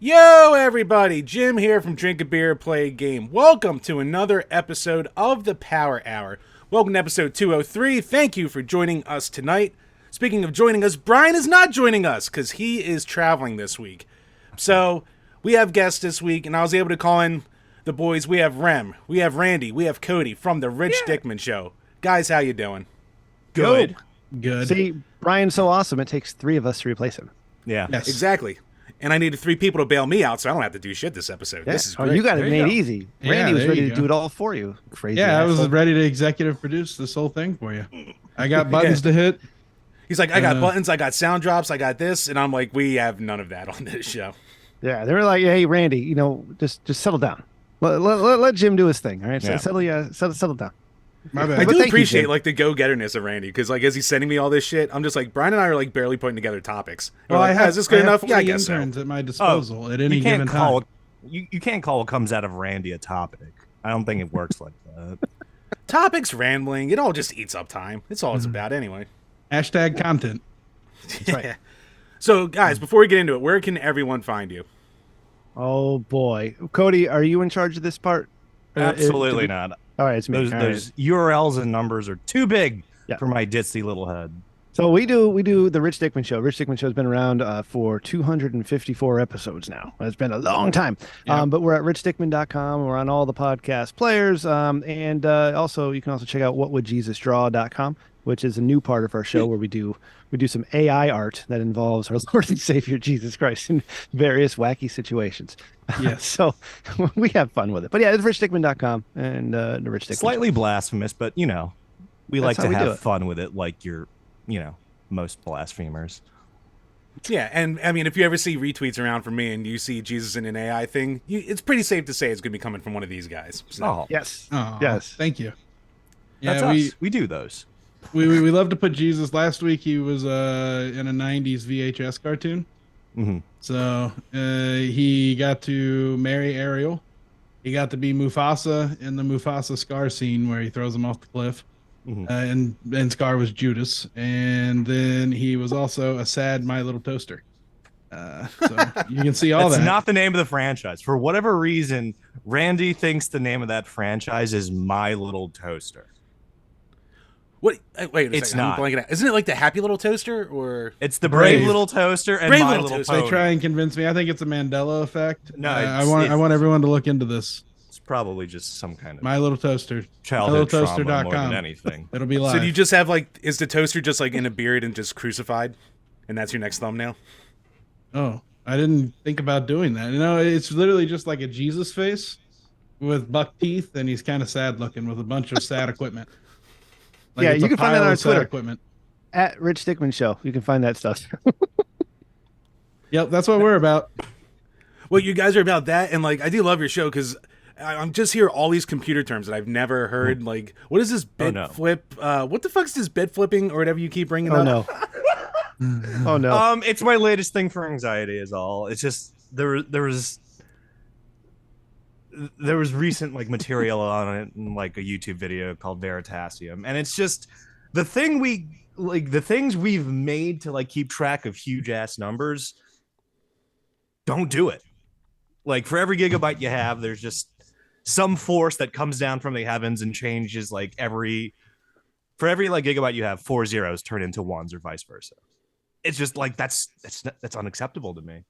Yo, everybody! Jim here from DrinkABeerandPlayAGame. Welcome to another episode of the Power Hour. Welcome to episode 203. Thank you for joining us tonight. Speaking of joining us, Brian is not joining us because he is traveling this week. So, we have guests this week, and I was able to call in the boys. We have Rem, we have Randy, we have Cody from the Rich Dickman Show. Guys, how you doing? Good. Good. See, Brian's so awesome, it takes three of us to replace him. Yeah. Yes. Exactly. And I needed 3 people to bail me out, so I don't have to do shit this episode. Yeah. This is Oh, great. you got it There made you go. easy. Yeah, Randy was there ready you to go. do it all for you. Crazy. Yeah, I was asshole. ready to executive produce this whole thing for you. I got buttons to hit. He's like, I got buttons, I got sound drops, I got this, and I'm like, we have none of that on this show. Yeah, they were like, "Hey, Randy, just settle down. Let Jim do his thing. All right, Yeah. settle down." My I bad. But do thank you, appreciate Jim. like the go-getterness of Randy, because like as he's sending me all this shit, I'm just like, Brian and I are like barely putting together topics. And Well, we're like, is this good enough? Yeah, I 40 guess so. interns at my disposal at any you can't given call time. you can't call what comes out of Randy a topic. I don't think it works like that. Topics, rambling, it all just eats up time. It's all it's Mm-hmm. about anyway. Hashtag content. That's right. So guys, before we get into it, where can everyone find you? Oh boy, Cody, are you in charge of this part? Absolutely not. All right, it's me. Those All right. those URLs and numbers are too big Yeah. for my ditzy little head. So we do the Rich Dickman Show. Rich Dickman Show's been around for 254 episodes now. It's been a long time. Yeah. But we're at richdickman.com. We're on all the podcast players. And also you can also check out whatwouldjesusdraw.com, which is a new part of our show where we do some AI art that involves our Lord and Savior Jesus Christ in various wacky situations. Yes. So we have fun with it. But yeah, it's richdickman.com and the Rich Dickman Slightly blasphemous, but we That's like how to we do have it. fun with it, like most blasphemers. Yeah, and I mean, if you ever see retweets around from me and you see Jesus in an AI thing, it's pretty safe to say it's going to be coming from one of these guys. So. Oh, Yes. Oh, Yes. Thank you. that's Yeah, us. We do those. we love to put Jesus. Last week he was in a '90s VHS cartoon. hmm So he got to marry Ariel. He got to be Mufasa in the Mufasa Scar scene where he throws him off the cliff. Mhm. And Scar was Judas. And then he was also a sad My Little Toaster. So you can see all That's that. not the name of the franchise. For whatever reason, Randy thinks the name of that franchise is My Little Toaster. What? Wait a It's second. I'm not. blanking out. Isn't it like the Happy Little Toaster or? It's the Brave, Brave. Little Toaster and Brave My Little Little Toaster. They Pony. try and convince me. I think it's a Mandela effect. No, I it's- want everyone to look into this. It's probably just some kind of My Little Toaster. childhood trauma MyLittleToaster.com. more than anything. It'll be live. So do you just have like, is the toaster just like in a beard and just crucified, and that's your next thumbnail? Oh, I didn't think about doing that. It's literally just like a Jesus face with buck teeth, and he's kind of sad looking with a bunch of sad equipment. Like Yeah, it's you a can find that pile on of sad Twitter. Equipment. At Rich Dickman Show. You can find that stuff. Yep, that's what we're about. Well, you guys are about that, and like I do love your show because I'm just hear all these computer terms that I've never heard. Like, what is this bit no. flip? What the fuck's this bit flipping or whatever you keep bringing Oh up? no. Oh no. It's my latest thing for anxiety is all. It's just there was recent like material on it in like a YouTube video called Veritasium, and it's just the things we've made to like keep track of huge ass numbers. Don't do it. Like for every gigabyte you have, there's just some force that comes down from the heavens and changes like for every like gigabyte you have, 4 zeros turn into ones or vice versa. It's just like that's unacceptable to me.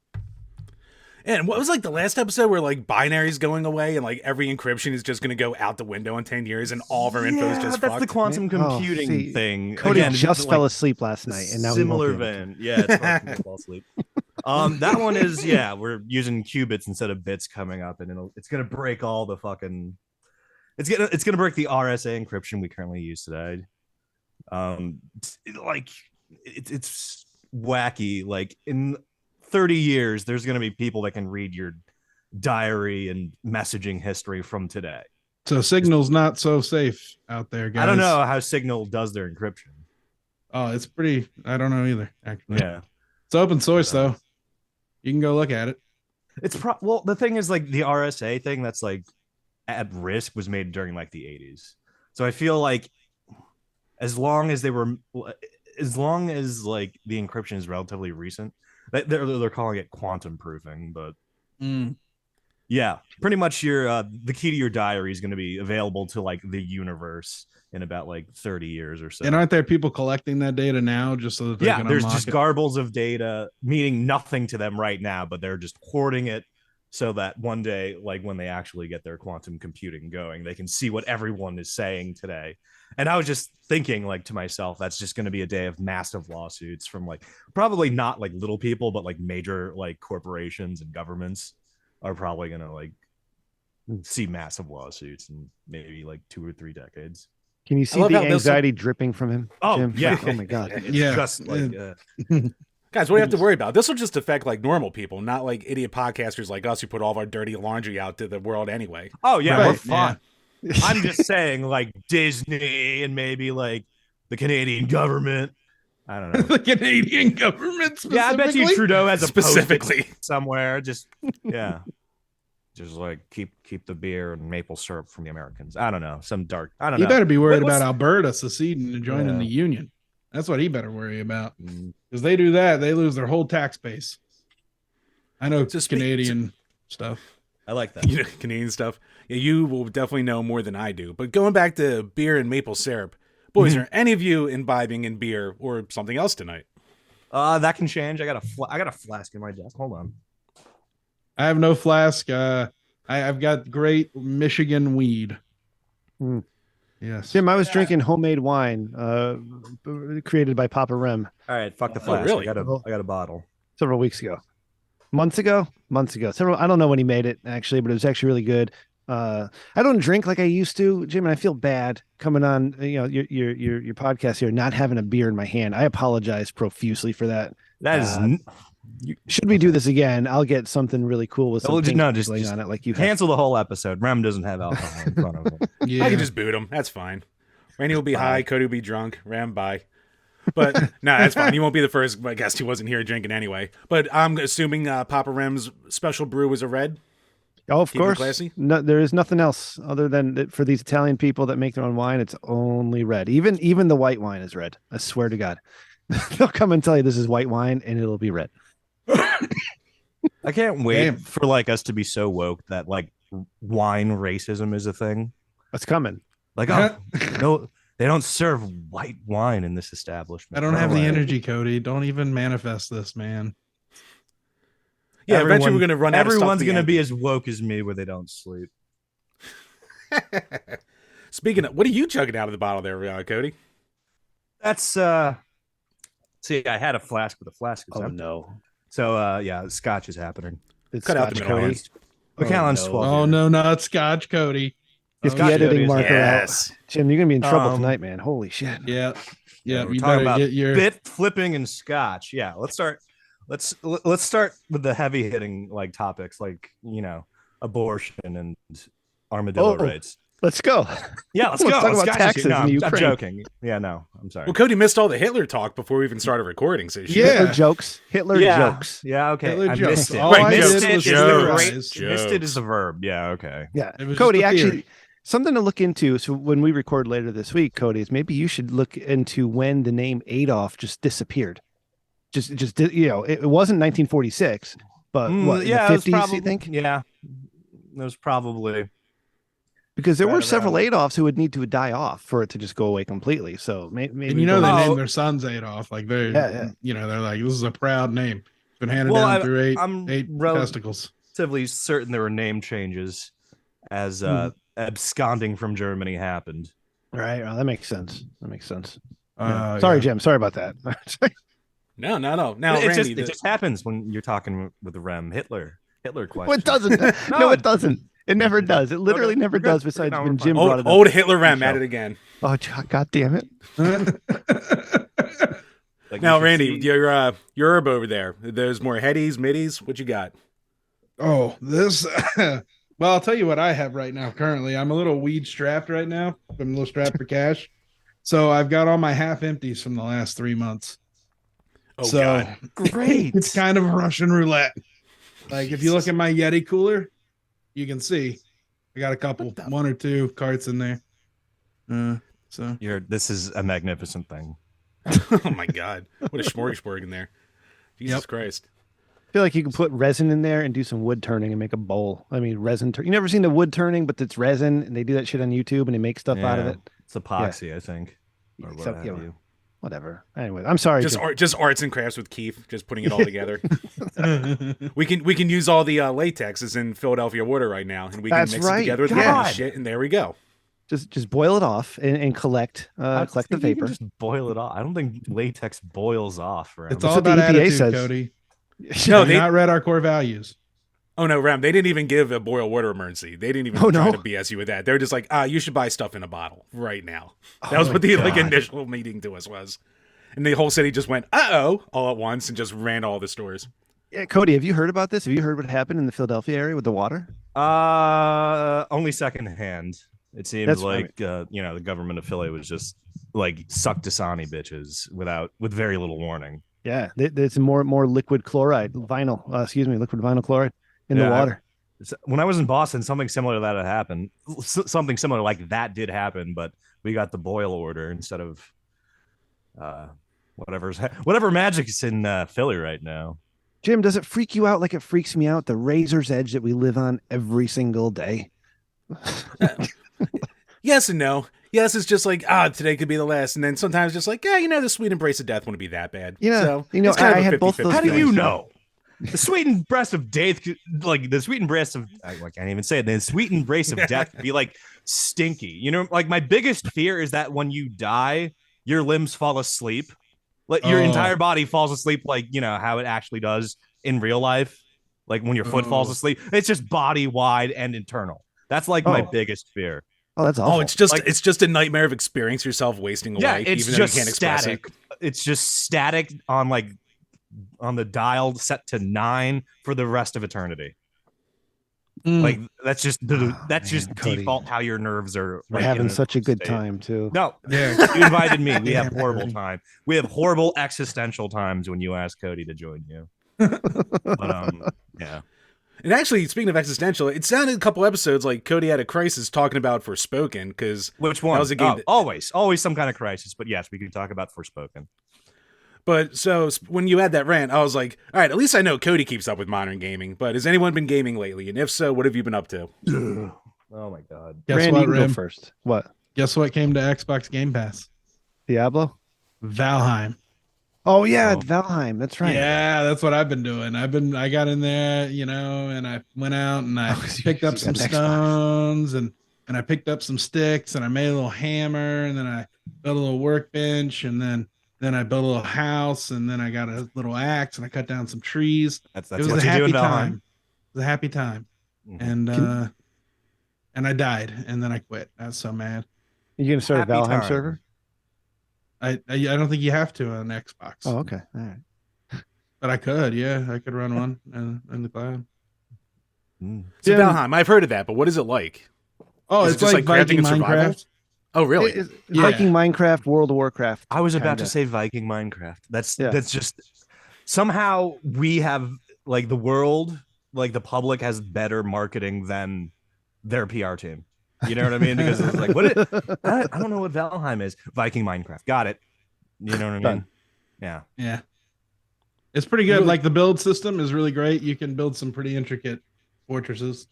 And what was like the last episode where like binaries going away and like every encryption is just going to go out the window in 10 years and all of our info is just that's fucked? the quantum Oh, computing see, thing. Cody Again, just it's fell like asleep last night, and now similar he won't be able to. vein. Yeah, it's hard for me to fall asleep. That one is we're using qubits instead of bits coming up, and it's gonna break all the fucking. It's gonna break the RSA encryption we currently use today. It's wacky. Like in 30 years, there's gonna be people that can read your diary and messaging history from today. So Signal's not so safe out there, guys. I don't know how Signal does their encryption. Oh, it's pretty. I don't know either. Actually, Yeah. it's open source though. You can go look at it. Well, the thing is like the RSA thing that's like at risk was made during like the 80s. So I feel like as long as like the encryption is relatively recent, they're calling it quantum proofing, but Mm. Yeah, pretty much your the key to your diary is going to be available to like the universe in about like 30 years or so. And aren't there people collecting that data now just so that they can there's unlock just it? garbles of data meaning nothing to them right now, but they're just hoarding it so that one day, like when they actually get their quantum computing going, they can see what everyone is saying today. And I was just thinking, like, to myself, that's just going to be a day of massive lawsuits from like probably not like little people, but like major like corporations and governments are probably going to like see massive lawsuits in maybe like 2 or 3 decades. Can you see the anxiety dripping from him? Oh, Jim? yeah. Oh my God. It's Yeah. just like Guys, what do you have to worry about? This will just affect like normal people, not like idiot podcasters like us who put all of our dirty laundry out to the world anyway. oh yeah, Right, we're fine. I'm just saying, like Disney and maybe like the Canadian government. I don't know. The Canadian government specifically? Yeah, I bet you Trudeau has a Specifically. post somewhere. Just just like keep the beer and maple syrup from the Americans. I don't know. Some dark. I don't know. He better be worried What's- about Alberta seceding and joining the union. That's what he better worry about. Because they do that, they lose their whole tax base. I know Canadian stuff. I like that. You know, Canadian stuff. Yeah, you will definitely know more than I do. But going back to beer and maple syrup, boys, are any of you imbibing in beer or something else tonight? That can change. I got a flask in my desk. Hold on. I have no flask. I've got great Michigan weed. Mm. Yes. Jim, I was drinking homemade wine created by Papa Rem All right, fuck the flask. really? I got a bottle. several weeks ago. Months ago. I don't know when he made it actually, but it was actually really good. I don't drink like I used to, Jim, and I feel bad coming on, your podcast here, not having a beer in my hand. I apologize profusely for that. That is Should we do this again? I'll get something really cool with some pink just on it, like you cancel the whole episode. Rem doesn't have alcohol in front of him. Yeah. I can just boot him. That's fine. Randy will be high. Cody will be drunk. Ram, bye. But no, that's fine. You won't be the first guest who wasn't here drinking anyway. But I'm assuming Papa Rem's special brew was a red. Oh, of Keep it course. classy. No, there is nothing else other than that for these Italian people that make their own wine. It's only red. Even the white wine is red. I swear to God, they'll come and tell you this is white wine and it'll be red. I can't wait Damn. for like us to be so woke that like wine racism is a thing. What's coming? Like, oh no, they don't serve white wine in this establishment. I don't have the Right. energy, Cody. Don't even manifest this, man. Yeah, eventually we're going to run out of stuff. Everyone's going to be as woke as me where they don't sleep. Speaking of, what are you chugging out of the bottle there, Cody? That's see, I had a flask, but the flask is empty. No, So yeah, Scotch is happening. it's Cut out the Scotch, middle. Cody. McAllen's no. 12. Oh, no, not Scotch, Cody. Get Scotch the editing Cody is- marker Yes. out, Jim. You're gonna be in trouble Um, tonight, man. Holy shit! Yeah. Yeah. We're You talking better about get your. bit flipping and Scotch. Yeah, let's start. Let's start with the heavy hitting like topics, like abortion and armadillo Oh. rights. Let's go. Yeah, let's Let's go. talk about Scotch is- taxes no, in I'm Ukraine. joking. Yeah, no, I'm sorry. Well, Cody missed all the Hitler talk before we even started recording. So Yeah. Hitler jokes. Hitler jokes. Yeah, okay. Hitler I jokes. missed it. All I missed did it was is the theorize. great. Missed it is the verb. Yeah, okay. Yeah, It was Cody. just a theory. Actually, something to look into. So when we record later this week, Cody, is maybe you should look into when the name Adolf just disappeared. It wasn't 1946, but what, in yeah, the it was 50s, you think? Yeah, it was probably. Because there were right several around. Adolfs who would need to die off for it to just go away completely. So maybe And we they go- named their sons Adolf. Like they're, Yeah. they're like, this is a proud name. It's been handed Well, down through I'm eight rel- testicles. Relatively certain there were name changes as absconding from Germany happened. Right. Well, that makes sense. Yeah. Sorry, Jim. Sorry about that. No. Now, it Randy, just happens when you're talking with the Rem. Hitler question. Well, it doesn't. No, it doesn't. It never does. It literally never we're good. does. Besides No, when we're Jim fine. brought it up. old Hitler Rem at it again. Oh, God damn it! Like, Now, you should Randy, see- your herb over there. There's more headies, middies. What you got? Oh, this. Well, I'll tell you what I have right now. Currently, I'm a little weed strapped right now. I'm a little strapped for cash. So I've got all my half empties from the last 3 months. Oh So God, great. it's kind of Russian roulette. Like if you look at my Yeti cooler, you can see I got a couple, 1 or 2 carts in there. So This is a magnificent thing. oh my God, what a smorgasbord in there. Jesus Christ. I feel like you can put resin in there and do some wood turning and make a bowl. I mean, resin. You never seen the wood turning, but it's resin, and they do that shit on YouTube, and they make stuff out of Yeah, it. it's epoxy, I think, or what So, have yeah, you. whatever. Anyway, I'm sorry. Just arts and crafts with Keith, just putting it all together. we can use all the latex is in Philadelphia water right now, and we can That's mix right. it together with God. the shit, and there we go. Just boil it off and collect I collect the think you can vapor. just boil it off. I don't think latex boils off. Right? It's That's all what the about EPA attitude, says. Cody. No, Have you they not read our core values. Oh no, Ram! They didn't even give a boil water emergency. They didn't even try to BS you with that. They're just like, you should buy stuff in a bottle right now. That was what the initial meeting to us was, and the whole city just went, all at once, and just ran all the stores. Yeah, Cody, have you heard about this? Have you heard what happened in the Philadelphia area with the water? Only secondhand. It seems like the government of Philly was just like sucked Dasani bitches with very little warning. Yeah, there's more liquid chloride, liquid vinyl chloride in the water. When I was in Boston, something similar to that had happened. Something similar like that did happen, but we got the boil order instead of whatever magic's in Philly right now. Jim, does it freak you out like it freaks me out, the razor's edge that we live on every single day? Yes and no. Yes, it's just like, today could be the last. And then sometimes just like, the sweet embrace of death wouldn't be that bad. So, it's kind I of a had both 50-50 those How do feeling. you know? The sweetened breast of death, like the sweetened breast of, I can't even say it. The sweetened breast of death could be like stinky. Like my biggest fear is that when you die, your limbs fall asleep. Like your entire body falls asleep, like, how it actually does in real life. Like when your foot falls asleep, it's just body wide and internal. That's like my biggest fear. Oh, that's awful. Oh, it's just a nightmare of experience yourself wasting away. Yeah, it's even just though you can't express static. it. It's just static on the dial set to 9 for the rest of eternity. Like that's just Cody. default how your nerves are. We're like, having in a such a good state. time too. No, Yeah. you invited me. We have horrible time. We have horrible existential times when you ask Cody to join you. But yeah. And actually, speaking of existential, it sounded a couple episodes like Cody had a crisis talking about Forspoken, because Which one? that was a game. Always some kind of crisis. But yes, we can talk about Forspoken. But so when you had that rant, I was like, all right, at least I know Cody keeps up with modern gaming. But has anyone been gaming lately? And if so, what have you been up to? Oh my god. Guess Randy, what, you can go Rim? first. What? Guess what came to Xbox Game Pass? Diablo? Valheim. Oh yeah, Valheim. That's right. Yeah, that's what I've been doing. I got in there, and I went out and I picked up some stones and I picked up some sticks and I made a little hammer and then I built a little workbench and then I built a little house and then I got a little axe and I cut down some trees. That's It was what a you do happy in Valheim. time. It was a happy time. Mhm. And I died and then I quit. I was so mad. You gonna start Happy a Valheim time. server? I don't think you have to on Xbox. Oh, okay. All right. But I could, yeah. I could run one in the cloud. So Yeah. Valheim, I've heard of that, but what is it like? Oh, Is it it's just like like crafting Viking and survival? Minecraft. Oh, really? It's Yeah. Viking Minecraft, World of Warcraft. I was about to kinda. say Viking Minecraft. That's Yeah. just somehow we have like the world, like the public has better marketing than their PR team. You know what I mean? Because it's like, I don't know what Valheim is. Viking Minecraft. Got it. You know what I mean? Done. Yeah. Yeah. It's pretty good. Like the build system is really great. You can build some pretty intricate fortresses.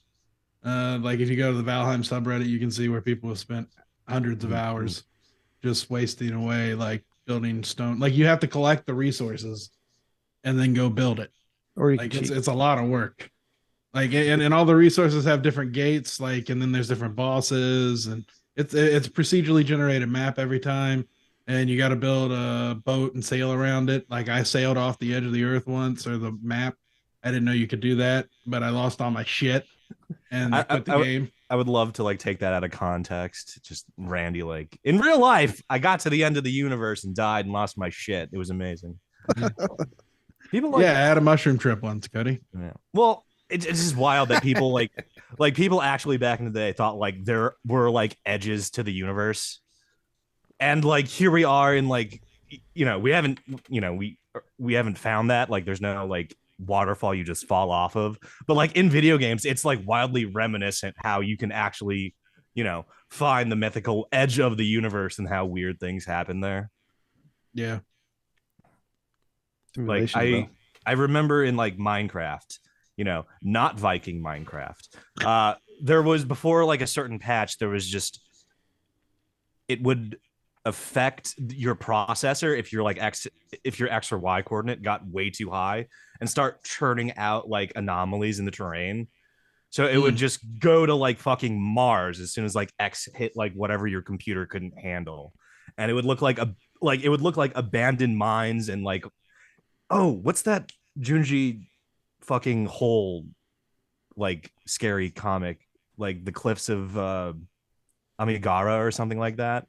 Like if you go to the Valheim subreddit, you can see where people have spent hundreds of hours just wasting away, like building stone. Like you have to collect the resources and then go build it. Or you Like can cheat. it's a lot of work. Like and all the resources have different gates, like, and then there's different bosses, and it's a procedurally generated map every time, and you got to build a boat and sail around it. Like I sailed off the edge of the earth once, or the map. I didn't know you could do that, but I lost all my shit and I quit the game. I would love to like take that out of context. Just Randy, like in real life, I got to the end of the universe and died and lost my shit. It was amazing. People like Yeah, I had a mushroom trip once, Cody. Yeah. Well, it's just wild that people like people actually back in the day thought like there were like edges to the universe, and like here we are in like we haven't we haven't found that, like there's no like waterfall you just fall off of, but like in video games it's like wildly reminiscent how you can actually find the mythical edge of the universe and how weird things happen there. Yeah. Like Simulation, bro. I remember in like Minecraft, not Viking Minecraft. There was before like a certain patch, there was just it would affect your processor if if your X or Y coordinate got way too high and start churning out like anomalies in the terrain. So it would just go to like fucking Mars as soon as like X hit like whatever your computer couldn't handle. And it would look like abandoned mines and like, oh, what's that Junji fucking hole like scary comic, like the cliffs of Amigara or something like that,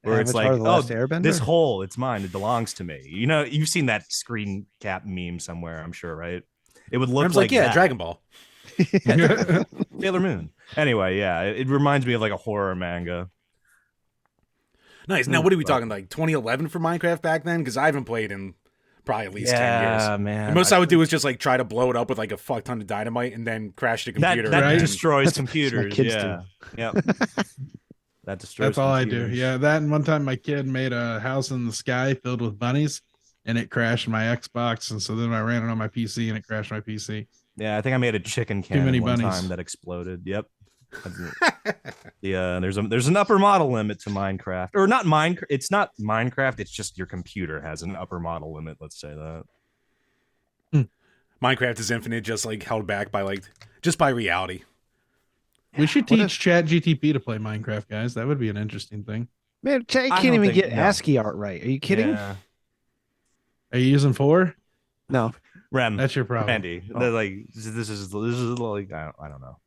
where it's Avatar: like, The oh, Last Airbender? this hole, it's mine, it belongs to me. You've seen that screen cap meme somewhere, I'm sure, right? It would look I was like, yeah, that. Dragon Ball. Sailor Moon. Anyway, yeah, it reminds me of like a horror manga. Nice. Now, what are we talking, like 2011 for Minecraft back then? Because I haven't played in probably at least 10 years. Yeah, man. The most I would do is just like try to blow it up with like a fuck ton of dynamite and then crash the computer. That Right? destroys That's what computers. kids Yeah. Yep. That destroys That's all I do. computers. Yeah, that and one time my kid made a house in the sky filled with bunnies, and it crashed my Xbox, and so then I ran it on my PC, and it crashed my PC. Yeah, I think I made a chicken many cannon one bunnies. time that exploded. Yep. Yeah, there's an upper model limit to Minecraft, or not Minecraft. It's not Minecraft. It's just your computer has an upper model limit. Let's say that. Minecraft is infinite, just like held back by by reality. We should teach ChatGTP to play Minecraft, guys. That would be an interesting thing. Man, Chad I can't don't even think- get no. ASCII art right. Are you kidding? Yeah. Are you using 4? No. Rem, That's your problem. Randy. They're like this is like I don't know.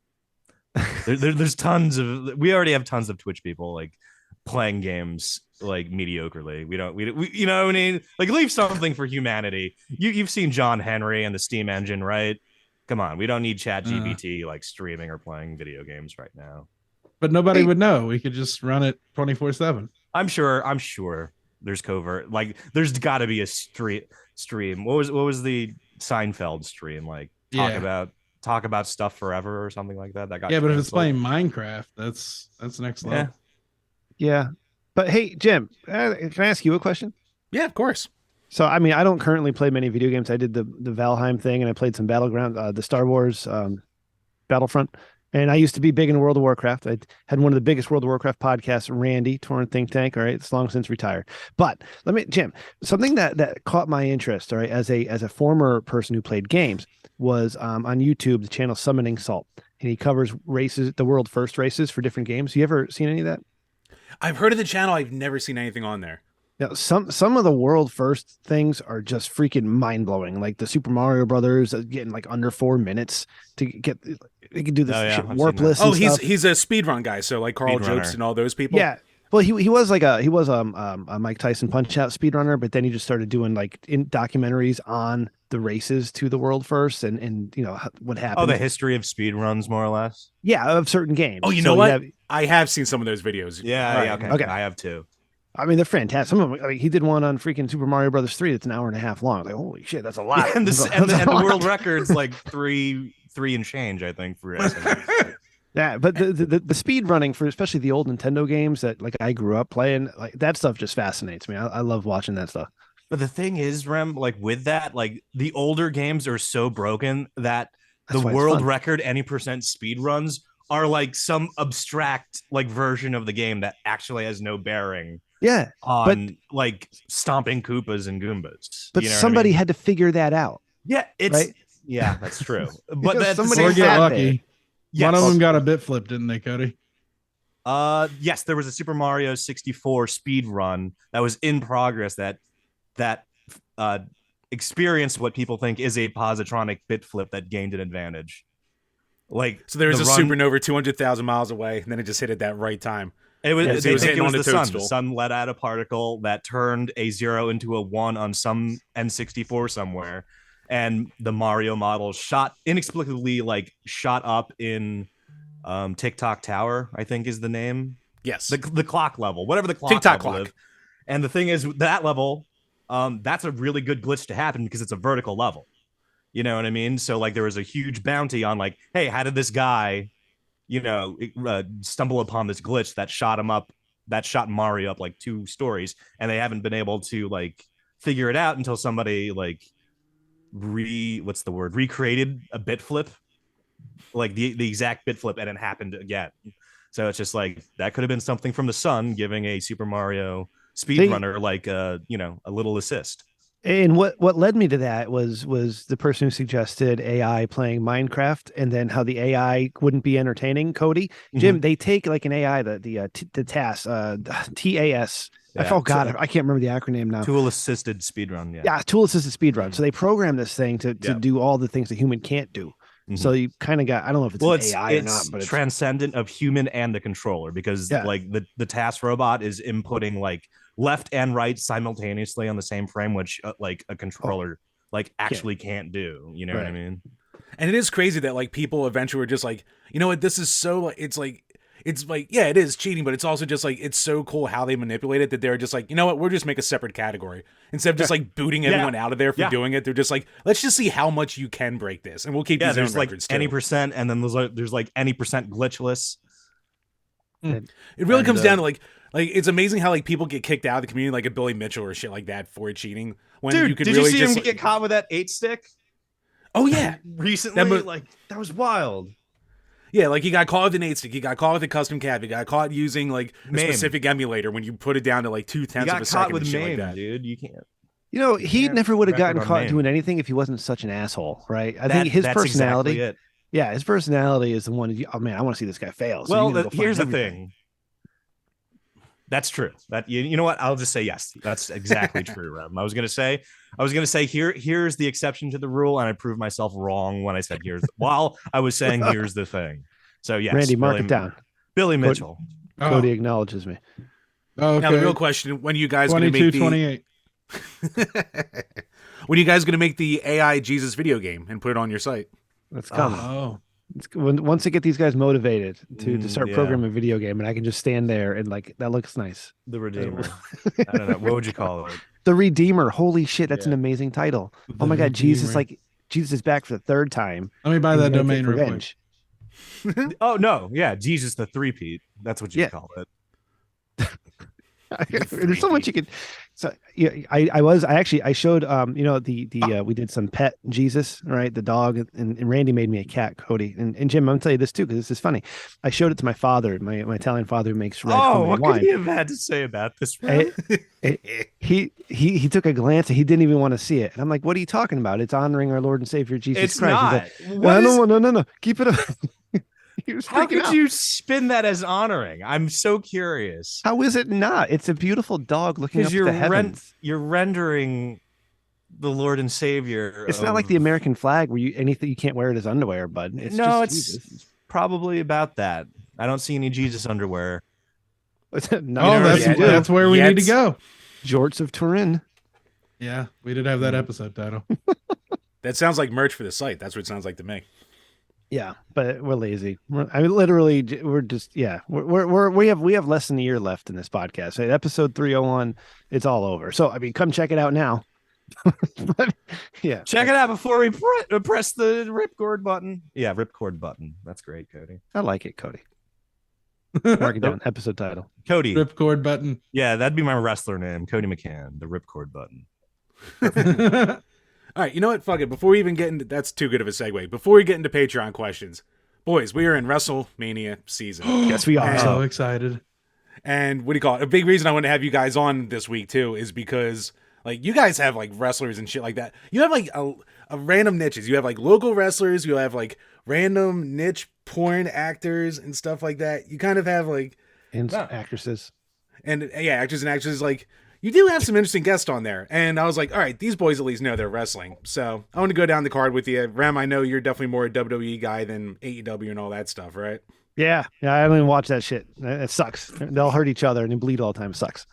There's tons of we already have tons of Twitch people like playing games like mediocrely. We you know what I mean? Like leave something for humanity. You've seen John Henry and the Steam engine, right? Come on, we don't need ChatGPT like streaming or playing video games right now. But nobody would know. We could just run it 24/7. I'm sure there's covert, like there's got to be a stream. What was the Seinfeld stream like? Talk about stuff forever or something like that. That got Yeah, but if it's canceled. playing Minecraft, that's next level. Yeah. But hey, Jim, can I ask you a question? Yeah, of course. So, I mean, I don't currently play many video games. I did the Valheim thing, and I played some Battleground, the Star Wars Battlefront. And I used to be big in World of Warcraft. I had one of the biggest World of Warcraft podcasts, Randy, Torrent Think Tank. All right, it's long since retired. But Jim, something that caught my interest, all right, as a former person who played games, was on YouTube, the channel Summoning Salt, and he covers races, the world first races for different games. You ever seen any of that? I've heard of the channel. I've never seen anything on there. Yeah, some of the world first things are just freaking mind blowing. Like the Super Mario Brothers getting like under 4 minutes to get. They can do this shit I've warpless. Oh, and stuff. he's a speedrun guy. So like Carl Speedrunner. Jobst and all those people. Yeah. Well, he was a Mike Tyson Punch Out speedrunner, but then he just started doing like documentaries on the races to the world first and what happened. Oh, the history of speed runs, more or less. Yeah, of certain games. Oh, you So know what? have- I have seen some of those videos. Yeah, Right. yeah, okay. Okay. I have too. I mean, they're fantastic. Some of them, like, he did one on freaking Super Mario Brothers 3 that's an hour and a half long. Like, holy shit, that's a lot. And That's the a lot. world record's like three and change, I think, for SNES. Yeah, but the speed running for especially the old Nintendo games that like I grew up playing, like that stuff just fascinates me. I love watching that stuff. But the thing is, Rem, like with that, like the older games are so broken that That's the why it's world fun. record any percent speed runs are like some abstract like version of the game that actually has no bearing Yeah, on like stomping Koopas and Goombas. but You know what I somebody mean? had to figure that out. Yeah, it's right? yeah, that's true. But Because that's somebody Or had get to. lucky. yes. One of them got a bit flip, didn't they, Cody? Yes, there was a Super Mario 64 speed run that was in progress that experienced what people think is a positronic bit flip that gained an advantage. Like So there was the a run- supernova 200,000 miles away, and then it just hit at that right time. It was, Yeah, they so it was think hitting it was on the the sun. toadstool. The sun let out a particle that turned a 0 into a 1 on some N64 somewhere, and the Mario model inexplicably shot up in TikTok Tower, I think is the name. Yes. The clock level, whatever the clock TikTok level clock. is. And the thing is, that level, that's a really good glitch to happen because it's a vertical level. You know what I mean? So like there was a huge bounty on like, hey, how did this guy, stumble upon this glitch that shot Mario up like 2 stories, and they haven't been able to like figure it out until somebody like recreated a bit flip, like the exact bit flip, and it happened again. So it's just like that could have been something from the sun giving a Super Mario speedrunner like a little assist. And what led me to that was the person who suggested AI playing Minecraft, and then how the AI wouldn't be entertaining. Cody, Jim, they take like an AI, the TAS, TAS. I forgot. I can't remember the acronym now. Tool assisted speedrun. Yeah, tool assisted speedrun. So they program this thing to do all the things a human can't do. So you kind of got, I don't know if it's AI or not, but it's transcendent of human and the controller, because like the task robot is inputting like left and right simultaneously on the same frame, which like a controller like actually can't do. You know what I mean? And it is crazy that like people eventually were just like, you know what, this is so it's like yeah, it is cheating, but it's also just like it's so cool how they manipulate it that they're just like, you know what, we'll just make a separate category instead of just like booting everyone out of there for doing it. They're just like, let's just see how much you can break this, and we'll keep these there's own like records any too. percent, and then there's like any percent glitchless. It really comes down to like it's amazing how like people get kicked out of the community, like a Billy Mitchell or shit like that for cheating. When Dude, you could did really you see just him get caught with that 8-stick? Oh yeah, recently, like that was wild. Yeah, like he got caught with an 8-stick, he got caught with a custom cap, he got caught using like a specific emulator when you put it down to like 0.2 of a second and shit like that. Dude, you can't. You know, he never would have gotten caught doing anything if he wasn't such an asshole, right? I think his personality. Exactly yeah, his personality is the one. Oh man, I want to see this guy fail. So well, here's the thing. That's true. That you know what? I'll just say yes. That's exactly true, Rem. I was gonna say here's the exception to the rule, and I proved myself wrong when I said while I was saying here's the thing. So yes, Randy, mark it down. Billy Mitchell. Cody acknowledges me. Okay. Now the real question: when are you guys going to make 28? When are you guys going to make the AI Jesus video game and put it on your site? That's coming. Oh. Once I get these guys motivated to start programming a video game, and I can just stand there and like, that looks nice. The Redeemer. I don't know. What would you call it? The Redeemer. Holy shit, that's an amazing title. Oh my God, Jesus is back for the third time. Let me buy that domain real quick. Oh no, yeah, Jesus the three-peat. That's what you call it. There's so much you could. So yeah, I showed we did some pet Jesus, right? The dog, and Randy made me a cat, Cody, and Jim. I'm gonna tell you this too because this is funny. I showed it to my father, my Italian father who makes red what wine. could you have had to say about this? He took a glance and he didn't even want to see it, and I'm like, "What are you talking about? It's honoring our Lord and Savior Jesus it's Christ." Not. No, keep it up. How could you spin that as honoring? I'm so curious. How is it not? It's a beautiful dog looking up to the heavens. You're rendering the Lord and Savior. It's not like the American flag where you can't wear it as underwear, bud. It's it's probably about that. I don't see any Jesus underwear. That's where we need to go. Jorts of Turin. Yeah, we did have that episode title. That sounds like merch for the site. That's what it sounds like to me. Yeah, but we're lazy. We have less than a year left in this podcast. So episode 301, it's all over. So I mean, come check it out now. Check it out before we press the ripcord button. Yeah, ripcord button. That's great, Cody. I like it, Cody. Mark it down. Episode title. Cody. Ripcord button. Yeah, that'd be my wrestler name, Cody McCann. The ripcord button. All right, you know what? Fuck it. Before we even get into... That's too good of a segue. Before we get into Patreon questions, boys, we are in WrestleMania season. Yes, we are. I'm so excited. And what do you call it? A big reason I want to have you guys on this week, too, is because, like, you guys have, like, wrestlers and shit like that. You have, like, a random niches. You have, like, local wrestlers. You have, like, random niche porn actors and stuff like that. You kind of have, like... And actresses. And, yeah, actors and actresses, like... You do have some interesting guests on there. And I was like, all right, these boys at least know they're wrestling. So I want to go down the card with you. Rem, I know you're definitely more a WWE guy than AEW and all that stuff, right? Yeah. I don't even watch that shit. It sucks. They'll hurt each other and bleed all the time. It sucks.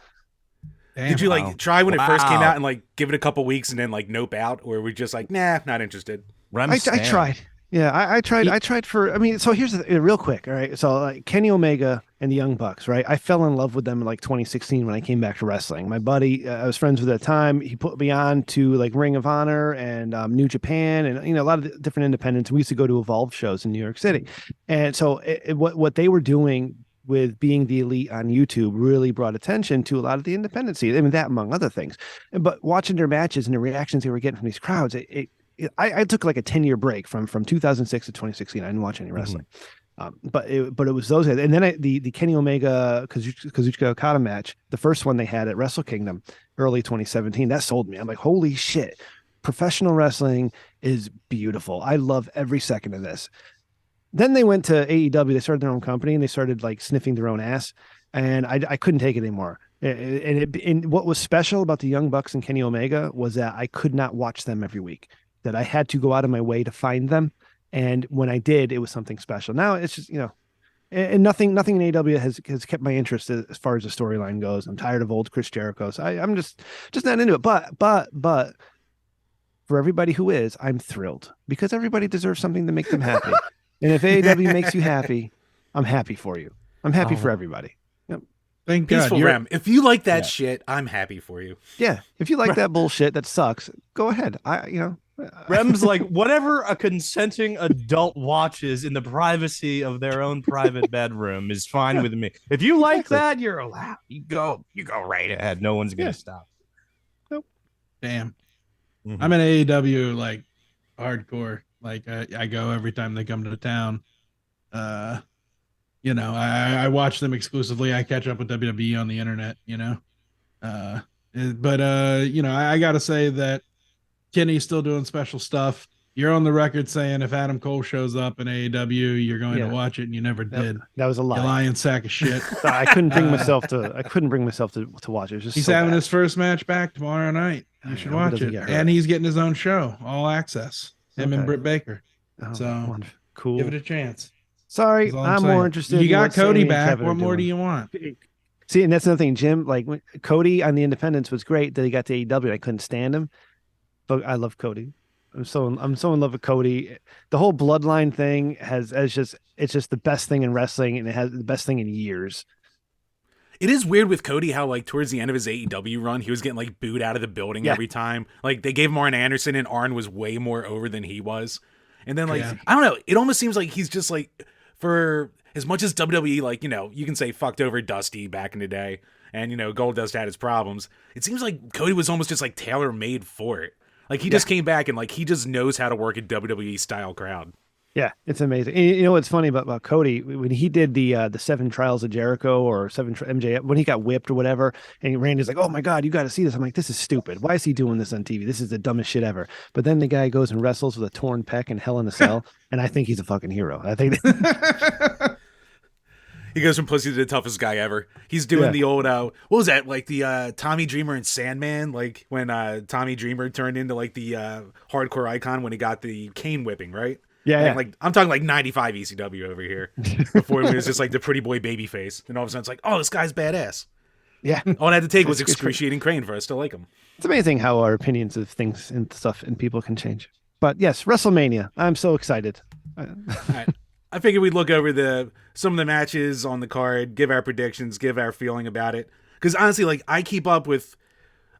Damn, did you like try when it first came out and like give it a couple weeks and then like nope out? Or were we just like, nah, not interested? I tried. Yeah, I tried. I tried for. I mean, so here's the real quick. All right, so like Kenny Omega and the Young Bucks, right? I fell in love with them in like 2016 when I came back to wrestling. My buddy, I was friends with at the time. He put me on to like Ring of Honor and New Japan, and a lot of different independents. We used to go to Evolve shows in New York City, and so what they were doing with being the elite on YouTube really brought attention to a lot of the independent scene. I mean, that among other things. But watching their matches and the reactions they were getting from these crowds, it I took like a 10-year break from 2006 to 2016. I didn't watch any wrestling. But it was those guys. And then the Kenny Omega Kazuchika Okada match, the first one they had at Wrestle Kingdom early 2017, that sold me. I'm like, holy shit, professional wrestling is beautiful. I love every second of this. Then they went to AEW. They started their own company and they started like sniffing their own ass. And I couldn't take it anymore. And what was special about the Young Bucks and Kenny Omega was that I could not watch them every week, that I had to go out of my way to find them. And when I did, it was something special. Now it's just, and nothing in AEW has kept my interest as far as the storyline goes. I'm tired of old Chris Jericho. So I'm just not into it. But for everybody who is, I'm thrilled because everybody deserves something to make them happy. And if AEW makes you happy, I'm happy for you. I'm happy for everybody. Yep. Thank Peaceful God. Rem. If you like that shit, I'm happy for you. Yeah. If you like that bullshit that sucks, go ahead. Rem's like, whatever a consenting adult watches in the privacy of their own private bedroom is fine with me. If you like that, you're allowed. You go right ahead. No one's gonna stop. Nope. Damn. I'm an AEW like hardcore. Like I go every time they come to town. I watch them exclusively. I catch up with WWE on the internet, I gotta say that Kenny's still doing special stuff. You're on the record saying if Adam Cole shows up in AEW, you're going to watch it, and you never did. That was a lie. You lying sack of shit. I couldn't bring myself to. I couldn't bring myself to watch it. It was just He's so having bad. his first match back tomorrow night. You should watch it, and he's getting his own show, All Access. Him and Britt Baker. So wonderful. Cool. give it a chance. Sorry, I'm more interested. You got Cody back. Kevin What more do you want? See, and that's another thing, Jim. Like Cody on the Independents was great that he got to AEW. I couldn't stand him, but I love Cody. I'm so in love with Cody. The whole bloodline thing it's just the best thing in wrestling, and it has the best thing in years. It is weird with Cody how like towards the end of his AEW run, he was getting like booed out of the building every time. Like they gave him Arn Anderson, and Arn was way more over than he was. And then like I don't know, it almost seems like he's just like, for as much as WWE, like, you can say fucked over Dusty back in the day, and Goldust had his problems. It seems like Cody was almost just like tailor made for it. Like he just came back and like he just knows how to work a WWE style crowd. Yeah, it's amazing. And you know what's funny about Cody, when he did the 7 Trials of Jericho or 7 MJF, when he got whipped or whatever, and Randy's like, "Oh my God, you got to see this." I'm like, "This is stupid. Why is he doing this on TV? This is the dumbest shit ever." But then the guy goes and wrestles with a torn pec and Hell in a Cell, and I think he's a fucking hero. I think he goes from pussy to the toughest guy ever. He's doing the old what was that, like the Tommy Dreamer and Sandman, like when Tommy Dreamer turned into like the hardcore icon when he got the cane whipping, right? Yeah. Like I'm talking like 95 ECW over here. Before it was just like the pretty boy baby face. And all of a sudden it's like, oh, this guy's badass. Yeah. All I had to take was excruciating crane for us to like him. It's amazing how our opinions of things and stuff and people can change. But yes, WrestleMania. I'm so excited. All right. I figured we'd look over some of the matches on the card, give our predictions, give our feeling about it. Because honestly, like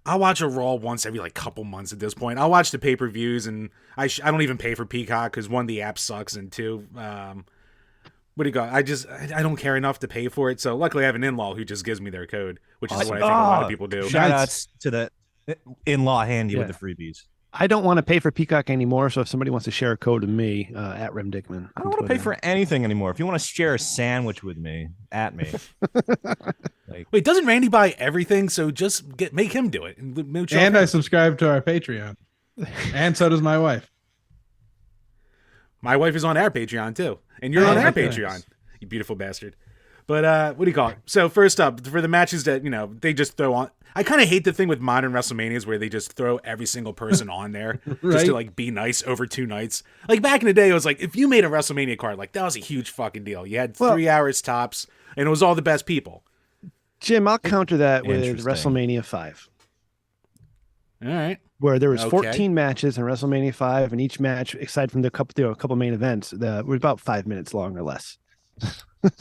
I'll watch a Raw once every like couple months at this point. I'll watch the pay-per-views, and I don't even pay for Peacock because one, the app sucks, and two, what do you got? I don't care enough to pay for it. So luckily I have an in-law who just gives me their code, which is what I think a lot of people do. Shout outs to the in-law handy with the freebies. I don't want to pay for Peacock anymore, so if somebody wants to share a code with me, at Rich Dickman. I don't want to pay for anything anymore. If you want to share a sandwich with me, at me. Wait, doesn't Randy buy everything? So just make him do it. And I subscribe to our Patreon. And so does my wife. My wife is on our Patreon too. And you're on our Patreon, you beautiful bastard. But what do you call it? So first up, for the matches that, they just throw on. I kind of hate the thing with modern WrestleManias where they just throw every single person on there just to like be nice over 2 nights. Like back in the day, it was like if you made a WrestleMania card, like that was a huge fucking deal. You had 3 hours tops, and it was all the best people. Jim, I'll counter that with WrestleMania 5. All right. Where there was 14 matches in WrestleMania 5, and each match, aside from a couple main events, were about 5 minutes long or less.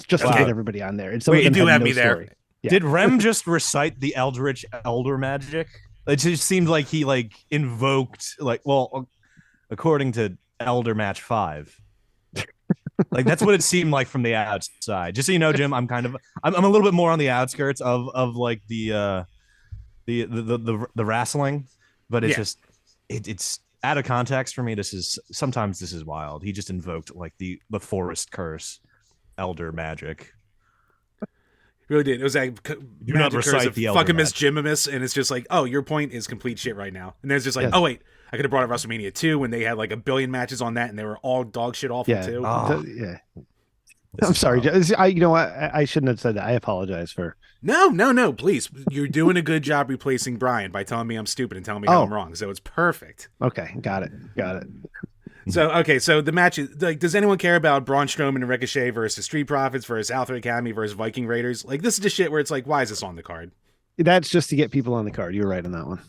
Just to get everybody on there. And so you do have me there. Yeah. Did Rem just recite the Eldritch Elder magic? It just seemed like he invoked according to Elder Match 5. That's what it seemed like from the outside. Just so you know, Jim, I'm a little bit more on the outskirts of like the wrestling, but it's just it's out of context for me, this is wild. He just invoked like the forest curse, elder magic. Really did. It was like Do not magic curse recite of the elder fucking Miss magic. Jimimus, and it's just like, oh, your point is complete shit right now. And then it's just like, Yes. oh wait, I could have brought up WrestleMania 2 when they had like a billion matches on that, and they were all dog shit awful Yeah. too. Oh, Yeah. this I'm is sorry. wild. You know what? I shouldn't have said that. I apologize for. No, please. You're doing a good job replacing Brian by telling me I'm stupid and telling me how Oh. I'm wrong. So it's perfect. Okay, got it. So, okay, so the match is like, does anyone care about Braun Strowman and Ricochet versus Street Profits versus Alpha Academy versus Viking Raiders? Like, this is the shit where it's like, why is this on the card? That's just to get people on the card. You're right on that one.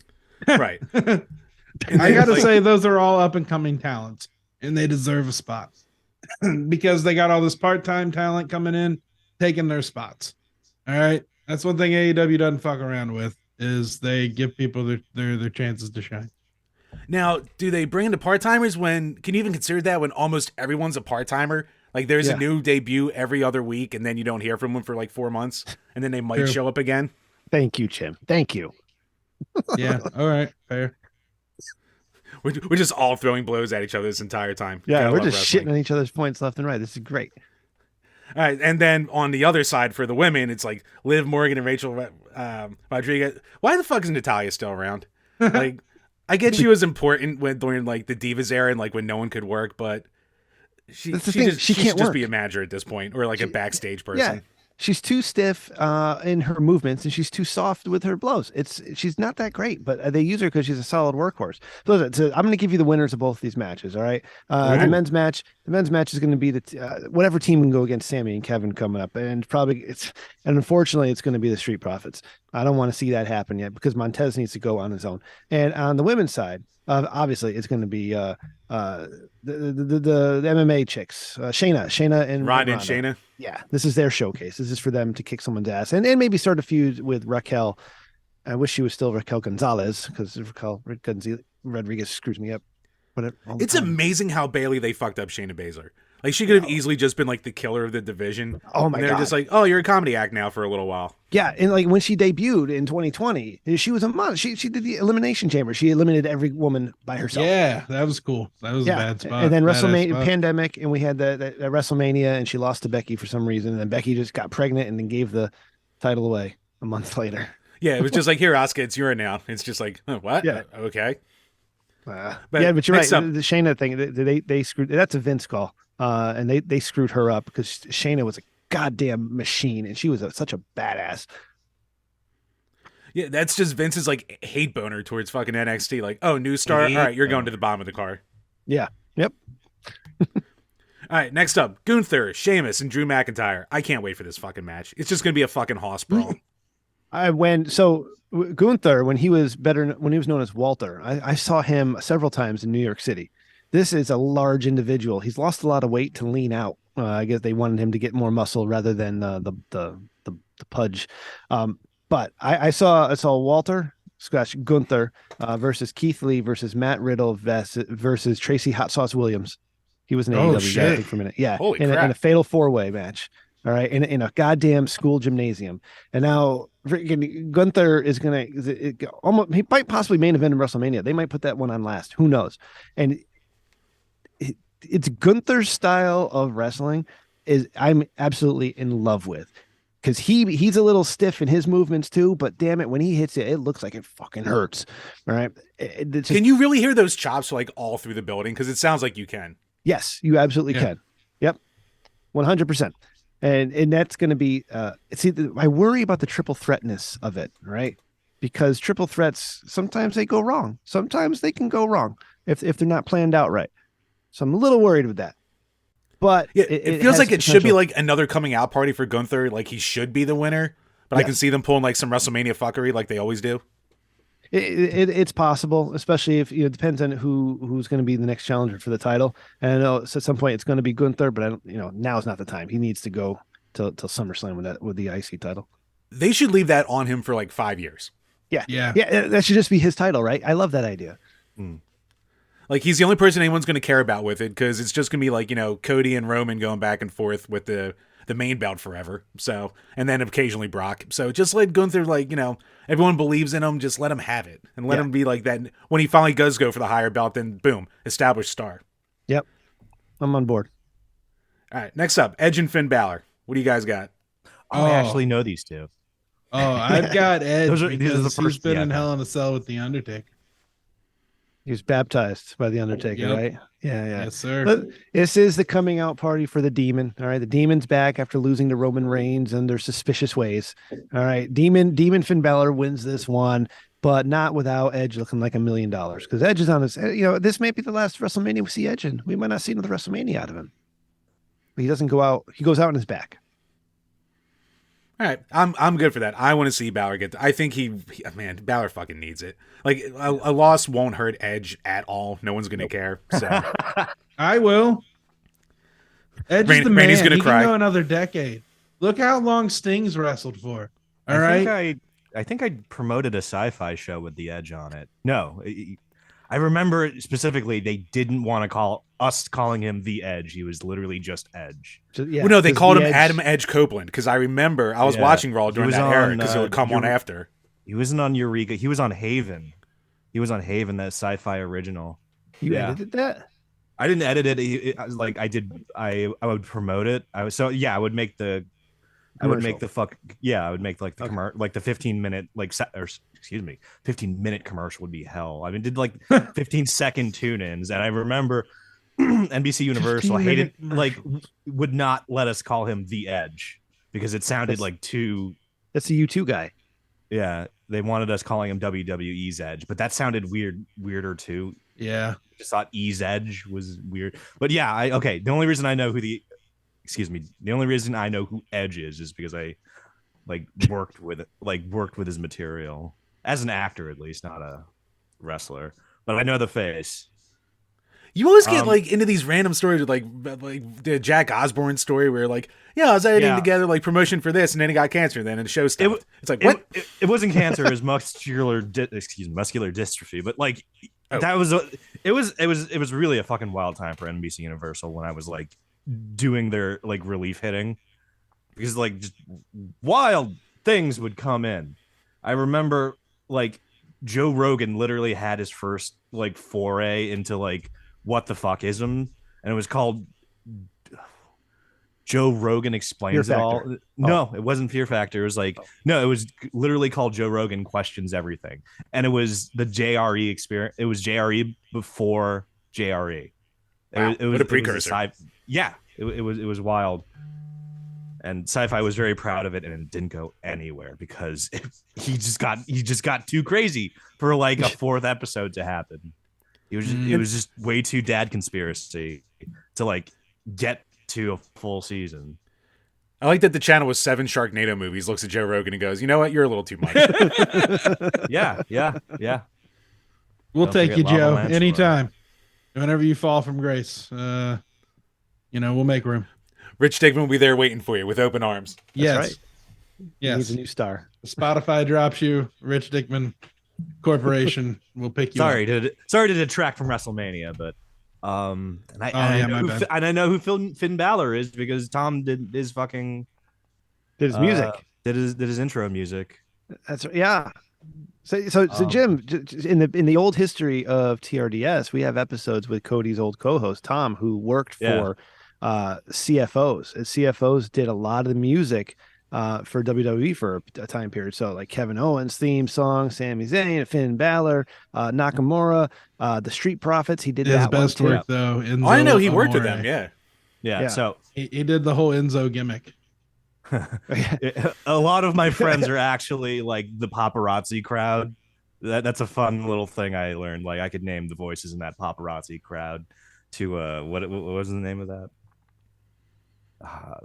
Right. And I then, gotta like, say, those are all up and coming talents, and they deserve a spot because they got all this part time talent coming in, taking their spots. All right, that's one thing AEW doesn't fuck around with is they give people their chances to shine. now, do they bring in the part-timers when, can you even consider that when almost everyone's a part-timer? Like, there's a Yeah. new debut every other week, and then you don't hear from them for like 4 months, and then they might True. show up again. Thank you, Jim. Thank you. Yeah, all right, fair. We're just all throwing blows at each other this entire time. Yeah, Gotta we're love just wrestling. shitting on each other's points left and right. This is great. All right, and then on the other side for the women, it's like Liv Morgan and Rachel Rodriguez. Why the fuck is Natalya still around? Like, I get she was important when during like the Divas era and like when no one could work, but she That's the thing, she should can't just work. be a manager at this point, or like a backstage person. Yeah, she's too stiff in her movements, and she's too soft with her blows. She's not that great, but they use her because she's a solid workhorse. So, I'm going to give you the winners of both these matches. All right, the men's match is going to be whatever team can go against Sammy and Kevin coming up, and unfortunately it's going to be the Street Profits. I don't want to see that happen yet because Montez needs to go on his own. And on the women's side, obviously it's going to be the MMA chicks, Shayna and Ronda and Shayna. Yeah, this is their showcase. This is for them to kick someone's ass and maybe start a feud with Raquel. I wish she was still Raquel Gonzalez because Raquel Rodriguez screws me up. It's amazing how Bailey they fucked up Shayna Baszler. Like, she could have easily just been like the killer of the division. Oh my and they're God. just like, oh, you're a comedy act now for a little while. Yeah, and like when she debuted in 2020, she was a monster. She did the Elimination Chamber. She eliminated every woman by herself. Yeah, that was cool. That was a bad spot. And then Badass WrestleMania spot. pandemic, and we had the WrestleMania, and she lost to Becky for some reason. And then Becky just got pregnant and then gave the title away a month later. Yeah, it was just like, here, Asuka, it's yours now. It's just like, what? Yeah. Okay. But But yeah, but you're right. next up- The Shayna thing, they screwed. That's a Vince call, and they screwed her up because Shayna was a goddamn machine, and she was such a badass. Yeah, that's just Vince's like hate boner towards fucking NXT. Like, oh, new star. Hate All right, you're going boner. to the bottom of the car. Yeah. Yep. All right, next up, Gunther, Sheamus, and Drew McIntyre. I can't wait for this fucking match. It's just going to be a fucking hoss brawl. Gunther, when he was known as Walter, I saw him several times in New York City. This is a large individual. He's lost a lot of weight to lean out. I guess they wanted him to get more muscle rather than the pudge. But I saw Walter Gunther versus Keith Lee versus Matt Riddle versus Tracy Hot Sauce Williams. He was an Oh, AEW guy, I shit. think, for a minute. Yeah, Holy in crap. a fatal 4-way match. All right, in a goddamn school gymnasium. And now Gunther is gonna almost, he might possibly main event in WrestleMania. They might put that one on last. Who knows? And it's Gunther's style of wrestling I'm absolutely in love with. Because he's a little stiff in his movements too, but damn it, when he hits it, it looks like it fucking hurts. All right. It's just, Can you really hear those chops like all through the building? Because it sounds like you can. yes, you absolutely Yeah. can. Yep. 100%. And that's going to be, I worry about the triple threatness of it, right? Because triple threats, sometimes they go wrong. Sometimes they can go wrong if they're not planned out right. So I'm a little worried with that. But Yeah, it feels has like it should be potential. like another coming out party for Gunther. Like, he should be the winner. But I Yeah. can see them pulling like some WrestleMania fuckery like they always do. It's possible, especially if it depends on who's going to be the next challenger for the title. And I know at some point it's going to be Gunther, but I don't, now's not the time. He needs to go till SummerSlam with the IC title. They should leave that on him for like 5 years. Yeah. Yeah, that should just be his title, right? I love that idea. Like, he's the only person anyone's going to care about with it, because it's just going to be like, Cody and Roman going back and forth with the the main belt forever. So, and then occasionally Brock. So just like going through like, everyone believes in him, just let him have it and let him be like that. When he finally does go for the higher belt, then boom, established star. Yep. I'm on board. All right, next up, Edge and Finn Balor. What do you guys got? I actually know these two. Oh, I've got Edge These are because the first- he's been yeah, in okay. Hell in a Cell with the Undertaker. He was baptized by the Undertaker, Yep. right? Yeah. Yes, sir. But this is the coming out party for the Demon. All right, the Demon's back after losing to Roman Reigns and their suspicious ways. All right, Demon Finn Balor wins this one, but not without Edge looking like $1 million because Edge is on his. This may be the last WrestleMania we see Edge in. We might not see another WrestleMania out of him. But he doesn't go out. He goes out on his back. All right, I'm good for that. I want to see Balor get. I think Balor fucking needs it. Like a loss won't hurt Edge at all. No one's gonna care. So I will. Edge is the man. Randy's gonna He cry. can go another decade. Look how long Sting's wrestled for. All right. I think I promoted a sci-fi show with the Edge on it. No, I remember specifically they didn't want to calling him the Edge. He was literally just Edge. So, yeah, well, no, they 'cause called the him Edge- Adam Edge Copeland because I remember I was watching Raw during was that era on, because it would come on after. He wasn't on Eureka. He was on Haven. He was on Haven, that sci-fi original. You edited that? I didn't edit it. I would promote it. I would make the. I would make Commercial. I would make like the like the 15-minute 15-minute commercial would be hell. I mean, did like 15-second tune-ins, and I remember NBC Universal hated would not let us call him the Edge because it sounded like too. That's the U2 guy. Yeah, they wanted us calling him WWE's Edge, but that sounded weirder too. Yeah. Just thought E's Edge was weird, but yeah, the only reason I know who the only reason I know who Edge is because I worked with his material as an actor, at least, not a wrestler, but I know the face. You always get into these random stories with like the Jack Osborne story where I was editing together promotion for this and then he got cancer then and the show stopped. It's like what? It wasn't cancer, it was muscular dystrophy, but it was really a fucking wild time for NBC Universal when I was doing their relief hitting because just wild things would come in. I remember Joe Rogan literally had his first foray into what the fuck ism, and it was called Joe Rogan Explains It All. No, it wasn't Fear Factor. It was no, it was literally called Joe Rogan Questions Everything, and it was the JRE experience. It was JRE before JRE. Wow, it was what a precursor. It was wild, and Sci-Fi was very proud of it, and it didn't go anywhere because he just got too crazy for a fourth episode to happen. It was just way too dad conspiracy to get to a full season. I like that the channel with 7 Sharknado movies looks at Joe Rogan and goes, "You know what? You're a little too much." Yeah. We'll Don't take forget you, Lava Joe, Lancelot. anytime. Whenever you fall from grace, we'll make room. Rich Dickman will be there waiting for you with open arms. Yes. right. He Yes. needs a new star. Spotify drops you. Rich Dickman Corporation will pick you up. Sorry to detract from WrestleMania, but I know who Finn Balor is because Tom did his fucking Did his music. did his intro music. That's yeah. So Jim, in the old history of TRDS, we have episodes with Cody's old co-host Tom, who worked for CFOs. And CFOs did a lot of the music for WWE for a time period. So Kevin Owens' theme song, Sami Zayn, Finn Balor, Nakamura, the Street Profits. He did His that best one too. work though. Enzo I know he worked with Amore. them. Yeah. So He did the whole Enzo gimmick. a lot of my friends are actually the paparazzi crowd. That's a fun little thing I learned. I could name the voices in that paparazzi crowd to what was the name of that?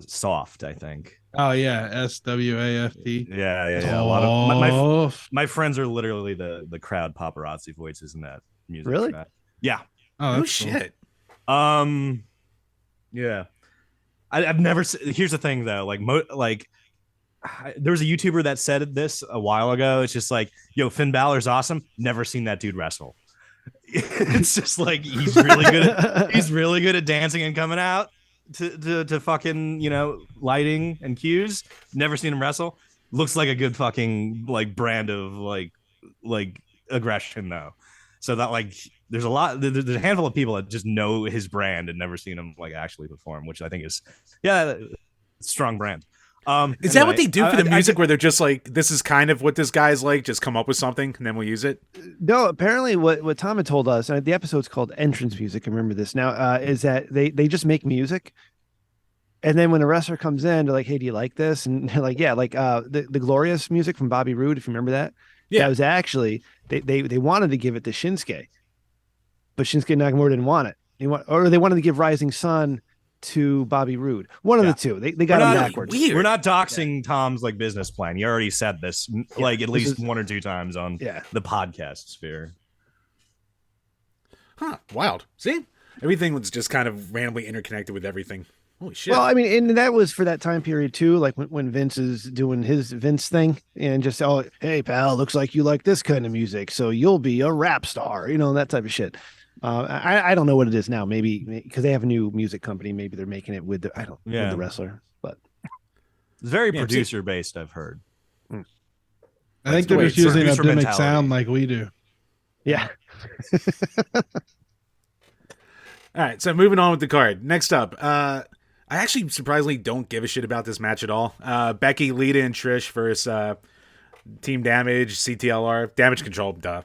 Soft, I think. Oh yeah, SWAFT. Yeah. A lot of my friends are literally the crowd paparazzi voices in that music. Really? Track. Yeah. Oh, No that's cool. shit. Yeah. I've never. Here's the thing though. There was a YouTuber that said this a while ago. It's just yo, Finn Balor's awesome. Never seen that dude wrestle. It's just he's really good at dancing and coming out. to fucking, you know, lighting and cues. Never seen him wrestle. Looks like a good fucking like brand of like aggression though. So that like there's a handful of people that just know his brand and never seen him like actually perform, which I think is strong brand. Is that what they do for the music, where they're just like, this is kind of what this guy's like, just come up with something and then we'll use it? No, apparently what Tom had told us, and the episode's called Entrance Music, I remember this now, is that they just make music. And then when a wrestler comes in, they're like, hey, do you like this? And they're like, yeah, like the Glorious music from Bobby Roode, if you remember that. Yeah. That was actually, they wanted to give it to Shinsuke, but Shinsuke Nakamura didn't want it. Or they wanted to give Rising Sun to Bobby Roode. One of the two. They got it backwards. Weird. We're not doxing Tom's like business plan. You already said this like at least one or two times on the podcast sphere. Huh. Wild. See? Everything was just kind of randomly interconnected with everything. Holy shit. Well, I mean, and that was for that time period too, like when Vince is doing his Vince thing and just, oh, hey, pal, looks like you like this kind of music, so you'll be a rap star, you know, that type of shit. I don't know what it is now. Maybe because they have a new music company. Maybe they're making it with the with the wrestler. But it's very producer based. I've heard. I think they're just using a gimmick sound like we do. Yeah. All right. So moving on with the card. Next up, I actually surprisingly don't give a shit about this match at all. Becky, Lita, and Trish versus Team Damage, CTLR, Damage Control. Duh.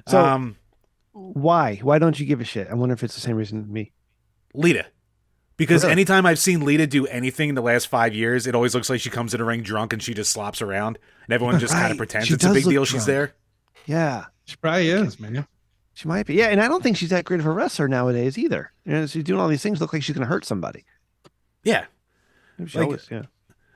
So. Why don't you give a shit? I wonder if it's the same reason me. Lita. Because anytime I've seen Lita do anything in the last 5 years, it always looks like she comes in a ring drunk and she just slops around. And everyone just kind of pretends it's a big deal she's there. Yeah. She probably is, man. She might be. Yeah, and I don't think she's that great of a wrestler nowadays either. You know, she's doing all these things, look like she's going to hurt somebody. Yeah. Yeah.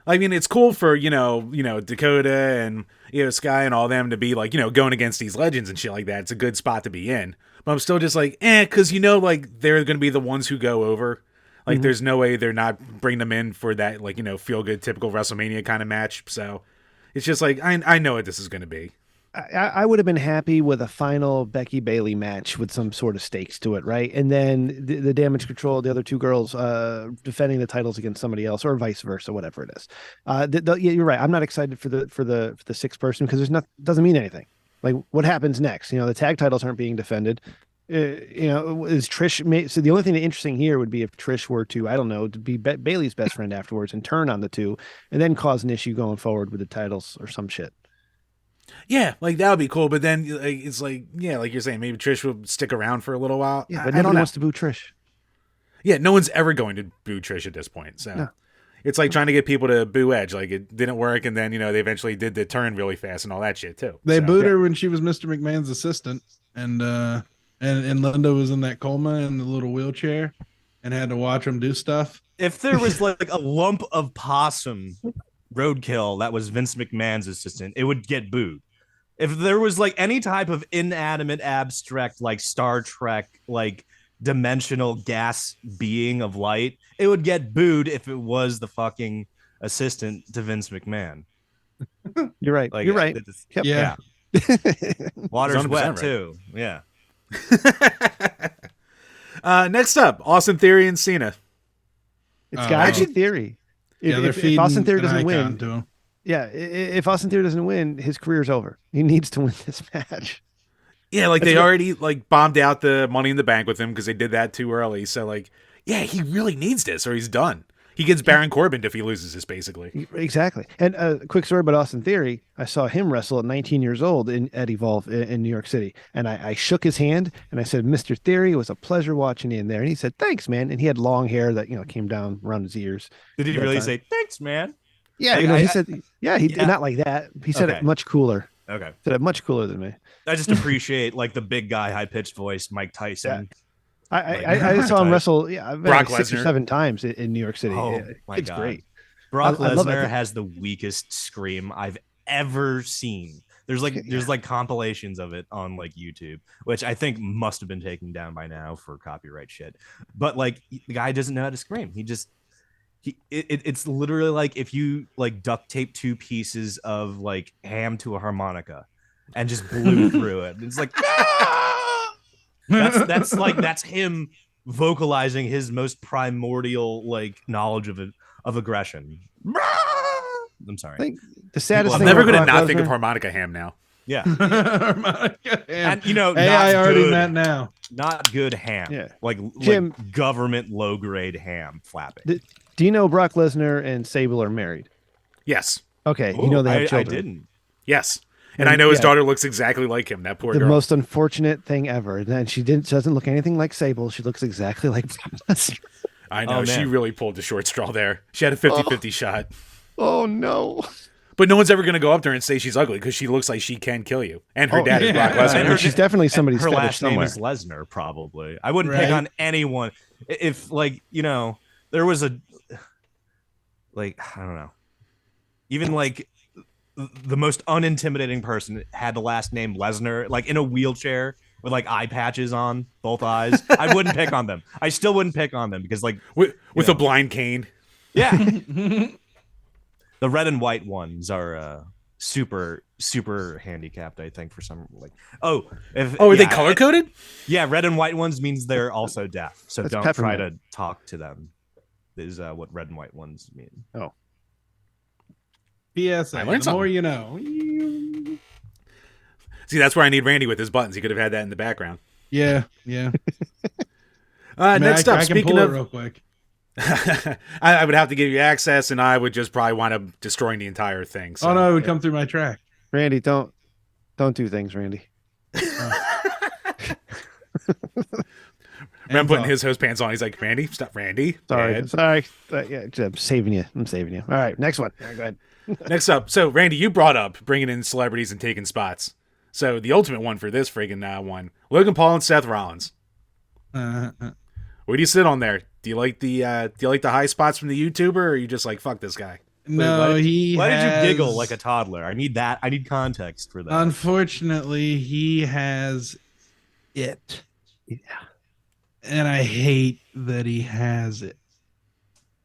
I mean, it's cool for, you know, Dakota and, Sky and all them to be like, going against these legends and shit like that. It's a good spot to be in. But I'm still just like, because, like, they're going to be the ones who go over. Like, there's no way they're not bringing them in for that, like, feel good, typical WrestleMania kind of match. So it's just like, I know what this is going to be. I would have been happy with a final Becky Bayley match with some sort of stakes to it, right? And then the Damage Control, the other two girls defending the titles against somebody else, or vice versa, whatever it is. Yeah, you're right. I'm not excited for the sixth person because doesn't mean anything. Like, what happens next? The tag titles aren't being defended. Is Trish? So the only thing interesting here would be if Trish were to, I don't know, to be Bayley's best friend afterwards and turn on the two, and then cause an issue going forward with the titles or some shit. Yeah, like that would be cool. But then it's like, yeah, like you're saying, maybe Trish will stick around for a little while. Yeah, but nobody wants to boo Trish. Yeah, no one's ever going to boo Trish at this point. So it's like trying to get people to boo Edge. Like, it didn't work, and then they eventually did the turn really fast and all that shit too. They booed her when she was Mr. McMahon's assistant, and Linda was in that coma in the little wheelchair and had to watch him do stuff. If there was like a lump of possum roadkill that was Vince McMahon's assistant, it would get booed. If there was like any type of inanimate, abstract, like Star Trek, like dimensional gas being of light, it would get booed if it was the fucking assistant to Vince McMahon. You're right. Like, you're right. Yeah. Water's wet right. too. Yeah. Next up, Austin Theory and Cena. It's got to be Theory. If Austin Theory doesn't win, if Austin Theory doesn't win, his career's over. He needs to win this match. Yeah, like they already like bombed out the Money in the Bank with him because they did that too early. So like, yeah, he really needs this or he's done. He gets Baron Corbin if he loses this, basically. Exactly. And a quick story about Austin Theory. I saw him wrestle at 19 years old at Evolve in New York City. And I shook his hand and I said, Mr. Theory, it was a pleasure watching you in there. And he said, thanks, man. And he had long hair that, came down around his ears. Did he really say, thanks, man? Yeah. He said, he did not like that. He said it much cooler. Okay. Said it much cooler than me. I just appreciate like the big guy, high pitched voice, Mike Tyson. Yeah. I saw him wrestle Brock 6 or 7 times in New York City. Oh, my it's God. great. Brock Lesnar has the weakest scream I've ever seen. There's compilations of it on like YouTube, which I think must have been taken down by now for copyright shit. But like the guy doesn't know how to scream. It's literally like if you like duct tape 2 pieces of like ham to a harmonica and just blew through it. It's like that's him vocalizing his most primordial like knowledge of aggression. I'm sorry. I think the saddest I'm thing never about going to Brock not think of Lesnar- harmonica ham now. Yeah. And you know, AI not already good. met now. Not good ham. Yeah. Like Jim- like government low grade ham flapping. Do you know Brock Lesnar and Sable are married? Yes. Okay, you know they have I children. didn't. Yes. And I know his Yeah. daughter looks exactly like him. That poor The girl. most unfortunate thing ever. And she doesn't look anything like Sable. She looks exactly like Brock Lesnar. I know. Oh, She man. really pulled the short straw there. She had a 50-50 shot. Oh no. But no one's ever going to go up there and say she's ugly because she looks like she can kill you. And her dad is Brock yeah. Lesnar. And she's definitely somebody's Her fetish last name somewhere. is Lesnar, probably. I wouldn't Right. pick on anyone if, like, you know, there was a, like, I don't know, even like the most unintimidating person had the last name Lesnar, like in a wheelchair with like eye patches on both eyes. I wouldn't pick on them. I still wouldn't pick on them because, like, with you know. a blind cane. yeah, the red and white ones are super handicapped, I think, for some like Oh, are they yeah, color coded? Yeah, red and white ones means they're also deaf. So That's don't try peppermint. to talk to them. Is what red and white ones mean. PSA. I learned The more something. you know. See, that's where I need Randy with his buttons. He could have had that in the background. Yeah, yeah. Next up, I can speaking pull it of, real quick. I would have to give you access, and I would just probably wind up destroying the entire thing. So. Oh no, it would come through my track. Randy, don't do things, Randy. I'm putting his hose pants on. He's like, Randy, stop, Randy. Sorry. Dad." Sorry. Yeah, I'm saving you. I'm saving you. All right, next one. All right, go ahead. Next up, so Randy, you brought up bringing in celebrities and taking spots. So the ultimate one for this friggin' one, Logan Paul and Seth Rollins. Where do you sit on there? Do you like the high spots from the YouTuber, or are you just like, fuck this guy? No, why he did has- you giggle like a toddler? I need that. I need context for that. Unfortunately, he has it. Yeah. And I hate that he has it.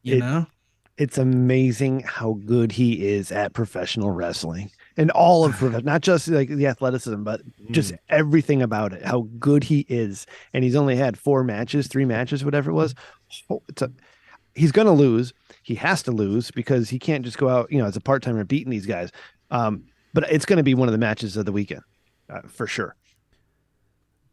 You know? It's amazing how good he is at professional wrestling and all of not just like the athleticism, but just everything about it. How good he is, and he's only had 3 matches, whatever it was. He's gonna lose. He has to lose because he can't just go out, as a part timer beating these guys. But it's gonna be one of the matches of the weekend for sure.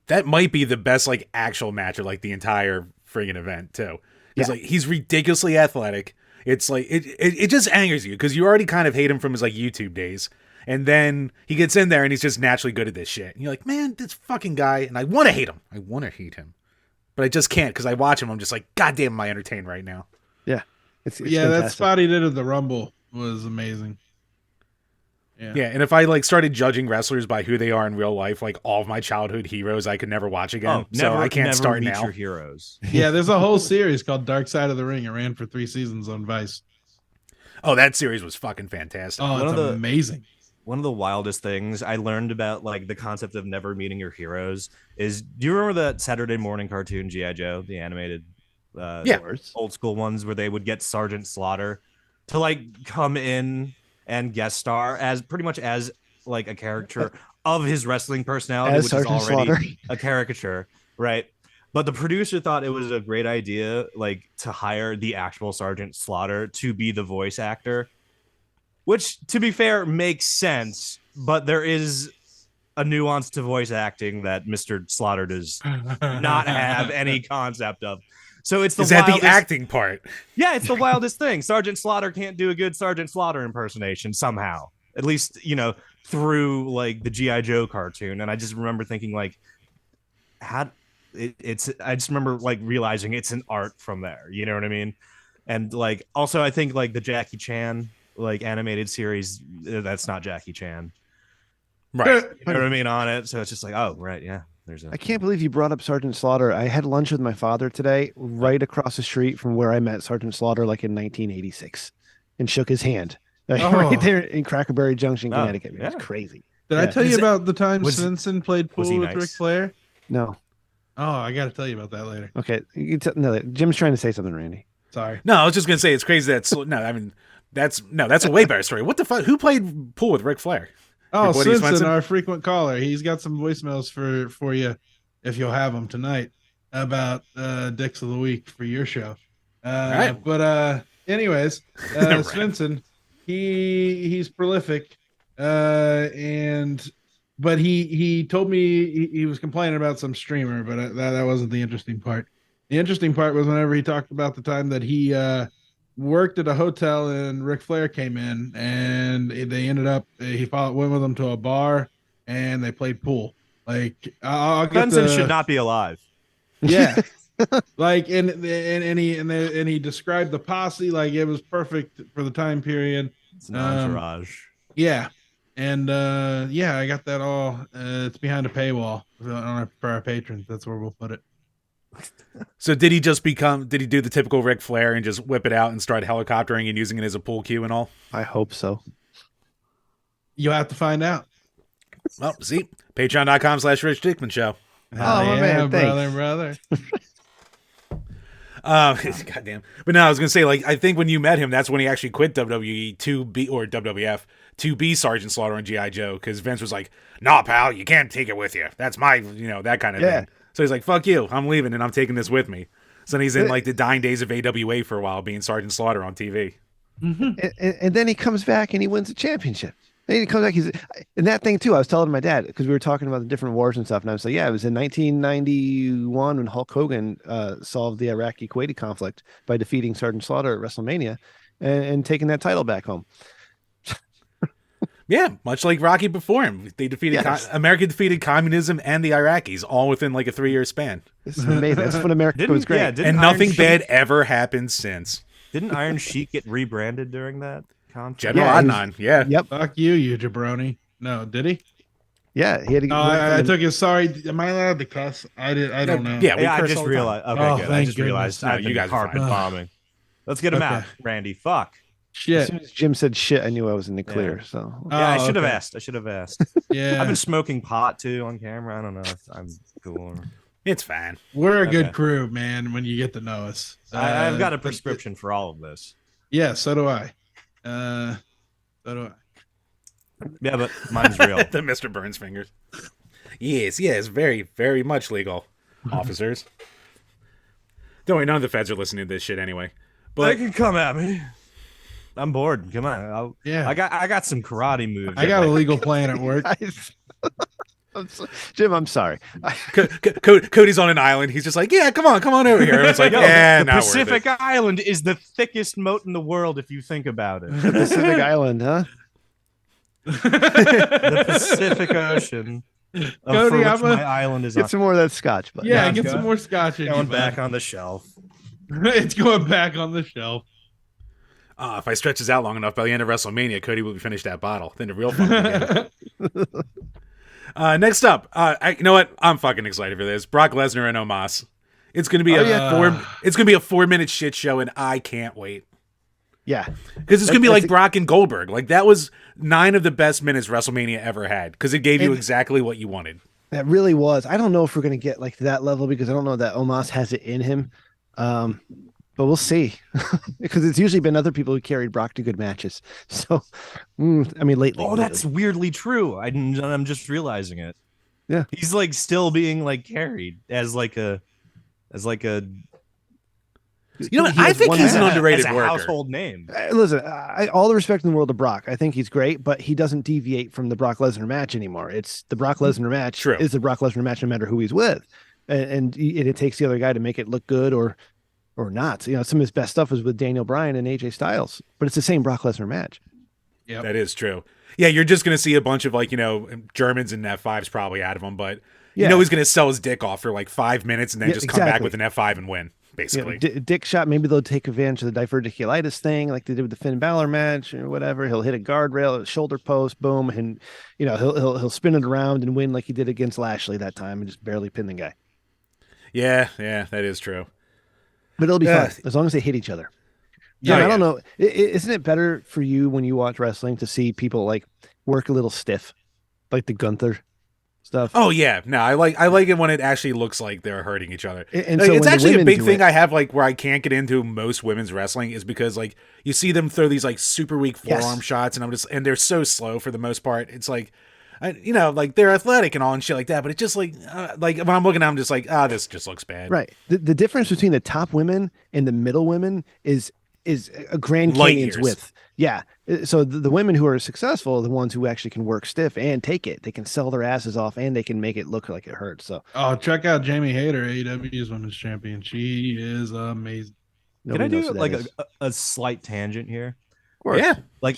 That might be the best like actual match of like the entire friggin' event too. Because Yeah. like he's ridiculously athletic. It's like it just angers you because you already kind of hate him from his like YouTube days. And then he gets in there and he's just naturally good at this shit. And you're like, man, this fucking guy, and I want to hate him. I want to hate him. But I just can't because I watch him. I'm just like, God damn, am I entertained right now? Yeah. It's That fantastic. spot he did at the Rumble was amazing. Yeah, and if I like started judging wrestlers by who they are in real life, like all of my childhood heroes, I could never watch again. So I can't start meet now. your heroes. Yeah, there's a whole series called Dark Side of the Ring. It ran for 3 seasons on Vice. Oh, that series was fucking fantastic. Oh, One it's of the- amazing. One of the wildest things I learned about like the concept of never meeting your heroes is, do you remember that Saturday morning cartoon G.I. Joe, the animated Yeah. old school ones where they would get Sergeant Slaughter to like come in and guest star as pretty much as like a caricature of his wrestling personality, As which Sergeant is already Slaughter. a caricature, right? But the producer thought it was a great idea, like to hire the actual Sergeant Slaughter to be the voice actor, which, to be fair, makes sense. But there is a nuance to voice acting that Mr. Slaughter does not have any concept of. So it's the Is that wildest, the acting part? yeah, it's the wildest thing. Sergeant Slaughter can't do a good Sergeant Slaughter impersonation somehow, at least, through like the G.I. Joe cartoon. And I just remember thinking like, I just remember like realizing it's an art from there. You know what I mean? And like, also I think like the Jackie Chan like animated series, that's not Jackie Chan. Right. You know what I mean on it? So it's just like, oh, right. Yeah. I can't believe you brought up Sergeant Slaughter. I had lunch with my father today, right across the street from where I met Sergeant Slaughter, like in 1986, and shook his hand right there in Crackerberry Junction, Oh, Connecticut. It was yeah. crazy. Did I tell you Is it- about the time was- Svensson played was pool he with nice? Ric Flair? No. Oh, I got to tell you about that later. Okay. No, Jim's trying to say something, Randy. Sorry. No, I was just gonna say it's crazy that that's a way better story. What the fuck? Who played pool with Ric Flair? Oh, Your buddy Svensson, Svensson? our frequent caller. He's got some voicemails for you if you'll have them tonight. about dicks of the week for your show. right. But anyways, Right. Svensson, he's prolific, and but he told me he was complaining about some streamer, but that wasn't the interesting part. The interesting part was whenever he talked about the time that he worked at a hotel and Ric Flair came in, and they ended up went with him to a bar and they played pool. Like I'll get Benson should not be alive. yeah. Like and he described the posse like it was perfect for the time period. It's an entourage. Yeah. And yeah, I got that all. It's behind a paywall for our patrons. That's where we'll put it. So did he do the typical Ric Flair and just whip it out and start helicoptering and using it as a pool cue and all? I hope so. You'll have to find out. Well, see, patreon.com/Rich Dickman show. Oh, my man, brother. Goddamn. But no, I was gonna say, like, I think when you met him, that's when he actually quit WWE to be, or WWF, to be Sergeant Slaughter and G.I. Joe, because Vince was like, "Nah, pal, you can't take it with you. That's my, that kind of thing." So he's like, "Fuck you, I'm leaving and I'm taking this with me." So then he's in like the dying days of AWA for a while, being Sergeant Slaughter on TV. And then he comes back and he wins the championship. Then he comes back. And that thing too. I was telling my dad because we were talking about the different wars and stuff, and I was like, "Yeah, it was in 1991 when Hulk Hogan solved the Iraqi-Kuwaiti conflict by defeating Sergeant Slaughter at WrestleMania and taking that title back home." Yeah, much like Rocky before him, they defeated America defeated communism and the Iraqis all within like a 3-year span. This is amazing. That's when America was great. Yeah, and nothing bad ever happened since. Didn't Iron Sheik get rebranded during that conflict? General Adnan, yeah. Yep. Fuck you jabroni. No, did he? Yeah, he had to. No, I took his. Sorry, am I allowed to cuss? I don't know. Yeah, I just realized. Okay, good. I just realized. No, you guys are carpet fine. bombing. Let's get him out, Randy. Fuck. As Shit. soon as Jim said shit, I knew I was in the clear. So Yeah, I should have okay. asked. I should have asked. Yeah, I've been smoking pot too on camera. I don't know if I'm cool. Or... It's fine. we're a good Okay. crew, man. When you get to know us, I've got a prescription for all of this. Yeah, so do I. So do I. Yeah, but mine's real. The Mr. Burns fingers. Yes, very, very much legal, officers. Don't worry, none of the feds are listening to this shit anyway. They But can come at me. I'm bored. Come on. Yeah. I got some karate moves. I got a legal plan at work. Jim, I'm sorry. Cody's on an island. He's just like, yeah, come on over here. And it's like, yeah, the not Pacific worth Island is the thickest moat in the world if you think about it. Pacific Island, huh? The Pacific Ocean. Cody, for which I'm my island is Get on. some more of that scotch, but Yeah, Yeah, get go. some more scotch in Going you, back bud. on the shelf. It's going back on the shelf. If I stretch this out long enough, by the end of WrestleMania, Cody will finish that bottle. Then the real fun begins. Next up, you know what? I'm fucking excited for this. Brock Lesnar and Omos. It's gonna be It's gonna be a 4-minute shit show, and I can't wait. yeah. Because it's gonna be like Brock and Goldberg. Like that was 9 of the best minutes WrestleMania ever had. Because it gave you exactly what you wanted. That really was. I don't know if we're gonna get like to that level because I don't know that Omos has it in him. But we'll see. Because it's usually been other people who carried Brock to good matches. So I mean lately. Oh, that's weirdly true. I'm just realizing it. Yeah. He's like still being like carried as like a You know what? I think he's an underrated as a worker. household name. Listen, all the respect in the world to Brock. I think he's great, but he doesn't deviate from the Brock Lesnar match anymore. It's the Brock Lesnar match True. is the Brock Lesnar match no matter who he's with. And it takes the other guy to make it look good or not. You know, some of his best stuff was with Daniel Bryan and AJ Styles, but it's the same Brock Lesnar match. Yep. That is true. Yeah, you're just gonna see a bunch of like, Germans and F5s probably out of him, but Yeah. he's gonna sell his dick off for like 5 minutes and then Yeah, just come back exactly. with an F5 and win, You know, basically. dick shot. Maybe they'll take advantage of the diverticulitis thing, like they did with the Finn Balor match or whatever. He'll hit a guardrail, a shoulder post, boom, and he'll spin it around and win like he did against Lashley that time and just barely pin the guy. Yeah, that is true. But it'll be Yeah. fun as long as they hit each other. Yeah, Yeah, I don't know. Isn't it better for you when you watch wrestling to see people like work a little stiff, like the Gunther stuff? Oh yeah, no, I like it when it actually looks like they're hurting each other. And Like, so it's when the actually a women big do thing it- I have like where I can't get into most women's wrestling is because like you see them throw these like super weak Yes. forearm shots and and they're so slow for the most part. It's like, like they're athletic and all and shit like that, but it's just like when I'm looking at them, I'm just like, this just looks bad. Right. The difference between the top women and the middle women is a Grand Light Canyon's years. width. Yeah. So the women who are successful are the ones who actually can work stiff and take it. They can sell their asses off and they can make it look like it hurts. So check out Jamie Hayter, AEW's women's champion. She is amazing. Can I nobody knows do who that like is. a slight tangent here? Of course. Yeah. Like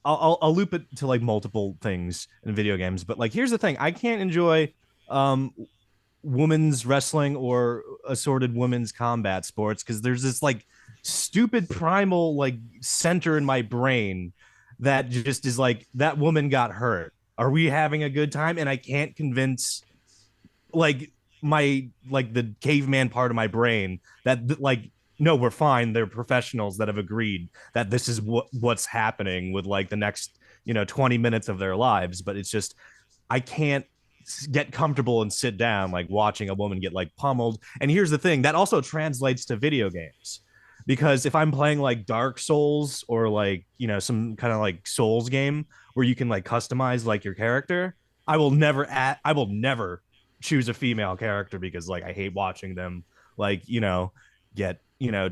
I'll loop it to like multiple things in video games, but like here's the thing: I can't enjoy women's wrestling or assorted women's combat sports because there's this like stupid primal like center in my brain that just is like, that woman got hurt. Are we having a good time? And I can't convince like the caveman part of my brain that like, no, we're fine. They're professionals that have agreed that this is what's happening with like the next 20 minutes of their lives. But it's just, I can't get comfortable and sit down like watching a woman get like pummeled. And here's the thing, that also translates to video games, because if I'm playing like Dark Souls or like some kind of like Souls game where you can like customize like your character, I will never choose a female character because like I hate watching them like get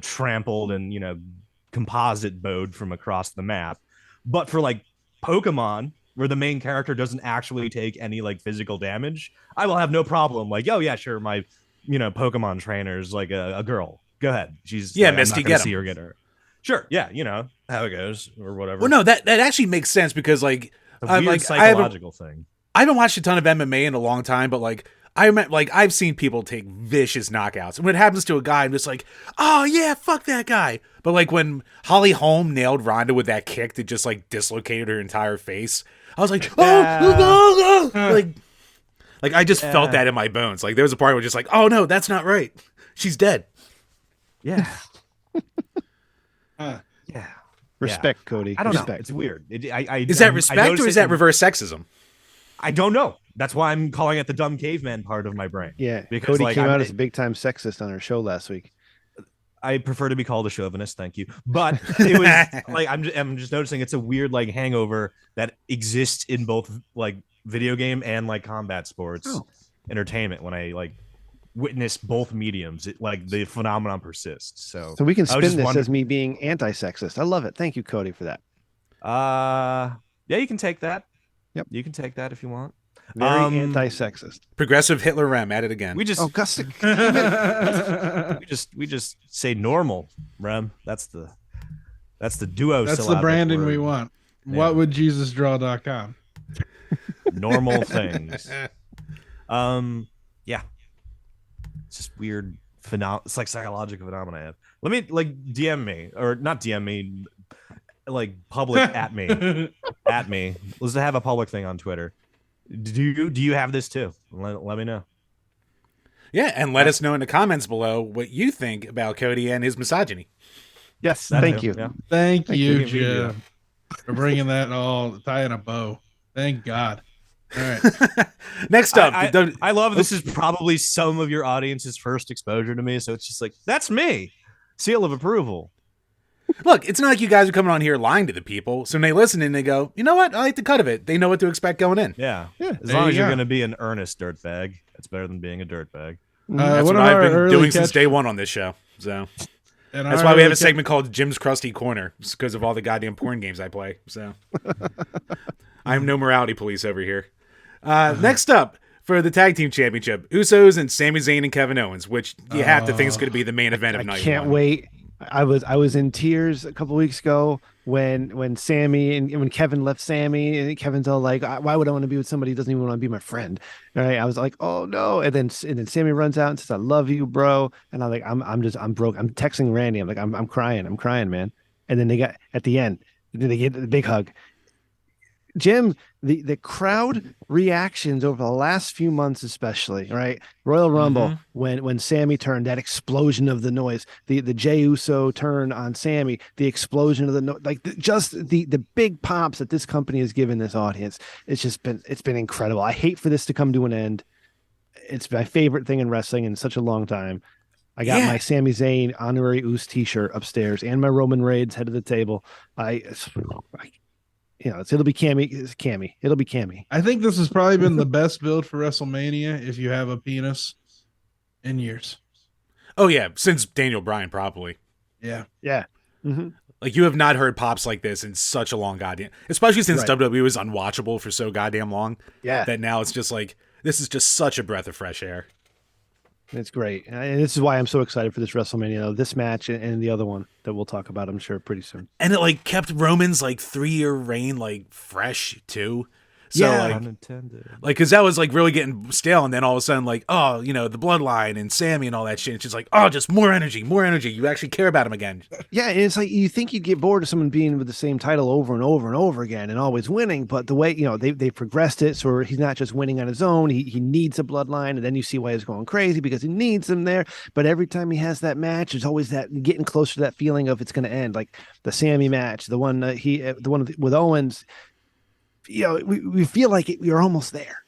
trampled and composite bowed from across the map. But for like Pokemon, where the main character doesn't actually take any like physical damage, I will have no problem. Like, oh yeah, sure, my Pokemon trainer's like a girl. Go ahead. She's like, Misty, I'm not gonna get see her get her. Sure, yeah, how it goes or whatever. Well, no, that actually makes sense because like a weird like psychological thing. I haven't watched a ton of MMA in a long time, but like I've seen people take vicious knockouts, and when it happens to a guy, I'm just like, oh yeah, fuck that guy. But like when Holly Holm nailed Ronda with that kick that just like dislocated her entire face, I was like, oh, like I just felt that in my bones. Like there was a part where just like, oh no, that's not right. She's dead. Yeah. Yeah. Respect, Cody. I don't know. Respect. It's weird. Is that respect or is that reverse sexism? I don't know. That's why I'm calling it the dumb caveman part of my brain. Yeah. Because Cody came out as a big time sexist on our show last week. I prefer to be called a chauvinist, thank you. But it was like I'm just noticing it's a weird like hangover that exists in both like video game and like combat sports entertainment. When I like witness both mediums, like the phenomenon persists. So we can spin this as me being anti-sexist. I love it. Thank you, Cody, for that. Yeah, you can take that. Yep, you can take that if you want. Very anti-sexist. Progressive Hitler Rem at it again. We just we just say normal Rem. That's the duo. That's the branding word we want. Yeah. WhatWouldJesusDraw.com. Normal things. Yeah. It's just weird it's like psychological phenomena I have. Let me like DM me, or not DM me, like public at me. Let's have a public thing on Twitter. Do you have this too? Let me know. Yeah, and let us know in the comments below what you think about Cody and his misogyny. Yes, That thank too, you. yeah. Thank you, you. Jim, for bringing that all tie in a bow. Thank God. All right. Next up, I love this is probably some of your audience's first exposure to me, so it's just like, that's me. Seal of approval. Look, it's not like you guys are coming on here lying to the people. So when they listen and they go, you know what? I like the cut of it. They know what to expect going in. Yeah. As there long you as you're go. going to be an earnest dirtbag, it's better than being a dirtbag. That's one what of I've our been early doing since catch- day one on this show. So and that's our why we have early a segment called Jim's Krusty Corner. It's because of all the goddamn porn games I play. So I'm no morality police over here. Next up for the tag team championship, Usos and Sami Zayn and Kevin Owens, which you have to think is going to be the main event of I night can't one. wait. I was in tears a couple weeks ago when Sammy and when Kevin left Sammy, and Kevin's all like, why would I want to be with somebody who doesn't even want to be my friend? All right. I was like, oh no. And then Sammy runs out and says, I love you, bro. And I'm like, I'm broke. I'm texting Randy. I'm like, I'm crying, man. And then they got at the end, they get the big hug. Jim, the crowd reactions over the last few months, especially, right? Royal Rumble, when Sammy turned, that explosion of the noise, the Jey Uso turn on Sammy, the explosion of the the big pops that this company has given this audience. It's been incredible. I hate for this to come to an end. It's my favorite thing in wrestling in such a long time. I got my Sami Zayn honorary Uso t-shirt upstairs and my Roman Reigns head of the table. it'll be Cammy. It's Cammy. It'll be Cammy. I think this has probably been the best build for WrestleMania if you have a penis in years. Oh yeah, since Daniel Bryan probably. Yeah. Yeah. Mm-hmm. Like you have not heard pops like this in such a long goddamn, especially since Right. WWE was unwatchable for so goddamn long. Yeah. That now it's just like this is just such a breath of fresh air. It's great. And this is why I'm so excited for this WrestleMania, this match and the other one that we'll talk about, I'm sure, pretty soon. And it like kept Roman's like 3-year reign like fresh too. So Yeah. Unintended. like because that was like really getting stale, and then all of a sudden like, oh, the bloodline and Sammy and all that shit. It's just like, oh, just more energy, more energy. You actually care about him again. Yeah, and it's like you think you'd get bored of someone being with the same title over and over and over again and always winning, but the way they progressed it, so he's not just winning on his own. He needs a bloodline, and then you see why he's going crazy because he needs them there. But every time he has that match, there's always that getting closer to that feeling of it's going to end. Like the Sammy match, the one with Owens. We feel like we're almost there.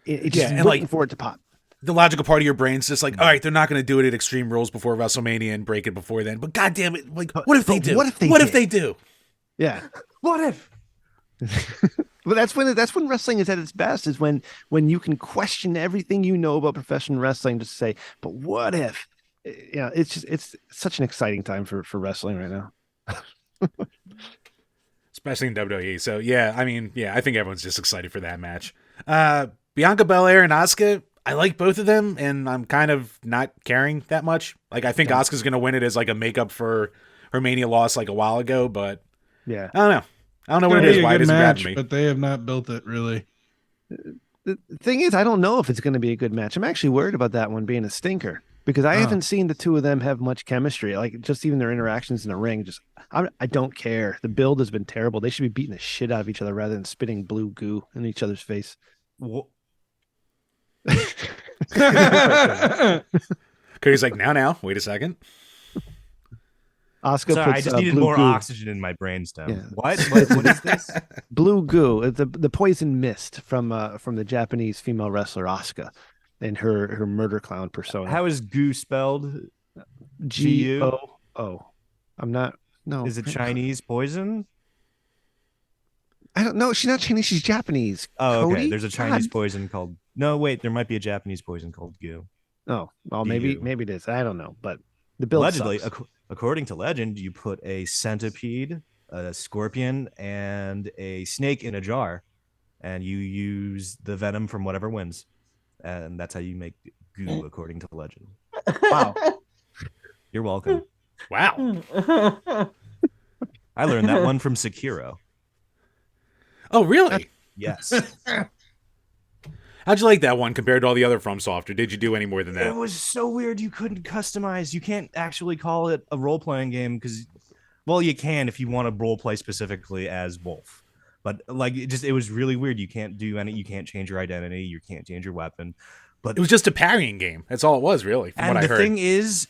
It's just and waiting like for it to pop. the logical part of your brain's just like, all right, they're not going to do it at Extreme Rules before WrestleMania and break it before then. But goddamn it, like, what if they do? What if they What did? if they do? Yeah. What if? But that's when wrestling is at its best, is when you can question everything you know about professional wrestling, just to say, but what if? It's such an exciting time for wrestling right now. Especially in WWE. So yeah, I mean, yeah, I think everyone's just excited for that match. Bianca Belair and Asuka, I like both of them, and I'm kind of not caring that much. Like, I think Asuka's gonna win it as like a makeup for her Mania loss like a while ago, but Yeah. I don't know. I don't know what it It'll is. be a Why it good isn't match, grabbing me. but they have not built it really. The thing is, I don't know if it's going to be a good match. I'm actually worried about that one being a stinker because I haven't seen the two of them have much chemistry. Like just even their interactions in the ring, I don't care. The build has been terrible. They should be beating the shit out of each other rather than spitting blue goo in each other's face. Cody's like, now, wait a second. Asuka Sorry, puts I just needed blue more goo. oxygen in my brainstem. Yeah. What is this? Blue goo, the poison mist from the Japanese female wrestler Asuka and her murder clown persona. How is goo spelled? Goo? I'm not. No. Is it Chinese poison? I don't know. She's not Chinese. She's Japanese. Oh, okay. Cody? There's a Chinese God. poison called. No, wait. There might be a Japanese poison called goo. Oh, well, maybe Goo. it is. I don't know, but the build Allegedly, sucks. according to legend, you put a centipede, a scorpion, and a snake in a jar, and you use the venom from whatever wins, and that's how you make goo, according to legend. Wow. You're welcome. Wow. I learned that one from Sekiro. Oh, really? Yes. How'd you like that one compared to all the other FromSoft, or did you do any more than It that? was so weird. You couldn't customize. You can't actually call it a role-playing game because, well, you can if you want to role-play specifically as Wolf. But like, it was really weird. You can't do any. You can't change your identity. You can't change your weapon. But It was just a parrying game. That's all it was, really, from and what I the heard. thing is,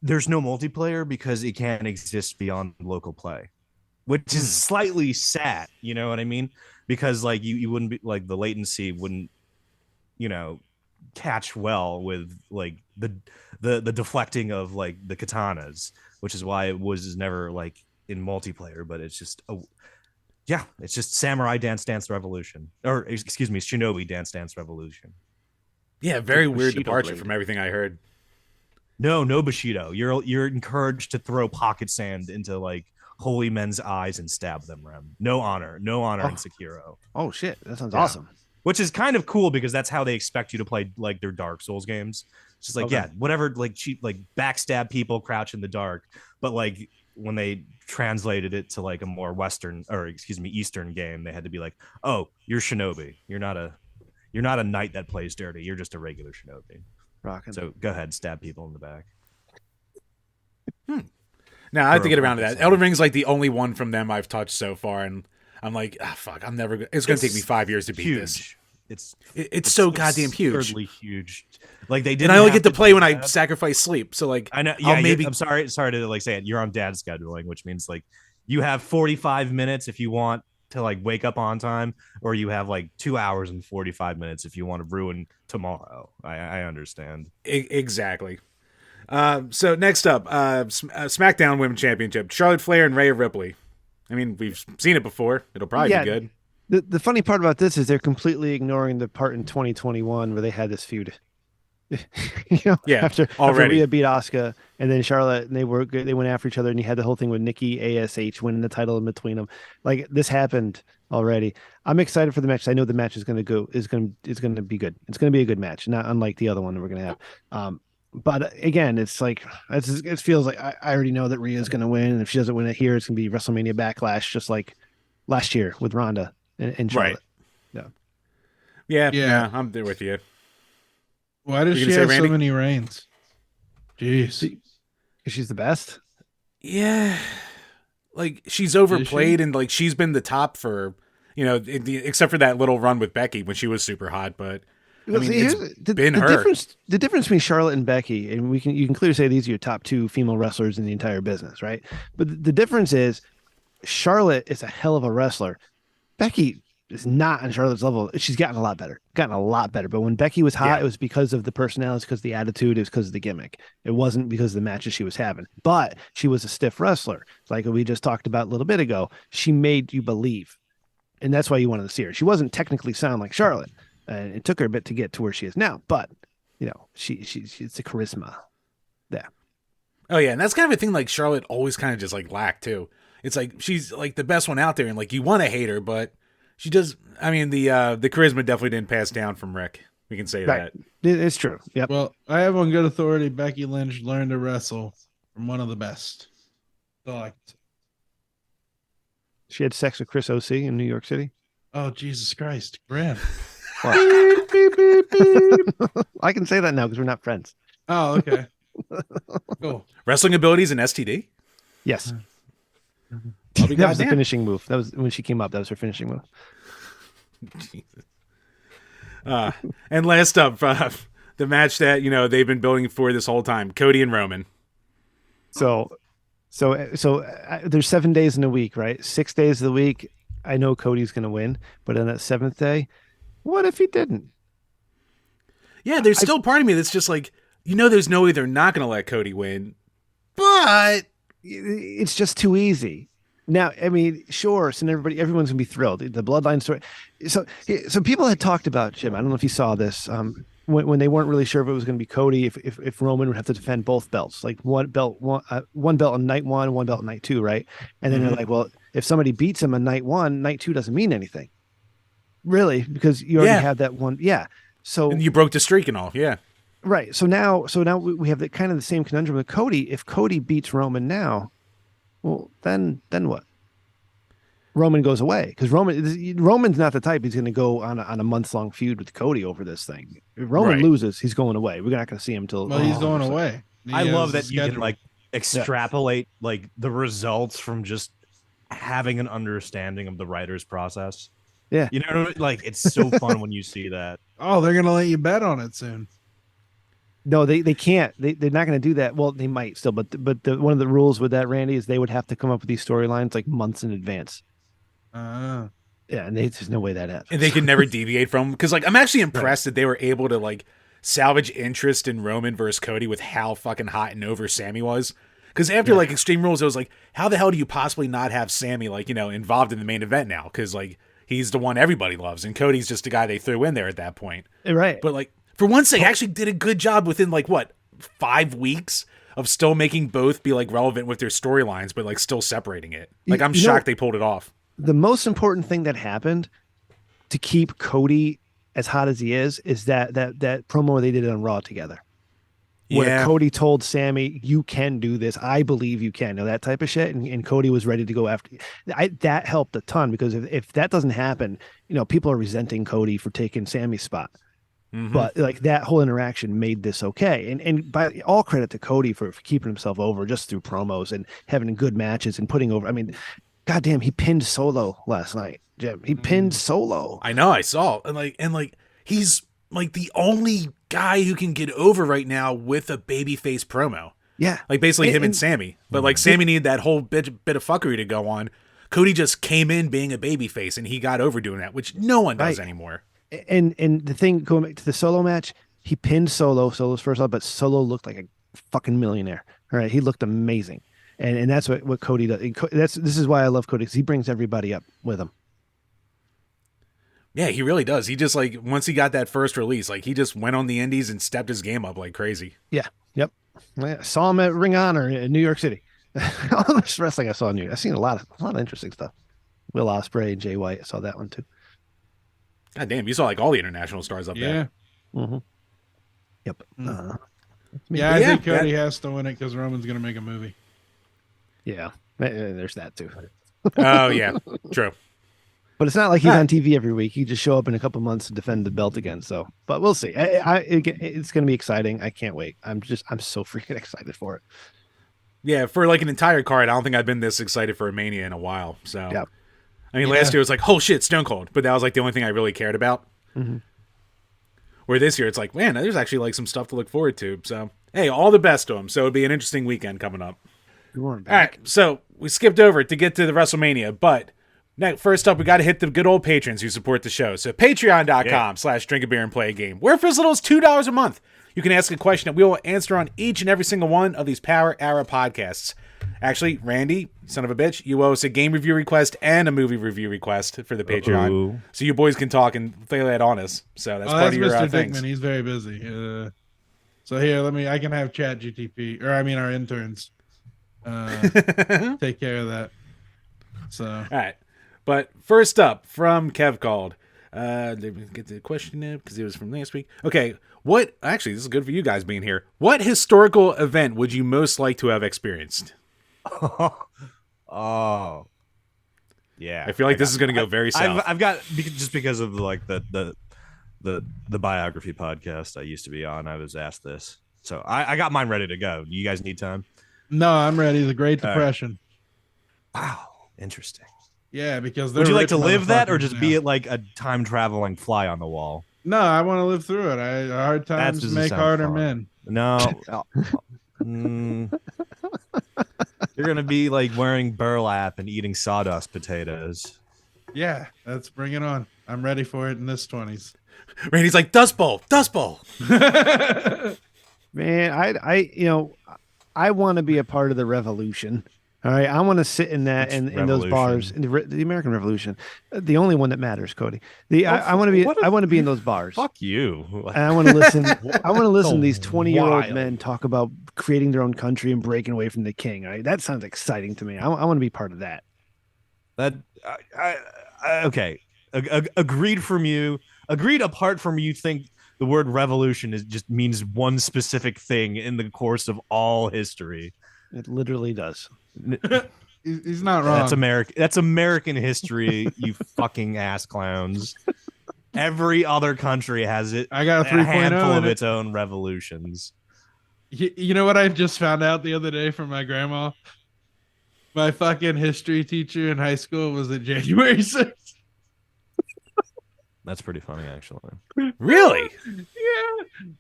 there's no multiplayer because it can't exist beyond local play, which is slightly sad. You know what I mean? Because like you wouldn't be like the latency wouldn't, catch well with like the deflecting of like the katanas, which is why it was never like in multiplayer. But it's just it's just Samurai Dance Dance Revolution, or excuse me, Shinobi Dance Dance Revolution. Yeah, very With weird Bushido departure blade. from everything I heard. No Bushido. You're encouraged to throw pocket sand into like holy men's eyes and stab them, Rem. No honor in Sekiro. Oh shit, that sounds Yeah. awesome. Which is kind of cool because that's how they expect you to play like their Dark Souls games. It's just like, Okay. yeah, whatever, like cheap, like backstab people, crouch in the dark. But like when they translated it to like a more Eastern game, they had to be like, oh, you're Shinobi. You're not a knight that plays dirty. You're just a regular Shinobi. Rockin'. So go ahead, stab people in the back. Now I have to For get a around to that. purpose, Elden Ring's like the only one from them I've touched so far, and I'm like, fuck, I'm never. It's gonna take me 5 years to beat huge. this. It's It's so goddamn huge, absurdly huge. Like they did, and I only get to play when I sacrifice sleep. So like, I know. I'll Yeah, maybe. I'm sorry to like say it. You're on dad scheduling, which means like you have 45 minutes if you want to like wake up on time, or you have like 2 hours and 45 minutes if you want to ruin tomorrow. I understand. Exactly. So next up, SmackDown Women's Championship: Charlotte Flair and Rhea Ripley. I mean, we've seen it before. It'll probably be good. The funny part about this is they're completely ignoring the part in 2021 where they had this feud. After Rhea beat Asuka and then Charlotte, and they went after each other, and you had the whole thing with Nikki ASH winning the title in between them. Like, this happened already. I'm excited for the match. I know the match is going to be good. It's going to be a good match, not unlike the other one that we're going to have. But again, it's like it feels like I already know that Rhea is going to win, and if she doesn't win it here, it's going to be WrestleMania Backlash, just like last year with Ronda and Charlotte. Right. Yeah. I'm there with you. Why does she have so many reigns? Jeez. Because she's the best? Yeah. Like, she's overplayed, and like she's been the top for, except for that little run with Becky when she was super hot, but I mean, it's been her. The difference between Charlotte and Becky, and you can clearly say these are your top two female wrestlers in the entire business, right? But the difference is Charlotte is a hell of a wrestler. Becky is not on Charlotte's level. She's gotten a lot better. But when Becky was hot, it was because of the personality, because of the attitude, it was because of the gimmick. It wasn't because of the matches she was having. But she was a stiff wrestler. Like we just talked about a little bit ago. She made you believe. And that's why you wanted to see her. She wasn't technically sound like Charlotte. And it took her a bit to get to where she is now. But, she's the charisma. Yeah. Oh, yeah. And that's kind of a thing like Charlotte always kind of just like lacked, too. It's like she's like the best one out there. And like you want to hate her, but she does. I mean, the charisma definitely didn't pass down from Rick. We can say that. It's true. Yep. Well, I have on good authority Becky Lynch learned to wrestle from one of the best. She had sex with Chris O.C. in New York City. Oh, Jesus Christ. Graham. Beep, beep, beep, beep. I can say that now because we're not friends. Oh, okay. Cool. Wrestling abilities and STD? Yes. That was the finishing move. That was when she came up. That was her finishing move. Jesus. And last up, the match that they've been building for this whole time: Cody and Roman. So there's 7 days in a week, right? 6 days of the week, I know Cody's going to win, but on that seventh day, what if he didn't? Yeah, there's still part of me that's just like, there's no way they're not going to let Cody win, but it's just too easy. Now, I mean, sure, so everyone's gonna be thrilled. The bloodline story. So people had talked about, Jim, I don't know if you saw this, when they weren't really sure if it was going to be Cody, if Roman would have to defend both belts, like one belt on night one, one belt on night two, right? And then they're like, well, if somebody beats him on night one, night two doesn't mean anything, really, because you already have that one. Yeah. So and you broke the streak and all. Yeah. Right. So now we have the kind of the same conundrum with Cody. If Cody beats Roman now, well, then what? Roman goes away because Roman's not the type he's going to go on a months-long feud with Cody over this thing. If Roman loses, he's going away. We're not going to see him till. Well, he's going away. I love that you can like extrapolate like the results from just having an understanding of the writer's process. Yeah, like it's so fun when you see that. Oh, they're going to let you bet on it soon. No, they can't. They're not going to do that. Well, they might still, but one of the rules with that, Randy, is they would have to come up with these storylines like months in advance. Yeah, and there's no way that happens. And they can never deviate from, because like I'm actually impressed that they were able to like salvage interest in Roman versus Cody with how fucking hot and over Sammy was. Because after like Extreme Rules, it was like, how the hell do you possibly not have Sammy like involved in the main event now? Because like he's the one everybody loves, and Cody's just the guy they threw in there at that point. Right. But like for once, they actually did a good job within like 5 weeks of still making both be like relevant with their storylines, but like still separating it. Like I'm shocked they pulled it off. The most important thing that happened to keep Cody as hot as he is that promo they did on Raw together. Where Cody told Sammy, you can do this. I believe you can. That type of shit. And Cody was ready to go after. That helped a ton, because if that doesn't happen, people are resenting Cody for taking Sammy's spot. Mm-hmm. But like that whole interaction made this okay. And by all credit to Cody for keeping himself over just through promos and having good matches and putting over. I mean, goddamn, he pinned Solo last night, Jim. He pinned Solo. I know, I saw. And like he's like the only guy who can get over right now with a babyface promo. Yeah. Like basically him and Sammy. But like Sammy needed that whole bit of fuckery to go on. Cody just came in being a babyface and he got over doing that, which no one does anymore. And the thing, going back to the Solo match, he pinned Solo's first up, but Solo looked like a fucking millionaire. All right. He looked amazing. and that's what Cody does. This is why I love Cody, because he brings everybody up with him. Yeah, he really does. He just like once he got that first release, like he just went on the indies and stepped his game up like crazy. Yeah. Yep. I saw him at Ring of Honor in New York City. All this wrestling I saw in New York. I've seen a lot of interesting stuff. Will Ospreay and Jay White. I saw that one too. God damn, you saw like all the international stars up there. Mm-hmm. Yep. I think Cody has to win it because Roman's going to make a movie. Yeah. There's that too. Oh yeah, true. But it's not like he's on TV every week. He just show up in a couple months to defend the belt again. So, but we'll see. It's going to be exciting. I can't wait. I'm so freaking excited for it. Yeah, for like an entire card, I don't think I've been this excited for a Mania in a while. So, yeah. I mean, last year it was like, oh shit, Stone Cold, but that was like the only thing I really cared about. Mm-hmm. Where this year it's like, man, there's actually like some stuff to look forward to. So, hey, all the best to him. So it'll be an interesting weekend coming up. All right, so we skipped over to get to the WrestleMania, but now, first up, we got to hit the good old patrons who support the show. So patreon.com/DrinkABeerandPlayAGame, where for as little as $2 a month, you can ask a question that we will answer on each and every single one of these Power Hour podcasts. Actually, Randy, son of a bitch, you owe us a game review request and a movie review request for the Patreon. So you boys can talk and play that on us. So that's part of your Mr. things. Dickman. He's very busy. So here, I can have Chat GTP, or I mean our interns, take care of that. So all right. But first up, from Kev Called, get the question in because it was from last week. Okay, actually, this is good for you guys being here. What historical event would you most like to have experienced? Oh, yeah. I feel like this is going to go very south. I've got, just because of like the biography podcast I used to be on, I was asked this. So I got mine ready to go. You guys need time? No, I'm ready. The Great Depression. Wow, interesting. Yeah, because would you like to live that, or just be it like a time traveling fly on the wall? No, I want to live through it. Hard times make harder men. No, you're gonna be like wearing burlap and eating sawdust potatoes. Yeah, let's bring it on. I'm ready for it in this 20s. Randy's like Dust Bowl. Man, I want to be a part of the revolution. All right, I want to sit in that in those bars, in the American Revolution, the only one that matters, Cody. I want to be in those bars. Fuck you. And I want to listen. I want to listen to these 20-year-old men talk about creating their own country and breaking away from the king. All right, that sounds exciting to me. I want to be part of that. Okay. Agreed from you. Agreed. Apart from you, think the word revolution just means one specific thing in the course of all history. It literally does. He's not wrong. That's American history, you fucking ass clowns. Every other country has it. I got a handful of its own revolutions. You know what I just found out the other day from my grandma? My fucking history teacher in high school was at January 6th. That's pretty funny, actually. Really?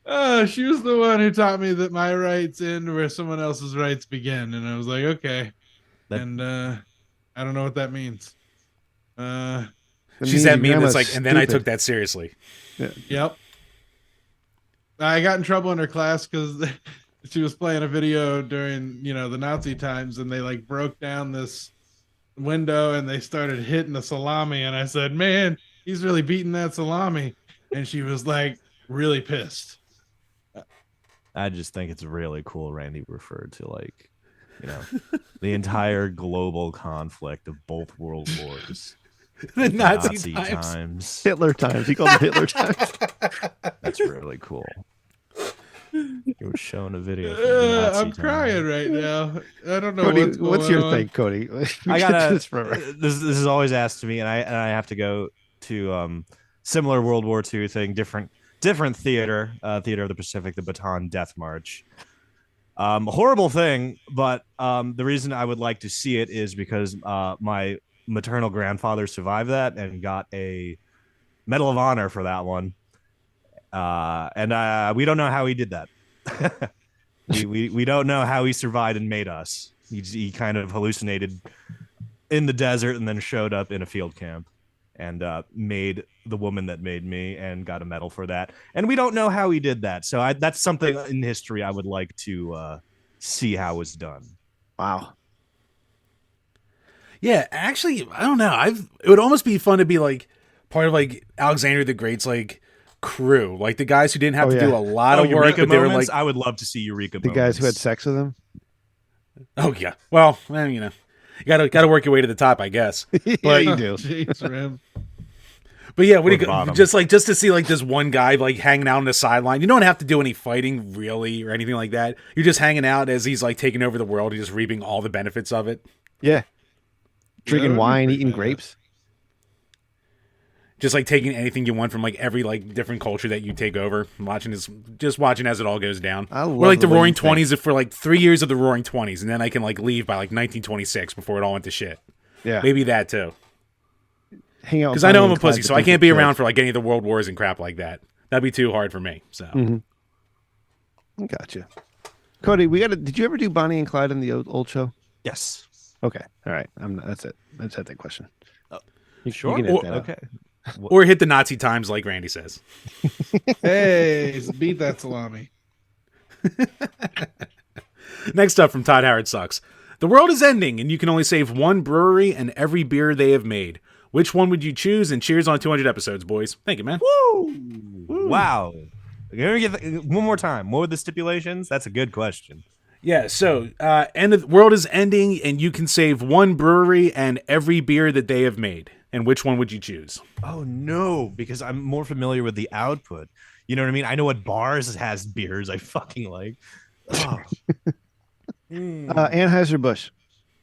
Yeah. She was the one who taught me that my rights end where someone else's rights begin. And I was like, okay. I don't know what that means. She's that meme that's like, and then I took that seriously. Yeah. Yep. I got in trouble in her class because she was playing a video during, the Nazi times, and they like broke down this window and they started hitting the salami. And I said, man, he's really beating that salami. And she was like really pissed. I just think it's really cool Randy referred to like, the entire global conflict of both world wars. The Nazi times. Hitler times. He called it Hitler times. That's really cool. You were showing a video. From the Nazi I'm crying right now. I don't know Cody, what's your thing, Cody? I gotta. This is always asked to me, and I have to go to similar World War II thing, different theater, Theater of the Pacific, the Bataan Death March. Horrible thing, but the reason I would like to see it is because my maternal grandfather survived that and got a Medal of Honor for that one. And we don't know how he did that. we don't know how he survived and made us. He kind of hallucinated in the desert and then showed up in a field camp and made the woman that made me and got a medal for that. And we don't know how he did that. So that's something in history I would like to see how it's done. Wow. Yeah, actually, I don't know. It would almost be fun to be like part of like Alexander the Great's like crew, like the guys who didn't have Oh, to yeah. do a lot of work, Eureka but they were moments. like, I would love to see Eureka The moments. guys who had sex with him. oh yeah, well, you know, you gotta work your way to the top, I guess. Yeah, But you do. Jeez, Rim. But yeah, what do Or the you bottom. just to see like this one guy like hanging out on the sideline? You don't have to do any fighting really or anything like that. You're just hanging out as he's like taking over the world. He's just reaping all the benefits of it. Yeah. Drinking that'd be wine, pretty eating badass. grapes. Just like taking anything you want from like every like different culture that you take over. Watching as it all goes down. I love Or like the the way Roaring you think. '20s for like 3 years of the Roaring '20s, and then I can like leave by like 1926 before it all went to shit. Yeah. Maybe that too. Hang out Because I know I'm a Bonnie and Clyde pussy, the so I Think can't be Killed. around for like any of the world wars and crap like that. That'd be too hard for me. So Gotcha. Cody, did you ever do Bonnie and Clyde in the old show? Yes. Okay. All right. That's it. I just had that question. You Sure. can hit that up. Okay. or hit the Nazi times like Randy says. Hey, beat that salami. Next up from Todd Howard Sucks. The world is ending, and you can only save one brewery and every beer they have made. Which one would you choose? And cheers on 200 episodes, boys. Thank you, man. Woo! Wow. Can we get one more time? What were the stipulations? That's a good question. Yeah, so the world is ending, and you can save one brewery and every beer that they have made. And which one would you choose? Oh no, because I'm more familiar with the output. You know what I mean? I know what bars has beers I fucking like. Oh. Anheuser-Busch.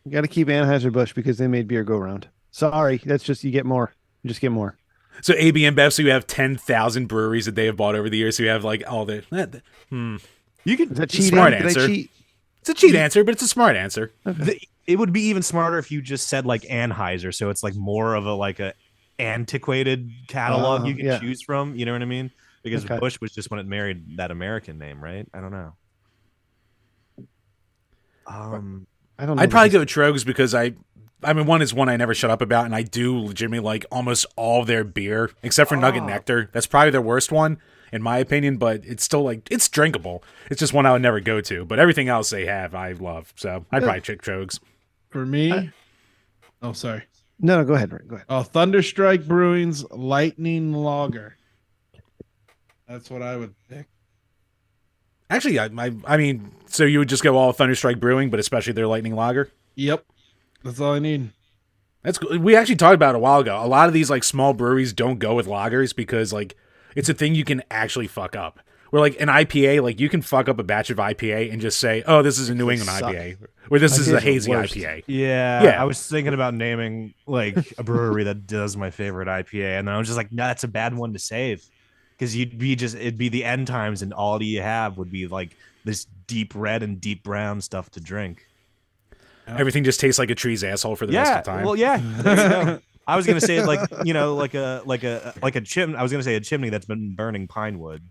You got to keep Anheuser-Busch because they made beer go round. Sorry, that's just you get more. You just get more. So AB InBev, so you have 10,000 breweries that they have bought over the years. So you have like all the. You could Is that It's a cheating? smart Did I answer. cheat? It's a cheat answer, but it's a smart answer. it would be even smarter if you just said like Anheuser, so it's like more of a antiquated catalog you can yeah. choose from. You know what I mean? Because Okay. Bush was just when it married that American name, right? I don't know. I don't know. I'd probably go Trogs because I mean, one is one I never shut up about, and I do legitimately like almost all their beer, except for Nugget Nectar. That's probably their worst one, in my opinion, but it's still like, it's drinkable. It's just one I would never go to, but everything else they have, I love. So I'd probably check Trogs. For me, oh, sorry. No, go ahead. Rick, go ahead. Oh, Thunderstrike Brewing's Lightning Lager. That's what I would pick. Actually, I mean, so you would just go all Thunderstrike Brewing, but especially their Lightning Lager? Yep. That's all I need. That's cool. We actually talked about it a while ago. A lot of these like small breweries don't go with lagers because like it's a thing you can actually fuck up. Where like an IPA, like you can fuck up a batch of IPA and just say, "Oh, this is a New England suck. IPA," or "This is IPAs a are hazy worst. IPA." Yeah, Yeah. I was thinking about naming like a brewery that does my favorite IPA, and then I was just like, no, that's a bad one to save because it'd be the end times, and all you have would be like this deep red and deep brown stuff to drink. Everything just tastes like a tree's asshole for the rest of the time. Well, yeah. There you go. I was gonna say like like a chimney. I was gonna say a chimney that's been burning pine wood,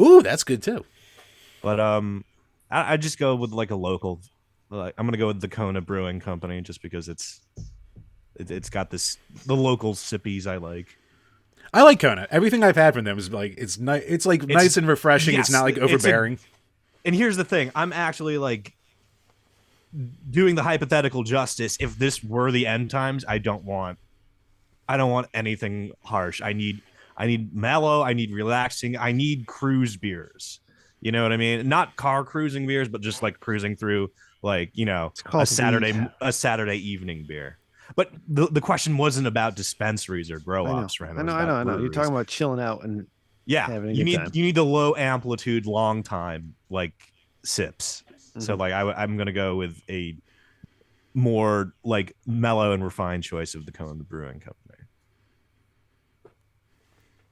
Ooh, that's good too. but I just go with like a local. Like I'm gonna go with the Kona Brewing Company just because it's got the local sippies I like. I like Kona. Everything I've had from them is like it's nice. It's like nice and refreshing. It's yes, not like it's a- overbearing. And here's the thing: I'm actually like doing the hypothetical justice. If this were the end times, I don't want anything harsh. I need mellow. I need relaxing. I need cruise beers. You know what I mean? Not car cruising beers, but just like cruising through, like called a Saturday weed. evening beer. But the question wasn't about dispensaries or grow ops, right? I know. You're talking about chilling out and Yeah, having a you good need time. you need the low amplitude, long time like sips. So like I'm gonna go with a more like mellow and refined choice of the Kona Brewing Company.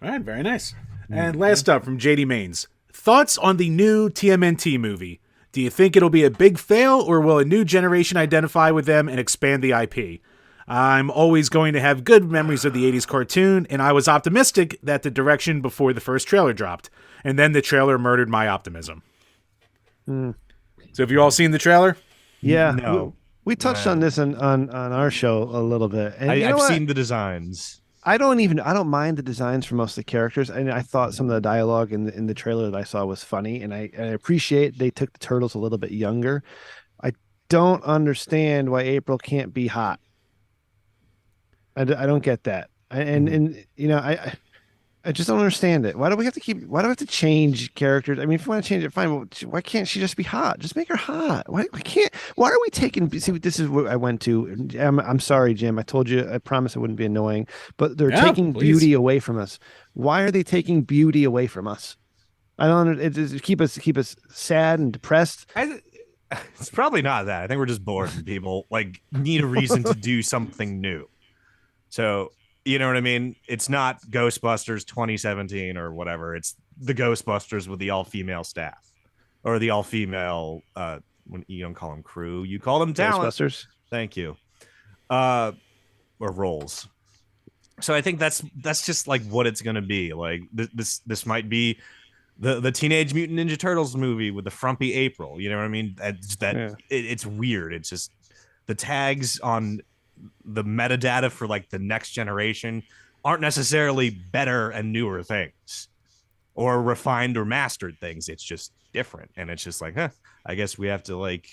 All right, very nice. And last up from JD Maines. Thoughts on the new TMNT movie? Do you think it'll be a big fail, or will a new generation identify with them and expand the IP? I'm always going to have good memories of the 80s cartoon, and I was optimistic that the direction before the first trailer dropped. And then the trailer murdered my optimism. So have you all seen the trailer? Yeah. No. We touched on this on our show a little bit. And you know I've what? seen the designs. I don't mind the designs for most of the characters, and I thought some of the dialogue in the trailer that I saw was funny, and I appreciate they took the turtles a little bit younger. I don't understand why April can't be hot. I don't get that. And you know, I just don't understand it. Why do we have to change characters? I mean, if you want to change it, fine. But why can't she just be hot? Just make her hot. Why are we taking, see, this is what I went to. I'm sorry, Jim. I told you, I promised I wouldn't be annoying, but they're taking beauty away from us. Why are they taking beauty away from us? I don't, it keep us sad and depressed. It's probably not that. I think we're just bored and people like need a reason to do something new. So, you know what I mean? It's not Ghostbusters 2017 or whatever. It's the Ghostbusters with the all-female staff or the all-female, when you don't call them crew, you call them talent. Ghostbusters. Thank you. Or roles. So I think that's just like what it's going to be. Like this might be the Teenage Mutant Ninja Turtles movie with the frumpy April. You know what I mean? It's weird. It's just the tags on the metadata for like the next generation aren't necessarily better and newer things or refined or mastered things. It's just different. And it's just like, I guess we have to like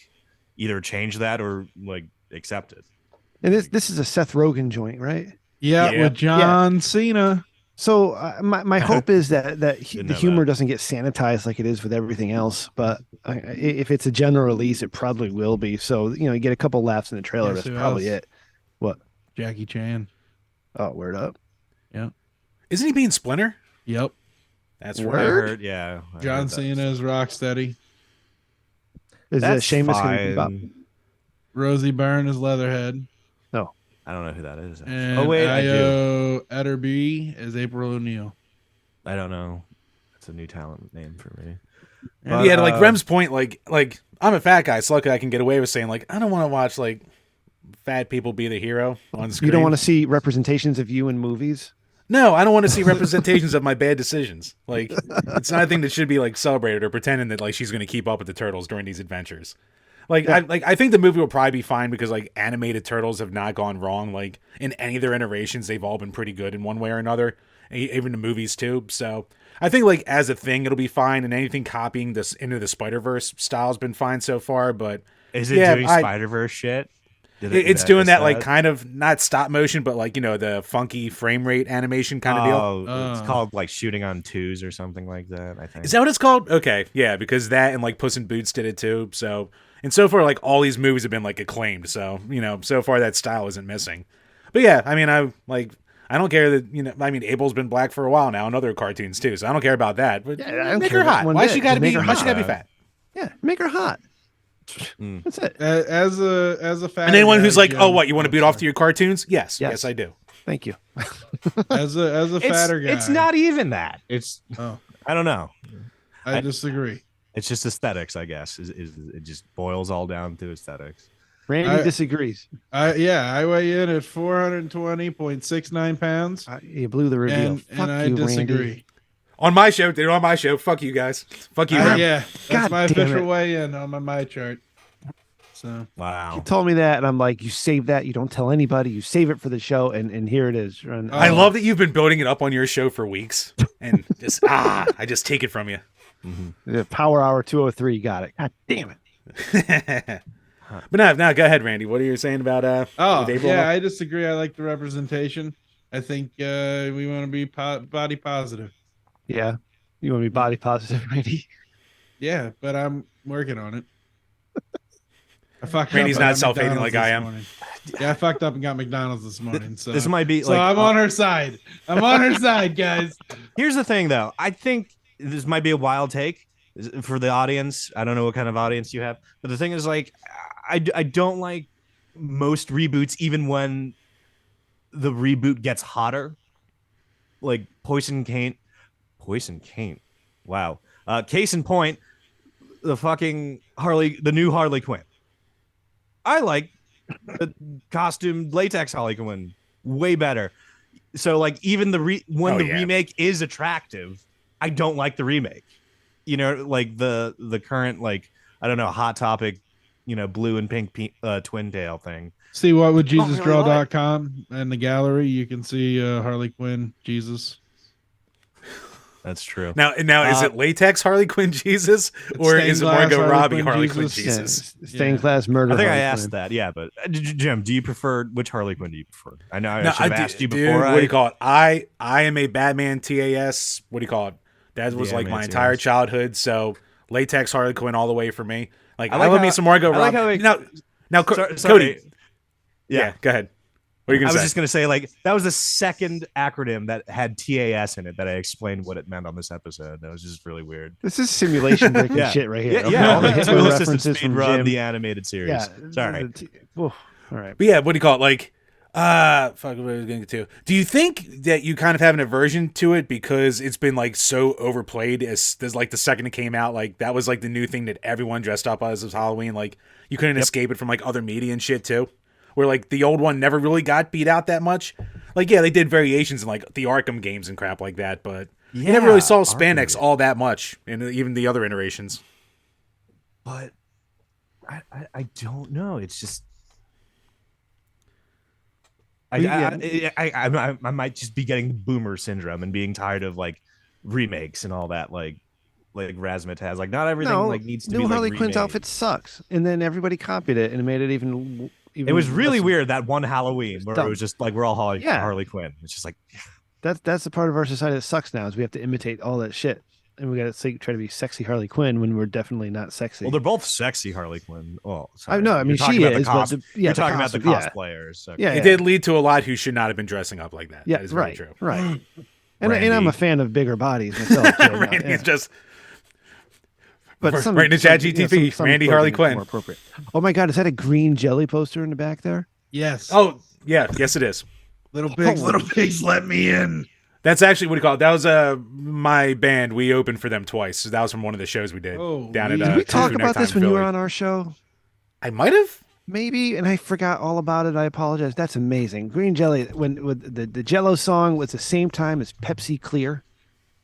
either change that or like accept it. And this is a Seth Rogen joint, right? Yeah. With John Cena. So my hope is that the humor doesn't get sanitized like it is with everything else. But if it's a general release, it probably will be. So, you know, you get a couple laughs in the trailer. That's probably it. What? Jackie Chan. Oh, word up. Yeah. Isn't he being Splinter? Yep. That's word. right. I heard, yeah. John Cena is Rocksteady. Is Seamus going to be Rosie Byrne is Leatherhead. No. I don't know who that is. And oh wait, I do. Etterby is April O'Neil. I don't know. That's a new talent name for me. But, yeah, to like Rem's point, like I'm a fat guy, so luckily I can get away with saying like I don't want to watch like fat people be the hero on screen. You don't want to see representations of you in movies? No, I don't want to see representations of my bad decisions. Like it's not a thing that should be like celebrated or pretending that like she's going to keep up with the turtles during these adventures. Like, yeah. I think the movie will probably be fine because like animated turtles have not gone wrong. Like in any of their iterations, they've all been pretty good in one way or another. Even the movies too. So I think like as a thing, it'll be fine. And anything copying this into the Spider-Verse style has been fine so far. But is it doing Spider-Verse shit? It's doing that like kind of not stop motion, but like, you know, the funky frame rate animation kind of deal. It's called like shooting on twos or something like that. I think. Is that what it's called? Okay, yeah, because that and like Puss in Boots did it too. So. And so far, like, all these movies have been, like, acclaimed. So, you know, so far that style isn't missing. But, yeah, I mean, I don't care that, you know, I mean, Abel's been black for a while now in other cartoons, too. So I don't care about that. But yeah, make her hot. Why she got to be fat? Yeah, make her hot. That's it. As a fat and anyone who's like, oh, what, you want to beat off to your cartoons? Yes, I do. Thank you. as a fatter guy. It's not even that. It's, I don't know. I disagree. It's just aesthetics, I guess. It just boils all down to aesthetics. Randy disagrees. I weigh in at 420.69 pounds. You blew the reveal. And I disagree. Randy. On my show, fuck you guys. Fuck you. Yeah, that's my official weigh-in on my chart. So wow. You told me that, and I'm like, you save that. You don't tell anybody. You save it for the show, and here it is. I love that you've been building it up on your show for weeks, and just I just take it from you. Mm-hmm. Power Hour 203 got it. God damn it. But now go ahead, Randy. What are you saying about I disagree. I like the representation. I think we want to be body positive. Yeah, you want to be body positive, Randy? Yeah, but I'm working on it. Randy's not self-hating like I am. Yeah, I fucked up and got McDonald's this morning. So this might be. So I'm on her side. I'm on her side, guys. Here's the thing, though. I think this might be a wild take for the audience. I don't know what kind of audience you have, but the thing is, like, I don't like most reboots, even when the reboot gets hotter. Like Poison Cane. Wow. Case in point, the new Harley Quinn. I like the costumed latex Harley Quinn way better. So, like, even when the remake is attractive, I don't like the remake. You know, like the current, like, I don't know, Hot Topic, you know, blue and pink twin tail thing. See what would JesusDraw.com and the gallery, you can see Harley Quinn, Jesus. That's true. Now is it latex Harley Quinn Jesus or stained is it glass Margot Harley Robbie Quinn Harley Quinn Jesus? Jesus? Stained glass murder. I think I Harley asked Quinn. that. Yeah, but Jim, do you prefer which Harley Quinn do you prefer? I know I No, should have asked you dude, before. what do you call it? I am a Batman TAS. What do you call it? That was The like my animated entire series. childhood. So latex Harley Quinn all the way for me. Like I I, like love how- me some Margot I like Robbie. how Now, Sorry. Cody. Yeah. Yeah, go ahead. What are you I gonna was say? just gonna say, like, that was the second acronym that had TAS in it that I explained what it meant on this episode. That was just really weird. This is simulation breaking Yeah. shit right here. Yeah, Okay, yeah. all the Duelist Hitler System references Speed from Run, Jim. the animated series. Yeah, Sorry. All right. But yeah, what do you call it? Like, fuck, what was I going to get to? Do you think that you kind of have an aversion to it because it's been like so overplayed as like the second it came out, like that was like the new thing that everyone dressed up as Halloween. Like you couldn't escape it from like other media and shit too. Where like the old one never really got beat out that much. Like yeah, they did variations in like the Arkham games and crap like that, but you never really saw spandex all that much in even the other iterations. But I don't know. It's just I might just be getting boomer syndrome and being tired of like remakes and all that like Razzmatazz. Like not everything like needs to new be like Harley Quinn's remade. outfit sucks, and then everybody copied it and it made it even. It was really less- weird that one Halloween where dumb. it was just like we're all Yeah. Harley Quinn. It's just like That's the part of our society that sucks now is we have to imitate all that shit, and we got to try to be sexy Harley Quinn when we're definitely not sexy. well, they're both sexy Harley Quinn. Oh, sorry. I know. I mean, You're talking she about is, the but you're the talking about the costume, cosplayers. Okay. Yeah, It did lead to a lot who should not have been dressing up like that. Yeah, That is very right, true. right. And I'm Randy. a fan of bigger bodies myself. too, Randy's yeah. just But right some, into some, ChatGPT, some Randy clothing Harley is Quinn. more appropriate. Oh my God, is that a green jelly poster in the back there? Yes. oh yeah, yes it is. little pigs, let me in. That's actually what do you call it? That was my band. We opened for them twice. So that was from one of the shows we did Oh, down at. Did Did we Kung talk Fu about Nighttime this when you were Philly. on our show? I might have. Maybe, and I forgot all about it. I apologize. That's amazing. Green jelly. When with the Jello song was the same time as Pepsi Clear.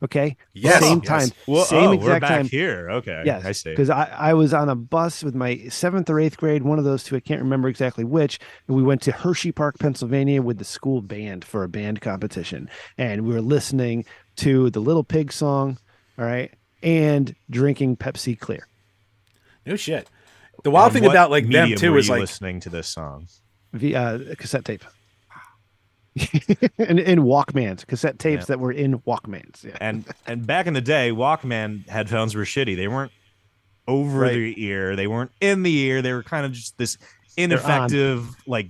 Okay. Yes, Same yes. time. Well, same we're exact back time. here. Okay. Yes, I see. because I was on a bus with my 7th or 8th grade, one of those two, I can't remember exactly which, and we went to Hershey Park, Pennsylvania with the school band for a band competition, and we were listening to the Little Pig song, all right, and drinking Pepsi Clear. No shit. The wild thing about like them medium too were is you like listening to this song. Via cassette tape. and in Walkmans, cassette tapes that were in Walkmans. Yeah. And back in the day, Walkman headphones were shitty. They weren't over the ear. They weren't in the ear. They were kind of just this ineffective, like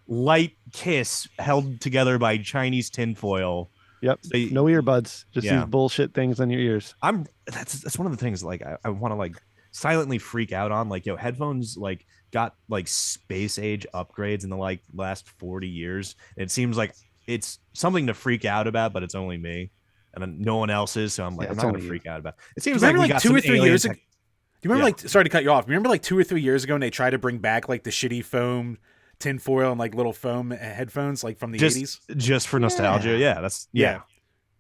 light kiss held together by Chinese tinfoil. Yep. So you- No earbuds. Just Yeah. these bullshit things on your ears. That's one of the things like I want to like silently freak out on. Like, yo, headphones like got like space age upgrades in the like last 40 years. It seems like it's something to freak out about, but it's only me. And then no one else is, so I'm like, Yeah, I'm it's not gonna only you. freak out about it. It do you seems like remember we like got 2 some or 3 alien years tech- ago. Do you remember Yeah. like sorry to cut you off? Remember like 2 or 3 years ago when they tried to bring back like the shitty foam tinfoil and like little foam headphones like from the 80s? just for nostalgia. Yeah, that's Yeah.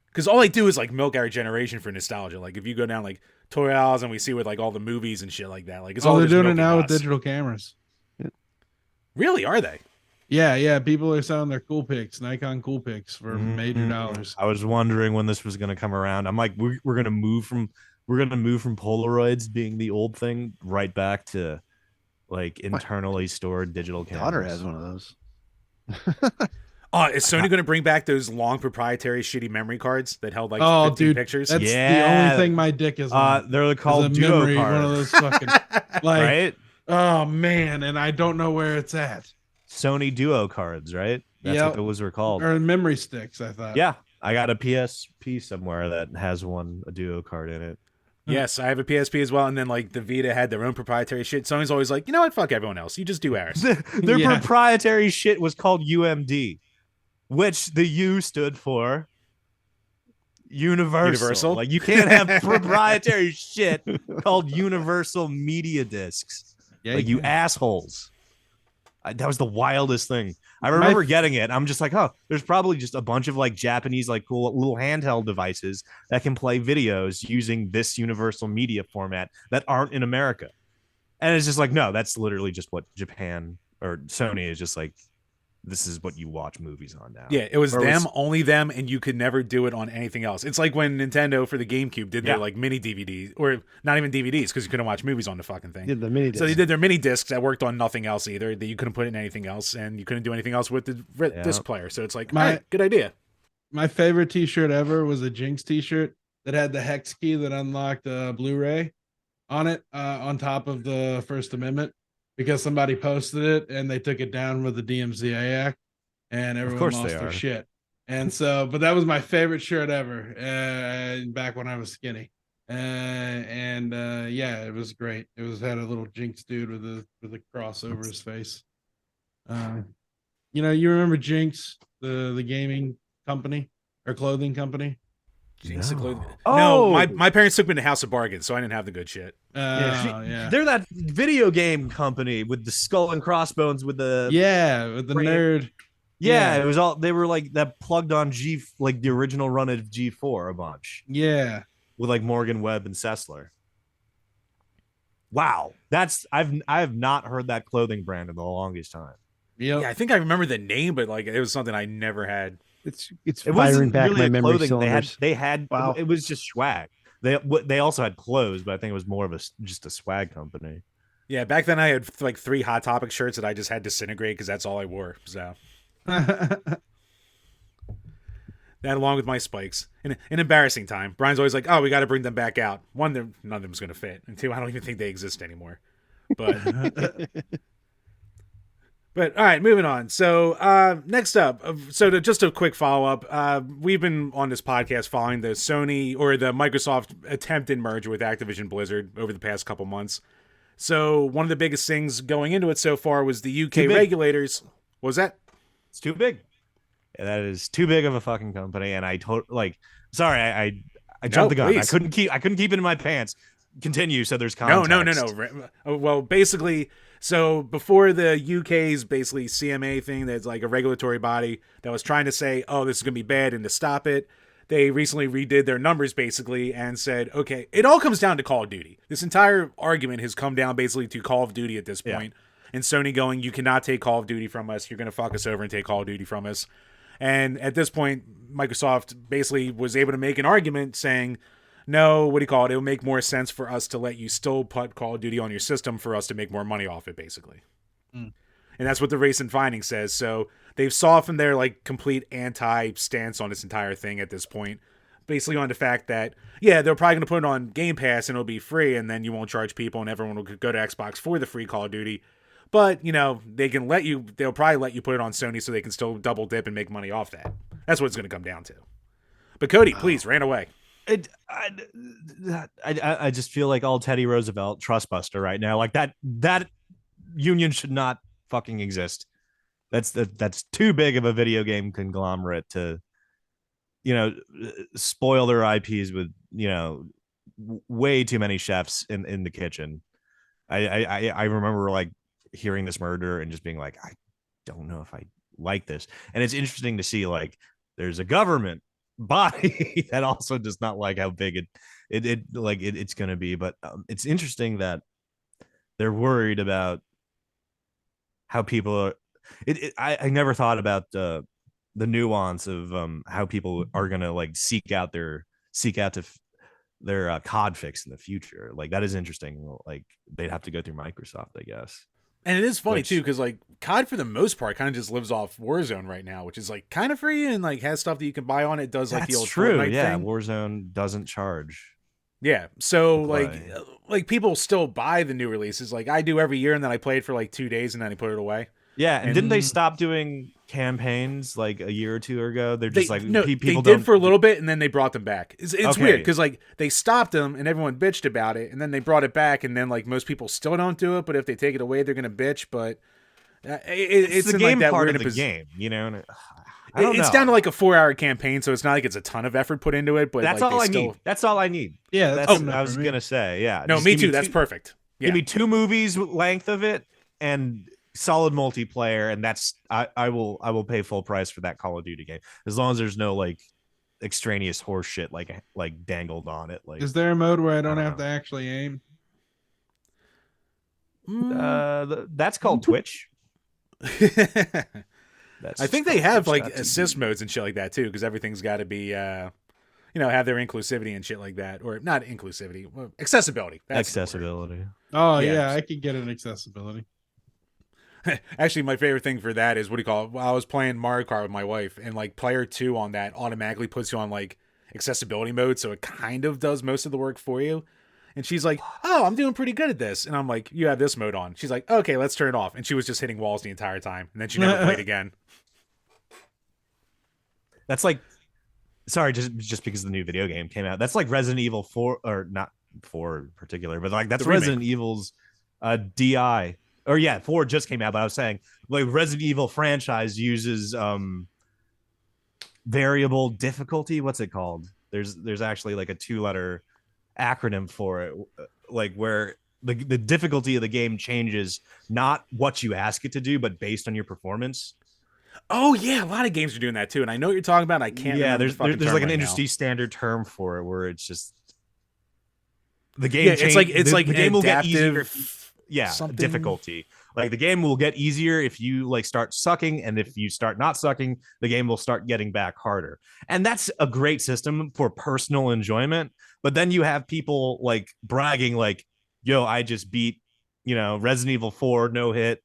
Because all they do is like milk our generation for nostalgia. Like if you go down like Toy Aisles and we see with like all the movies and shit like that. Like it's all they're just doing it milking now with us. digital cameras. Really? Are they? Yeah. People are selling their cool pics, Nikon cool pics for major dollars. I was wondering when this was going to come around. I'm like, we're going to move from Polaroids being the old thing right back to like internally stored digital cameras. Daughter has one of those. Is Sony going to bring back those long proprietary shitty memory cards that held like Oh, 15 dude, pictures? that's the Yeah. only thing my dick is on. They're is called a duo memory, cards, one of those fucking like. right? Oh man, and I don't know where it's at. Sony duo cards, right? That's Yep. what those were called. Or memory sticks, I thought. Yeah, I got a PSP somewhere that has a duo card in it. Yes, I have a PSP as well. And then like the Vita had their own proprietary shit. Sony's always like, you know what? Fuck everyone else. You just do ours. Their Yeah. proprietary shit was called UMD, which the U stood for Universal. Like you can't have proprietary shit called Universal Media Discs. Yeah, Like you can. assholes. That was the wildest thing. I remember getting it. I'm just like, oh, there's probably just a bunch of like Japanese, like cool little handheld devices that can play videos using this universal media format that aren't in America. And it's just like, no, that's literally just what Japan or Sony is just like this is what you watch movies on now. Yeah, it was Or them, only them, and you could never do it on anything else. It's like when Nintendo for the GameCube did their Yeah. like mini DVDs, or not even DVDs, because you couldn't watch movies on the fucking thing. Did the mini So they disc. did their mini discs that worked on nothing else either. That you couldn't put in anything else, and you couldn't do anything else with the disc player. So it's like, all right, good idea. My favorite T-shirt ever was a Jinx T-shirt that had the hex key that unlocked Blu-ray on it, on top of the First Amendment, because somebody posted it and they took it down with the DMCA Act, and everyone lost their shit. And so, but that was my favorite shirt ever, back when I was skinny. Yeah, it was great. It had a little Jinx dude with a cross over his face. You remember Jinx, the gaming company or clothing company? Jinx No. No, my parents took me to House of Bargains, so I didn't have the good shit. Yeah. They're that video game company with the skull and crossbones with the with the nerd. Yeah, it was all they were like that plugged on like the original run of G4 a bunch. Yeah. With like Morgan Webb and Sessler. Wow. I have not heard that clothing brand in the longest time. Yep. Yeah, I think I remember the name, but like it was something I never had. It's It firing wasn't back really my a memory clothing. cylinders. They had Wow. It was just swag. They also had clothes, but I think it was more of just a swag company. Yeah, back then I had like 3 Hot Topic shirts that I just had Disintegrate because that's all I wore. So that along with my spikes. An embarrassing time. Brian's always like, oh, we got to bring them back out. One, none of them's going to fit. And 2, I don't even think they exist anymore. But But all right, moving on. So next up, just a quick follow-up. We've been on this podcast following the Sony or the Microsoft attempted merger with Activision Blizzard over the past couple months. So one of the biggest things going into it so far was the UK regulators. What was that? It's too big. Yeah, that is too big of a fucking company, and I sorry, I jumped the gun. Please. I couldn't keep it in my pants. Continue, so there's context. No. Well, basically, so before the UK's basically CMA thing, that's like a regulatory body that was trying to say, oh, this is going to be bad, and to stop it, they recently redid their numbers basically and said, okay, it all comes down to Call of Duty. This entire argument has come down basically to Call of Duty at this point. And Sony going, you cannot take Call of Duty from us. You're going to fuck us over and take Call of Duty from us. And at this point, Microsoft basically was able to make an argument saying, no, what do you call it? It would make more sense for us to let you still put Call of Duty on your system for us to make more money off it, basically. And that's what the recent finding says. So they've softened their like complete anti-stance on this entire thing at this point. Basically on the fact that, yeah, they're probably going to put it on Game Pass and it'll be free and then you won't charge people and everyone will go to Xbox for the free Call of Duty. But, they'll probably let you put it on Sony so they can still double dip and make money off that. That's what it's going to come down to. But Cody, please, ran away. I just feel like all Teddy Roosevelt trustbuster right now. Like that union should not fucking exist. That's too big of a video game conglomerate to, spoil their IPs with, way too many chefs in the kitchen. I remember like hearing this murder and just being like, I don't know if I like this. And it's interesting to see like there's a government body that also does not like how big it's going to be. But it's interesting that they're worried about how people are. I never thought about the nuance of how people are going to like seek out their COD fix in the future. Like that is interesting. Like they'd have to go through Microsoft, I guess. And it is funny too, because like COD for the most part kind of just lives off Warzone right now, which is like kind of free and like has stuff that you can buy on it. Does like the old Fortnite thing. Warzone doesn't charge. Yeah, so like people still buy the new releases. Like I do every year, and then I play it for like 2 days, and then I put it away. Yeah, and didn't they stop doing campaigns like a year or two ago? They're just people did for a little bit, and then they brought them back. It's weird because like they stopped them, and everyone bitched about it, and then they brought it back, and then like most people still don't do it. But if they take it away, they're gonna bitch. But it's the game like that part we're of in the game, And it's down to like a 4-hour campaign, so it's not like it's a ton of effort put into it. But that's like, all I need. That's all I need. Yeah, that's what I was gonna say. Yeah, no, me too. That's perfect. Yeah. Give me 2 movies length of it and solid multiplayer, and that's I will pay full price for that Call of Duty game as long as there's no like extraneous horse shit like dangled on it. Like, is there a mode where I don't have to actually aim? That's called Twitch. I think they have like assist modes and shit like that too, because everything's got to be, have their inclusivity and shit like that, or not inclusivity, accessibility. Accessibility. Oh Yeah. yeah, I could get an accessibility. Actually, my favorite thing for that is what do you call it? Well, I was playing Mario Kart with my wife, and like player 2 on that automatically puts you on like accessibility mode, so it kind of does most of the work for you. And she's like, "Oh, I'm doing pretty good at this," and I'm like, "You have this mode on." She's like, "Okay, let's turn it off." And she was just hitting walls the entire time, and then she never played again. That's like, sorry, just because the new video game came out. That's like Resident Evil 4, or not 4 in particular, but like that's Resident Evil's DI. Or yeah, 4 just came out, but I was saying like Resident Evil franchise uses variable difficulty. What's it called? There's actually like a 2-letter acronym for it, like where the difficulty of the game changes not what you ask it to do, but based on your performance. Oh yeah, a lot of games are doing that too, and I know what you're talking about. I can't. Yeah, there's like an industry standard term for it where it's just the game. Yeah, it's like the game will get easier. Yeah, something. Difficulty. Like the game will get easier if you like start sucking, and if you start not sucking, the game will start getting back harder. And that's a great system for personal enjoyment. But then you have people like bragging, like, "Yo, I just beat, Resident Evil 4 no hit,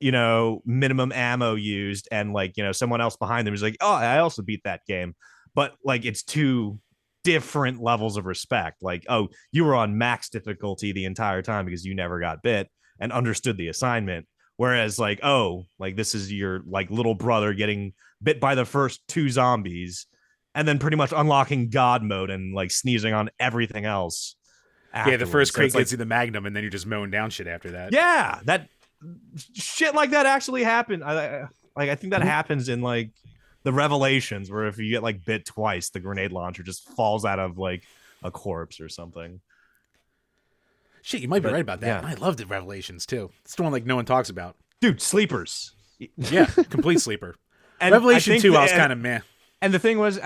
minimum ammo used," and like, someone else behind them is like, "Oh, I also beat that game," but like it's two different levels of respect. Like, oh, you were on max difficulty the entire time because you never got bit and understood the assignment, whereas like, oh, like this is your like little brother getting bit by the first 2 zombies and then pretty much unlocking god mode and like sneezing on everything else afterwards. Yeah, the first crate so gets you the magnum, and then you're just mowing down shit after that. Yeah, that shit like that actually happened. I think that happens in like the Revelations, where if you get like bit twice, the grenade launcher just falls out of like a corpse or something. Shit, you might be right about that. Yeah. And I loved it, Revelations too. It's the one like no one talks about. Dude, sleepers. Yeah, complete sleeper. And Revelation 2, I was kind of meh. And the thing was,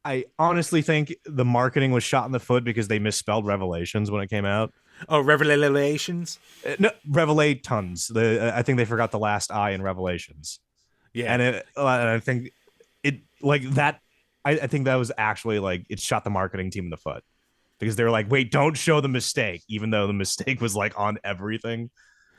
I honestly think the marketing was shot in the foot because they misspelled Revelations when it came out. Oh, Revelations? No, Revelatons. I think they forgot the last I in Revelations. Yeah. And I think it like that. I think that was actually like it shot the marketing team in the foot because they were like, wait, don't show the mistake, even though the mistake was like on everything.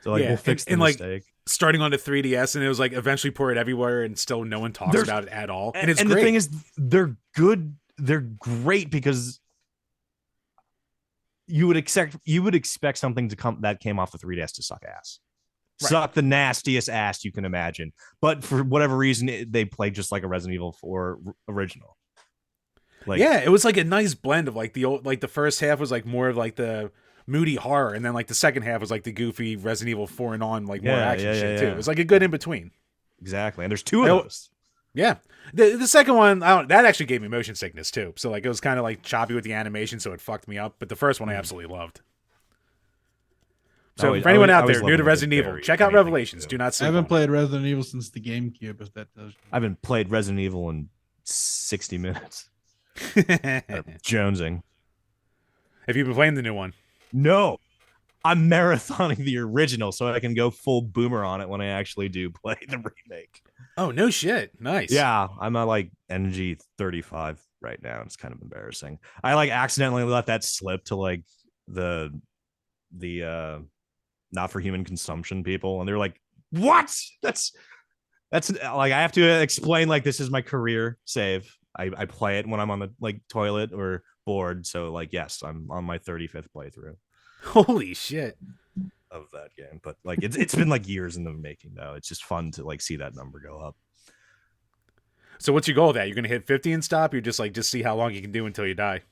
So like, we'll fix the mistake. Like, starting on the 3DS, and it was like eventually pour it everywhere, and still no one talks about it at all. And it's great. The thing is, they're good. They're great because you would expect something to come that came off the 3DS to suck ass. Right. Suck the nastiest ass you can imagine. But for whatever reason, they played just like a Resident Evil 4 original. Like, yeah, it was like a nice blend of like the old, like the first half was like more of like the moody horror, and then like the second half was like the goofy Resident Evil 4 and on, like more action shit too. It was like a good in between. Exactly, and there's 2 of those. Yeah, the second one that actually gave me motion sickness too. So like it was kind of like choppy with the animation, so it fucked me up. But the first one I absolutely loved. So for anyone out there new to Resident Evil, check out Revelations. Do not sleep. I haven't played Resident Evil since the GameCube. If that does. I haven't played Resident Evil in 60 minutes. Jonesing. Have you been playing the new one? No, I'm marathoning the original so I can go full boomer on it when I actually do play the remake. Oh, no shit. Nice. Yeah, I'm at like NG 35 right now. It's kind of embarrassing. I like accidentally let that slip to like the not for human consumption people, and they're like, what? That's like, I have to explain like this is my career save. I play it when I'm on the like toilet or bored. So like, yes, I'm on my 35th playthrough. Holy shit. Of that game. But like it's been like years in the making though. It's just fun to like see that number go up. So what's your goal with that? You're gonna hit 50 and stop? You're just see how long you can do until you die.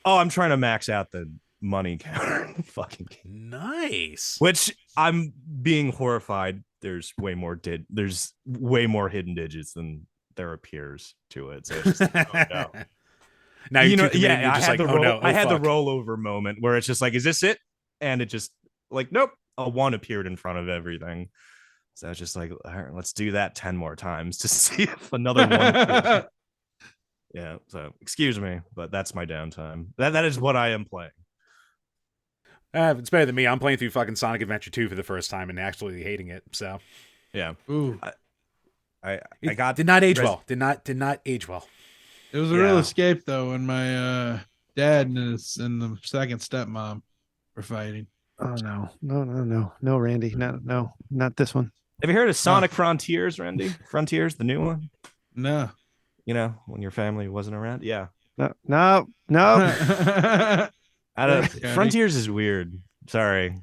Oh, I'm trying to max out the money counter. Fucking game. Nice. Which I'm being horrified. There's way more hidden digits than there appears to it. So it's just like, oh no. Now you're I had the rollover moment where it's just like, is this it? And it just like, nope, a 1 appeared in front of everything. So I was just like, all right, let's do that 10 more times to see if another 1 appears. Yeah, so excuse me, but that's my downtime. That is what I am playing. It's better than me. I'm playing through fucking Sonic Adventure 2 for the first time and actually hating it. So yeah. Ooh. I It got did not age well. Did not age well. It was a real escape though when my dad and the second stepmom were fighting. Oh no, Randy, not this one. Have you heard of Sonic Frontiers, Randy? Frontiers, the new one. No. You know, when your family wasn't around. Yeah. No. Frontiers is weird. Sorry.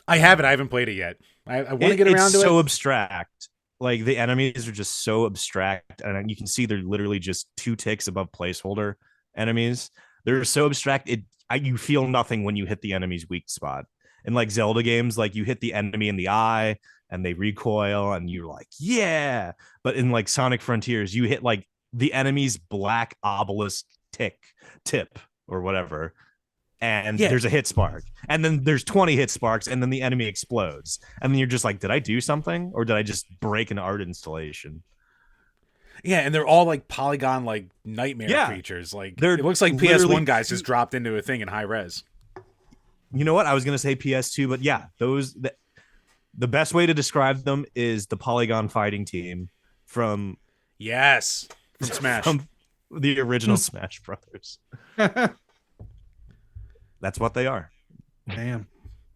I haven't played it yet. I want to get around to it. It's so abstract. Like the enemies are just so abstract, and you can see they're literally just 2 ticks above placeholder enemies. They're so abstract. You feel nothing when you hit the enemy's weak spot. In like Zelda games, like you hit the enemy in the eye and they recoil, and you're like, yeah. But in like Sonic Frontiers, you hit like the enemy's black obelisk tip or whatever, and there's a hit spark, and then there's 20 hit sparks, and then the enemy explodes, and then you're just like, did I do something, or did I just break an art installation? Yeah, and they're all like polygon, like nightmare creatures. Like They're it looks like PS1 guys just dropped into a thing in high res. You know what? I was gonna say PS2, but yeah, the best way to describe them is the polygon fighting team from Smash. from the original Smash Brothers. That's what they are. Damn.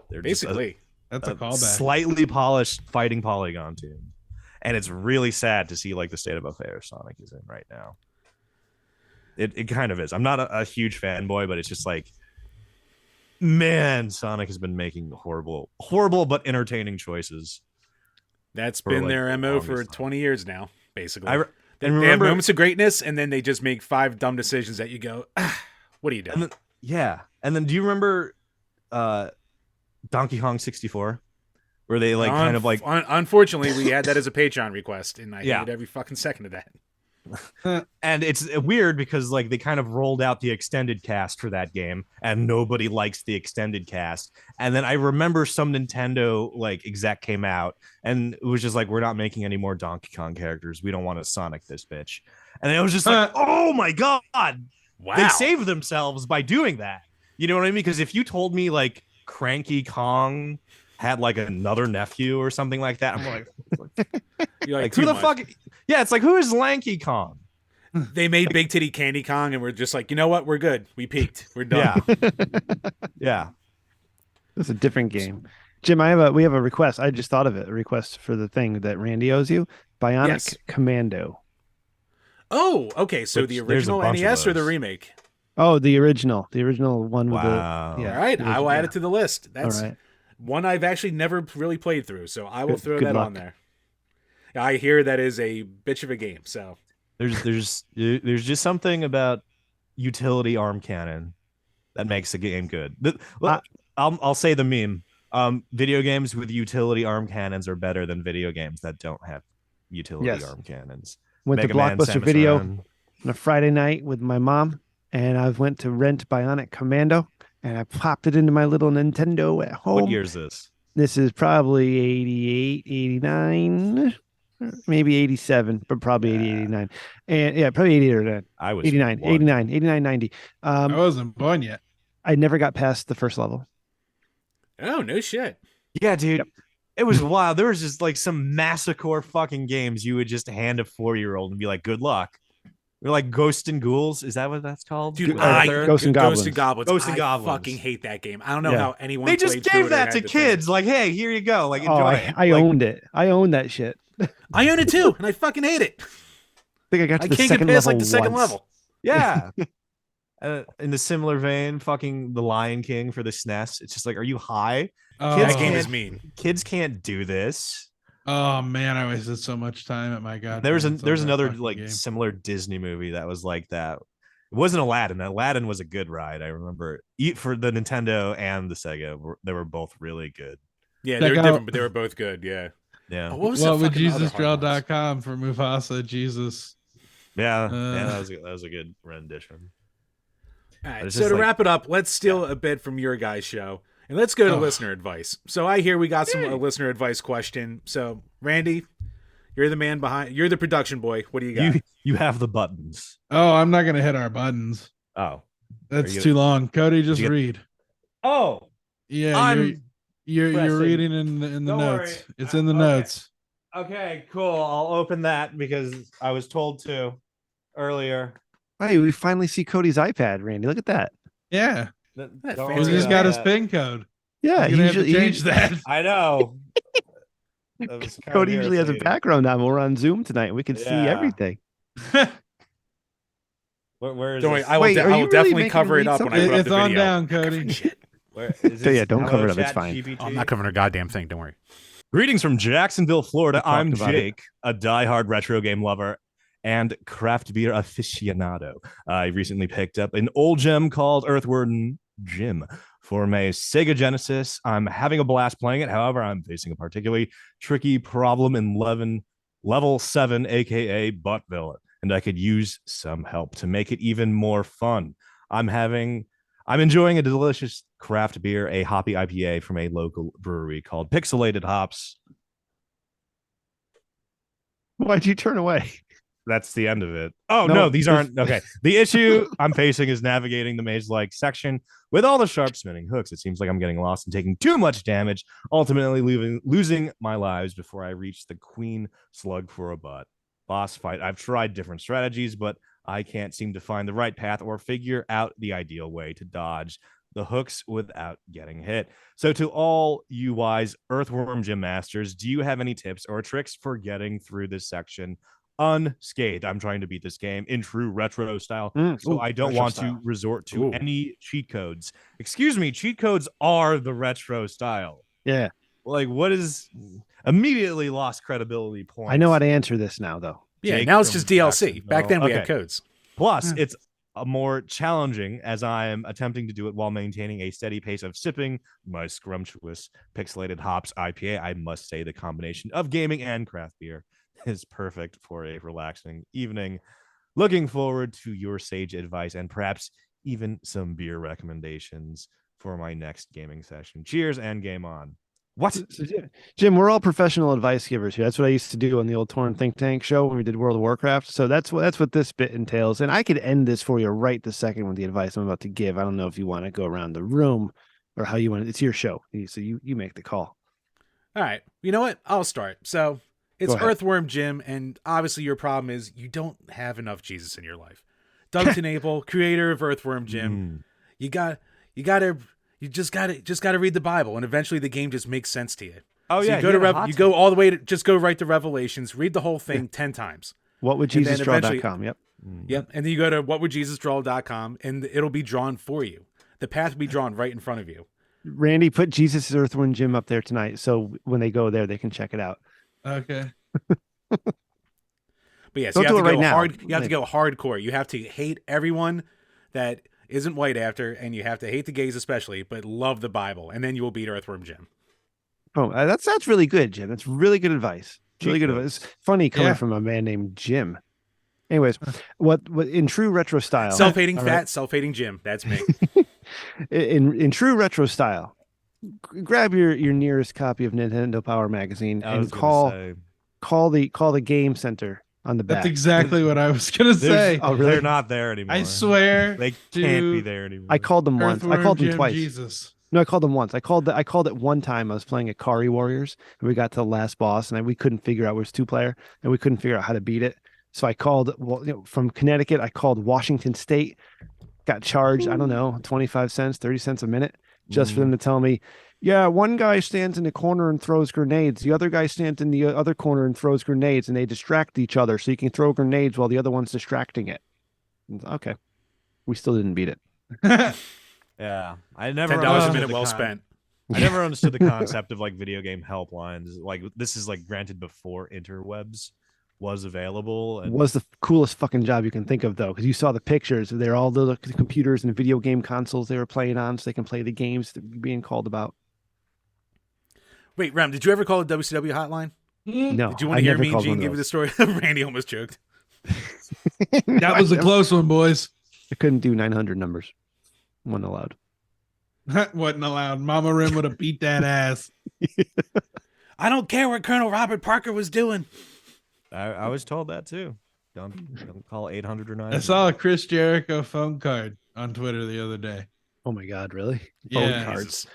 They're basically that's a callback. Slightly polished fighting polygon team, and it's really sad to see like the state of affairs Sonic is in right now. It kind of is. I'm not a huge fanboy, but it's just like, man, Sonic has been making horrible but entertaining choices. That's been like their MO for 20 years now, basically. They have moments of greatness, and then they just make 5 dumb decisions that you go, what are you doing? And then do you remember Donkey Kong 64? Where they like kind of like... Unfortunately, we had that as a Patreon request, and I hated every fucking second of that. And it's weird because like they kind of rolled out the extended cast for that game, and nobody likes the extended cast. And then I remember some Nintendo like exec came out and it was just like, we're not making any more Donkey Kong characters. We don't want to Sonic this bitch. And it was just like, oh my god, wow, they saved themselves by doing that. You know what I mean? Because if you told me like Cranky Kong had like another nephew or something like that, I'm like, you're like who the fuck? Yeah, it's like, who is Lanky Kong? They made Big Titty Candy Kong, and we're just like, you know what? We're good. We peaked. We're done. Yeah. It's a different game. Jim, we have a request. I just thought of it. A request for the thing that Randy owes you. Bionic Commando. Oh, okay. So the original NES or the remake? Oh, the original one with the. Yeah. All right, I will add it to the list. That's one I've actually never really played through, so I will throw that on there. I hear that is a bitch of a game. So there's just something about utility arm cannon that makes a game good. I'll say the meme. Video games with utility arm cannons are better than video games that don't have utility arm cannons. Went Mega to Man, Blockbuster Samus Video Aran. on a Friday night with my mom, and I went to rent Bionic Commando, and I popped it into my little Nintendo at home. What year is this? This is probably 88, 89, maybe 87, but probably 80, 89. And probably 88 or 9. I was 89, 90. I wasn't born yet. I never got past the first level. Oh, no shit. Yeah, dude. Yep. It was wild. There was just like some massacre fucking games you would just hand a 4-year-old and be like, good luck. We're like Ghost and Ghouls. Is that what that's called? Dude, Ghost and Goblins. I fucking hate that game. I don't know how anyone They just gave that to kids. Like, hey, here you go. Like, enjoy it. I owned it. I owned that shit. I own it too, and I fucking hate it. I think I got to the can't second get past level like the second level. Yeah. In the similar vein, fucking The Lion King for the SNES. It's just like, are you high? That game is mean. Kids can't do this. Oh man, I wasted so much time at my god. There's another like similar Disney movie that was like that. It wasn't Aladdin. Aladdin was a good ride. I remember for the Nintendo and the Sega. They were both really good. Yeah, they were different, but they were both good. Yeah. Yeah. What would JesusDraw.com for Mufasa Jesus? Yeah, that was a good rendition. All right, so to wrap it up, let's steal a bit from your guys' show. And let's go to listener advice. So I hear we got some listener advice question. So Randy, you're the man behind. You're the production boy. What do you got? You have the buttons. Oh, I'm not gonna hit our buttons. Oh, that's too long. Cody, just read. Oh, yeah, you're reading in the notes. It's in the notes. Okay, cool. I'll open that because I was told to earlier. Hey, we finally see Cody's iPad, Randy. Look at that. Yeah. That He fancy just as got that. his PIN code. Yeah, He's gonna have to change that. I know. That was kind Cody of usually has a irritating. background on. We're on Zoom tonight, and we can see Yeah. everything. Where is Don't worry, this? I will, Wait, are I you will really definitely making cover him it read up when I put up It's the on video. down, Cody. Where is So, yeah, this? don't Hello, cover it up, it's Chat fine. GPT? Oh, I'm not covering a goddamn thing. Don't worry. Greetings from Jacksonville, Florida. We I'm talked about it. Jake, a diehard retro game lover and craft beer aficionado. I recently picked up an old gem called Earthworm Jim for my Sega Genesis. I'm having a blast playing it. However, I'm facing a particularly tricky problem in level 7, aka Buttville, and I could use some help to make it even more fun. I'm enjoying a delicious craft beer, a hoppy IPA from a local brewery called Pixelated Hops. Why'd you turn away? That's the end of it. Oh, No, no, these there's- aren't. Okay. The issue I'm facing is navigating the maze-like section with all the sharp spinning hooks. It seems like I'm getting lost and taking too much damage, ultimately losing my lives before I reach the queen slug for a boss fight. I've tried different strategies, but I can't seem to find the right path or figure out the ideal way to dodge the hooks without getting hit. So to all you wise Earthworm Jim masters, do you have any tips or tricks for getting through this section unscathed? I'm trying to beat this game in true retro style, so I don't retro want style. to resort to Ooh. any cheat codes. Excuse me, cheat codes are the retro style. Yeah, Like, what is immediately lost credibility points? I know how to answer this now, though. Yeah, Jake now it's from just DLC. Back then we Okay. had codes. Plus, it's more challenging as I am attempting to do it while maintaining a steady pace of sipping my scrumptious Pixelated Hops IPA. I must say the combination of gaming and craft beer is perfect for a relaxing evening. Looking forward to your sage advice and perhaps even some beer recommendations for my next gaming session. Cheers and game on. What? So, Jim, we're all professional advice givers here. That's what I used to do on the old Torn Think Tank show when we did World of Warcraft. So that's what this bit entails. And I could end this for you right this second with the advice I'm about to give. I don't know if you want to go around the room or how you want it. It's your show, so you make the call. All right. You know what? I'll start. So it's Go ahead. Earthworm Jim, and obviously your problem is you don't have enough Jesus in your life. Doug Tenable, creator of Earthworm Jim, you just gotta read the Bible, and eventually the game just makes sense to you. Oh, So yeah. you go to you go all the way to just go right to Revelations, read the whole thing 10 times. WhatWouldJesusDraw.com. Yep. Yep. And then you go to whatwouldjesusdraw.com, and it'll be drawn for you. The path will be drawn right in front of you. Randy, put Jesus' Earthworm Jim up there tonight, so when they go there, they can check it out. Okay. But yes, Don't you have do to it right go now. hard. You have to go hardcore. You have to hate everyone that isn't white after, and you have to hate the gays especially, but love the Bible, and then you will beat Earthworm Jim. Oh, that's really good, Jim. That's really good advice. Really good codes. advice. Funny coming Yeah. from a man named Jim. Anyways, what in true retro style? Self-hating all fat, right, self-hating Jim. That's me. in true retro style, grab your nearest copy of Nintendo Power Magazine I and was gonna call say, the game center on the That's back. exactly what I was gonna say. Oh, really? They're not there anymore. I swear they to can't be there anymore. I called them once. I Earthworm called them Jim twice. Jesus. No, I called them once. I called it one time. I was playing Akari Warriors, and we got to the last boss, and we couldn't figure out it was 2-player, and we couldn't figure out how to beat it. So I called from Connecticut. I called Washington State. Got charged, I don't know, 25 cents, 30 cents a minute, just for them to tell me, yeah, one guy stands in the corner and throws grenades. The other guy stands in the other corner and throws grenades, and they distract each other. So you can throw grenades while the other one's distracting it. Okay. We still didn't beat it. Yeah, I never $10 a understood minute the well spent. I never understood the concept of like video game helplines. Like this is like granted before interwebs was available. And Was the coolest fucking job you can think of, though, because you saw the pictures. They're all the computers and video game consoles they were playing on, so they can play the games that are being called about. Wait, Ram, did you ever call a WCW hotline? No, Did you want I to hear never me and called Gene one give of you the story? Randy almost choked. That was a close one, boys. I couldn't do 900 numbers. Wasn't allowed. Wasn't allowed. Mama Rim would have beat that ass. I don't care what Colonel Robert Parker was doing. I was told that too. Don't call 800 or 900. I saw a Chris Jericho phone card on Twitter the other day. Oh my God, really? Yeah. Phone cards.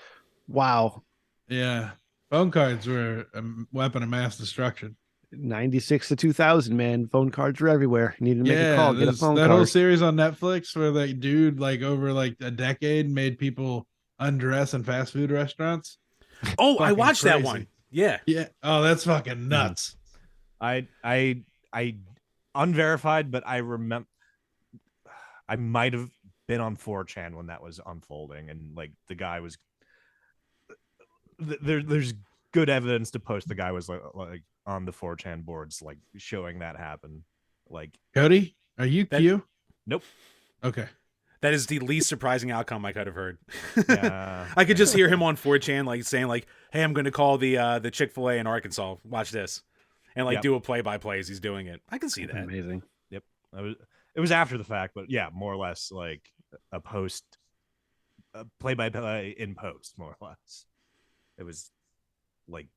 Wow. Yeah. Phone cards were a weapon of mass destruction. 96 to 2000, man. Phone cards are everywhere. You need to make a call, get a there's phone that card. whole series on Netflix where that dude, like over like a decade, made people undress in fast food restaurants. Oh, I Fucking watched that crazy. one. Yeah. Yeah. Oh, that's fucking nuts. I unverified, but I remember I might have been on 4chan when that was unfolding, and like the guy was there's good evidence to post the guy was like on the 4chan boards, like showing that happen. Like, Cody, are you Q? nope. Okay. That is the least surprising outcome I could have heard. Yeah. I could just hear him on 4chan like saying like, "Hey, I'm going to call the Chick-fil-A in Arkansas. Watch this," and like Yep. do a play-by-play as he's doing it. I can see that. Amazing. Yep. It was after the fact, but yeah, more or less like a play-by-play in post, more or less. It was like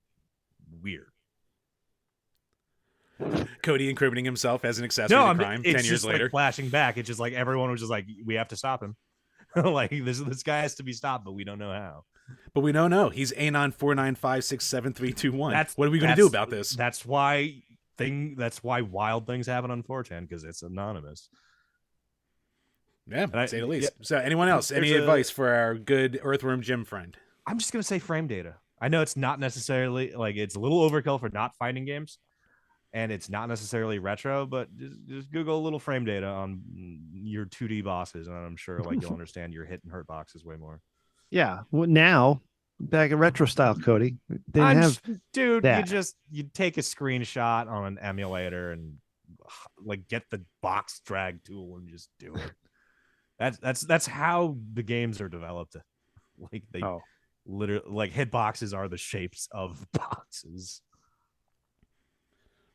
weird. Cody incriminating himself as an accessory to crime 10 years later. Like flashing back. It's just like everyone was just like, we have to stop him. Like this guy has to be stopped, but we don't know how. But we don't know. He's A949567321. What are we going to do about this? That's why wild things happen on 4chan, because it's anonymous. Yeah, to say the least. Yeah. So anyone else? Any advice for our good Earthworm Jim friend? I'm just going to say frame data. I know it's not necessarily like it's a little overkill for not fighting games, and it's not necessarily retro, but just Google a little frame data on your 2D bosses, and I'm sure like you'll understand your hit and hurt boxes way more. Yeah. Well, now back in retro style, Cody. Dude, you take a screenshot on an emulator and like get the box drag tool and just do it. That's how the games are developed. Like they literally, like hitboxes are the shapes of boxes.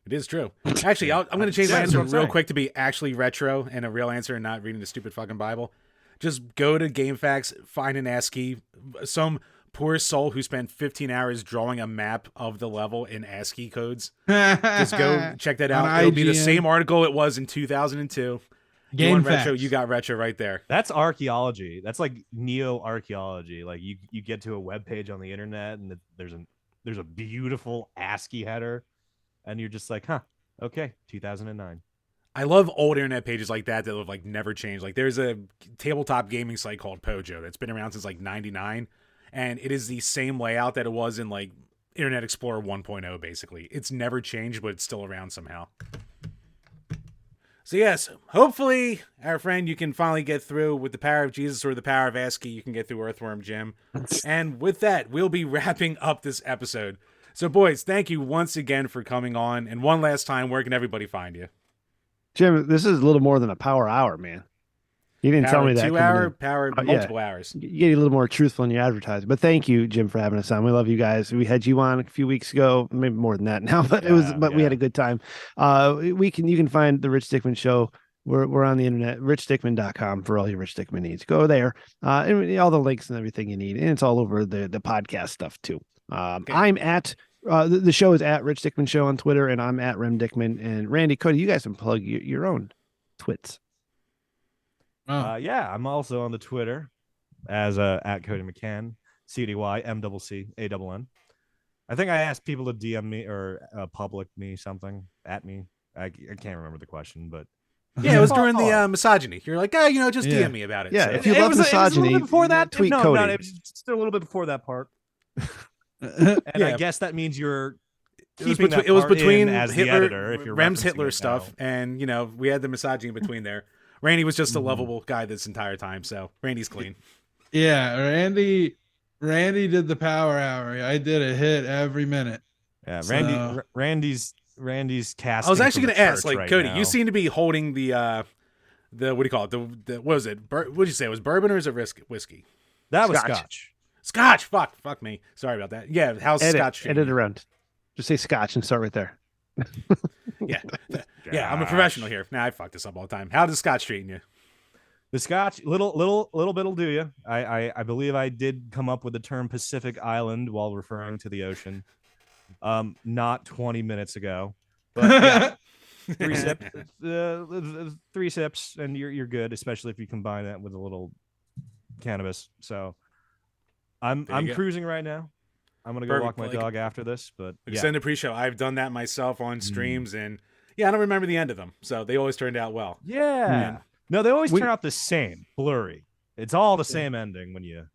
It is true. Actually, I'm going to change my answer real quick to be actually retro and a real answer and not reading the stupid fucking Bible. Just go to GameFAQs, find an ASCII, some poor soul who spent 15 hours drawing a map of the level in ASCII codes. Just go check that out. It'll be the same article it was in 2002. You want retro, you got retro right there. That's archaeology. That's like neo-archaeology. Like you get to a web page on the internet and there's a beautiful ASCII header, and you're just like, huh, okay, 2009. I love old internet pages like that have like never changed. Like there's a tabletop gaming site called Pojo that's been around since like 99, and it is the same layout that it was in like Internet Explorer 1.0 basically. It's never changed, but it's still around somehow. So yes, hopefully, our friend, you can finally get through with the power of Jesus or the power of ASCII. You can get through Earthworm Jim. And with that, we'll be wrapping up this episode. So boys, thank you once again for coming on. And one last time, where can everybody find you? Jim, this is a little more than a power hour, man. You didn't tell me that. 2 hour, power, multiple hours. You get a little more truthful in your advertising. But thank you, Jim, for having us on. We love you guys. We had you on a few weeks ago, maybe more than that now, but we had a good time. You can find the Rich Dickman Show. We're on the internet, richdickman.com, for all your Rich Dickman needs. Go there. And all the links and everything you need. And it's all over the podcast stuff too. Okay. I'm at the show is at Rich Dickman Show on Twitter, and I'm at Rem Dickman. And Randy, Cody, you guys can plug your own twits. Yeah, I'm also on the Twitter as at Cody McCann, CDYMCCANN. I think I asked people to DM me or public me something at me. I can't remember the question, but yeah, it was during the misogyny. You're like, just DM me about it. Yeah, so. if you love misogyny, before that, tweet Cody. No, it was still a little bit before that part. And I guess that means you're. It was between as Hitler, the editor, if you're Rem's Hitler stuff, and we had the misogyny in between there. Randy was just a lovable guy this entire time, so Randy's clean. Yeah, Randy did the power hour. I did a hit every minute. Yeah, Randy's casting. I was actually going to ask, like, right Cody, now. you seem to be holding the what do you call it? The what was it? What did you say? It was bourbon or is it whiskey? That was Scotch. Scotch. Fuck me. Sorry about that. Yeah, how's Scotch? Edit around. Just say Scotch and start right there. Yeah, I'm a professional here. Now I fuck this up all the time. How does Scotch treating you? The Scotch, little bit'll do you. I believe I did come up with the term Pacific Island while referring to the ocean, not 20 minutes ago. But yeah, 3 sips, and you're good. Especially if you combine that with a little cannabis. So I'm cruising right now. I'm gonna go Perfect. walk my Like, dog after this, but yeah. extended pre-show. I've done that myself on streams, and yeah, I don't remember the end of them, so they always turned out well. Yeah. No, they always We- turn out the same, blurry. It's all the same ending when you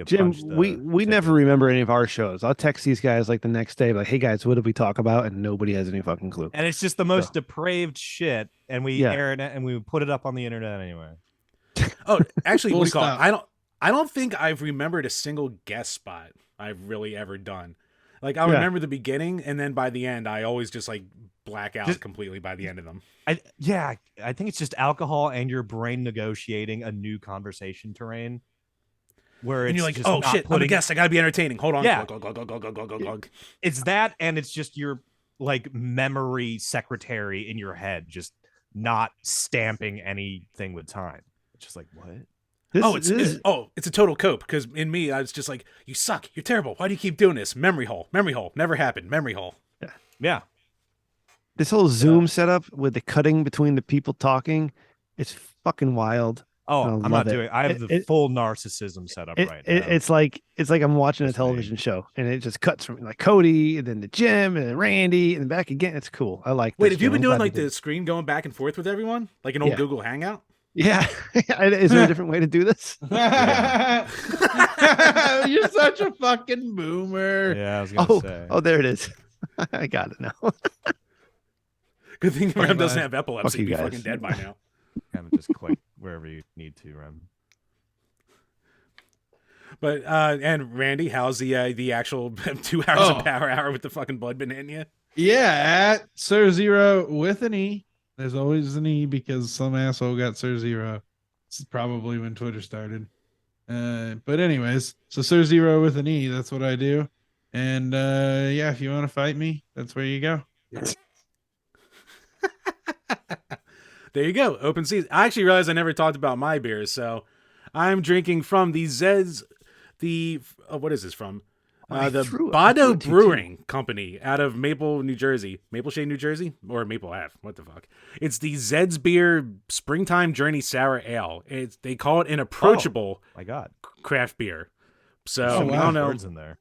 Jim, punch the we never ticket. remember any of our shows. I'll text these guys like the next day, like, "Hey guys, what did we talk about?" And nobody has any fucking clue. And it's just the most depraved shit, and we Yeah. air it and we put it up on the internet anyway. Oh, actually, Full what do you call it? stop. I don't think I've remembered a single guest spot I've really ever done. Like, I Yeah. remember the beginning, and then by the end, I always just like black out Just- completely by the end of them. I think it's just alcohol and your brain negotiating a new conversation terrain. Where And it's you're like, just oh not shit, I'm a putting- guest. I gotta be entertaining. Hold on. Yeah. Glug, glug, glug, glug, glug, glug, glug, glug. It's that, and it's just your like memory secretary in your head, just not stamping anything with time. It's just like, what? It's a total cope, because in me, I was just like, you suck. You're terrible. Why do you keep doing this? Memory hole. Memory hole. Never happened. Memory hole. Yeah. This whole Zoom setup with the cutting between the people talking, it's fucking wild. Oh, I I'm love not it. doing. I have the full narcissism set up right now. It's like I'm watching a Just television show, and it just cuts from like Cody, and then the Jim, and then Randy, and then back again. It's cool. I like. Wait, this, have you Jim. been I'm doing glad like you the did. screen going back and forth with everyone? Like an old Yeah. Google Hangout? Yeah, is there a different way to do this? You're such a fucking boomer. Yeah, I was gonna say. Oh, there it is. I got it now. Good thing Bye-bye. Rem doesn't have epilepsy. Fuck you He'd be guys. fucking dead by now. Kind of just click wherever you need to, Rem. But and Randy, how's the actual 2 hours Oh. of Power Hour with the fucking blood been hitting you? Yeah, at Sir Zero with an E. There's always an E because some asshole got Sir Zero. This is probably when Twitter started. But anyways, so Sir Zero with an E, that's what I do. And yeah, if you want to fight me, that's where you go. There you go. Open season. I actually realized I never talked about my beers, so I'm drinking from the Zeds. What is this from? The threw Bado it to you, Brewing Company out of Maple, New Jersey. Maple Shade, New Jersey? Or Maple Ave. What the fuck? It's the Zed's Beer Springtime Journey Sour Ale. They call it an approachable My God. craft beer. So, Oh, I wow. don't know. Words in there.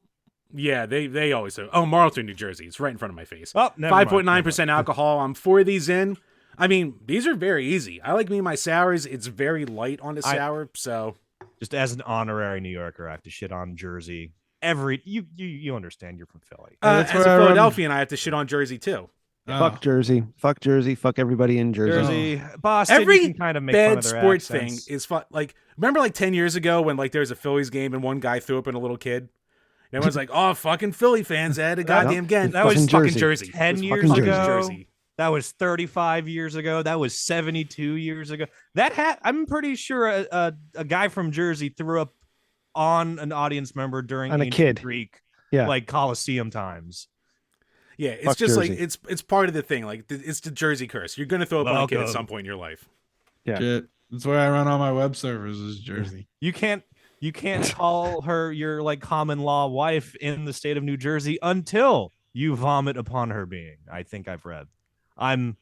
Yeah, they always do. Oh, Marlton, New Jersey. It's right in front of my face. Oh, never mind, 5.9% alcohol. I'm 4 of these in. I mean, these are very easy. I like me and my sours. It's very light on the sour, so... Just as an honorary New Yorker, I have to shit on Jersey. You understand? You're from Philly. That's as a where I run- Philadelphian, I have to shit on Jersey, too. Fuck Jersey. Fuck Jersey. Fuck everybody in Jersey. Jersey, Boston. Every you can kind of make fun bad of their sports accents. thing is fun. Like, remember like 10 years ago when like there was a Phillies game and one guy threw up in a little kid? And everyone's like, oh, fucking Philly fans at a goddamn game. That was fucking Jersey. Jersey. 10 It was years fucking ago. Jersey. That was 35 years ago. That was 72 years ago. I'm pretty sure a guy from Jersey threw up on an audience member during On a ancient kid. Greek, Yeah. like Coliseum times. Yeah, it's Fuck just like, Jersey. it's part of the thing. Like, it's the Jersey curse. You're going to throw up on a kid at Welcome. some point in your life. Yeah. Shit. That's where I run all my web servers is Jersey. You can't call her your like common law wife in the state of New Jersey until you vomit upon her being. I think I've read. I'm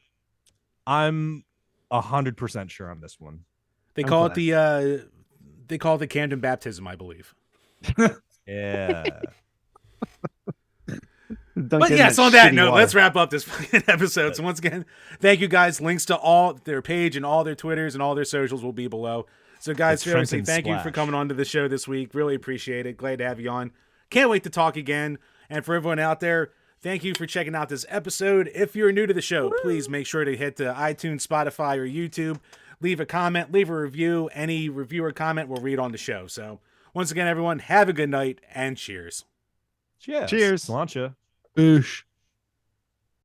100% sure on this one. They I'm call glad. it they call it the Camden baptism, I believe. Yeah. But yes, on that note, let's wrap up this fucking episode. So once again, thank you guys. Links to all their page and all their Twitters and all their socials will be below. So guys, It's seriously, Trenton thank you for Splash. coming on to the show this week. Really appreciate it. Glad to have you on. Can't wait to talk again. And for everyone out there, thank you for checking out this episode. If you're new to the show, please make sure to hit the iTunes, Spotify, or YouTube. Leave a comment, leave a review. Any review or comment we'll read on the show. So once again, everyone, have a good night and cheers. Cheers. Cheers. Sláinte. Boosh.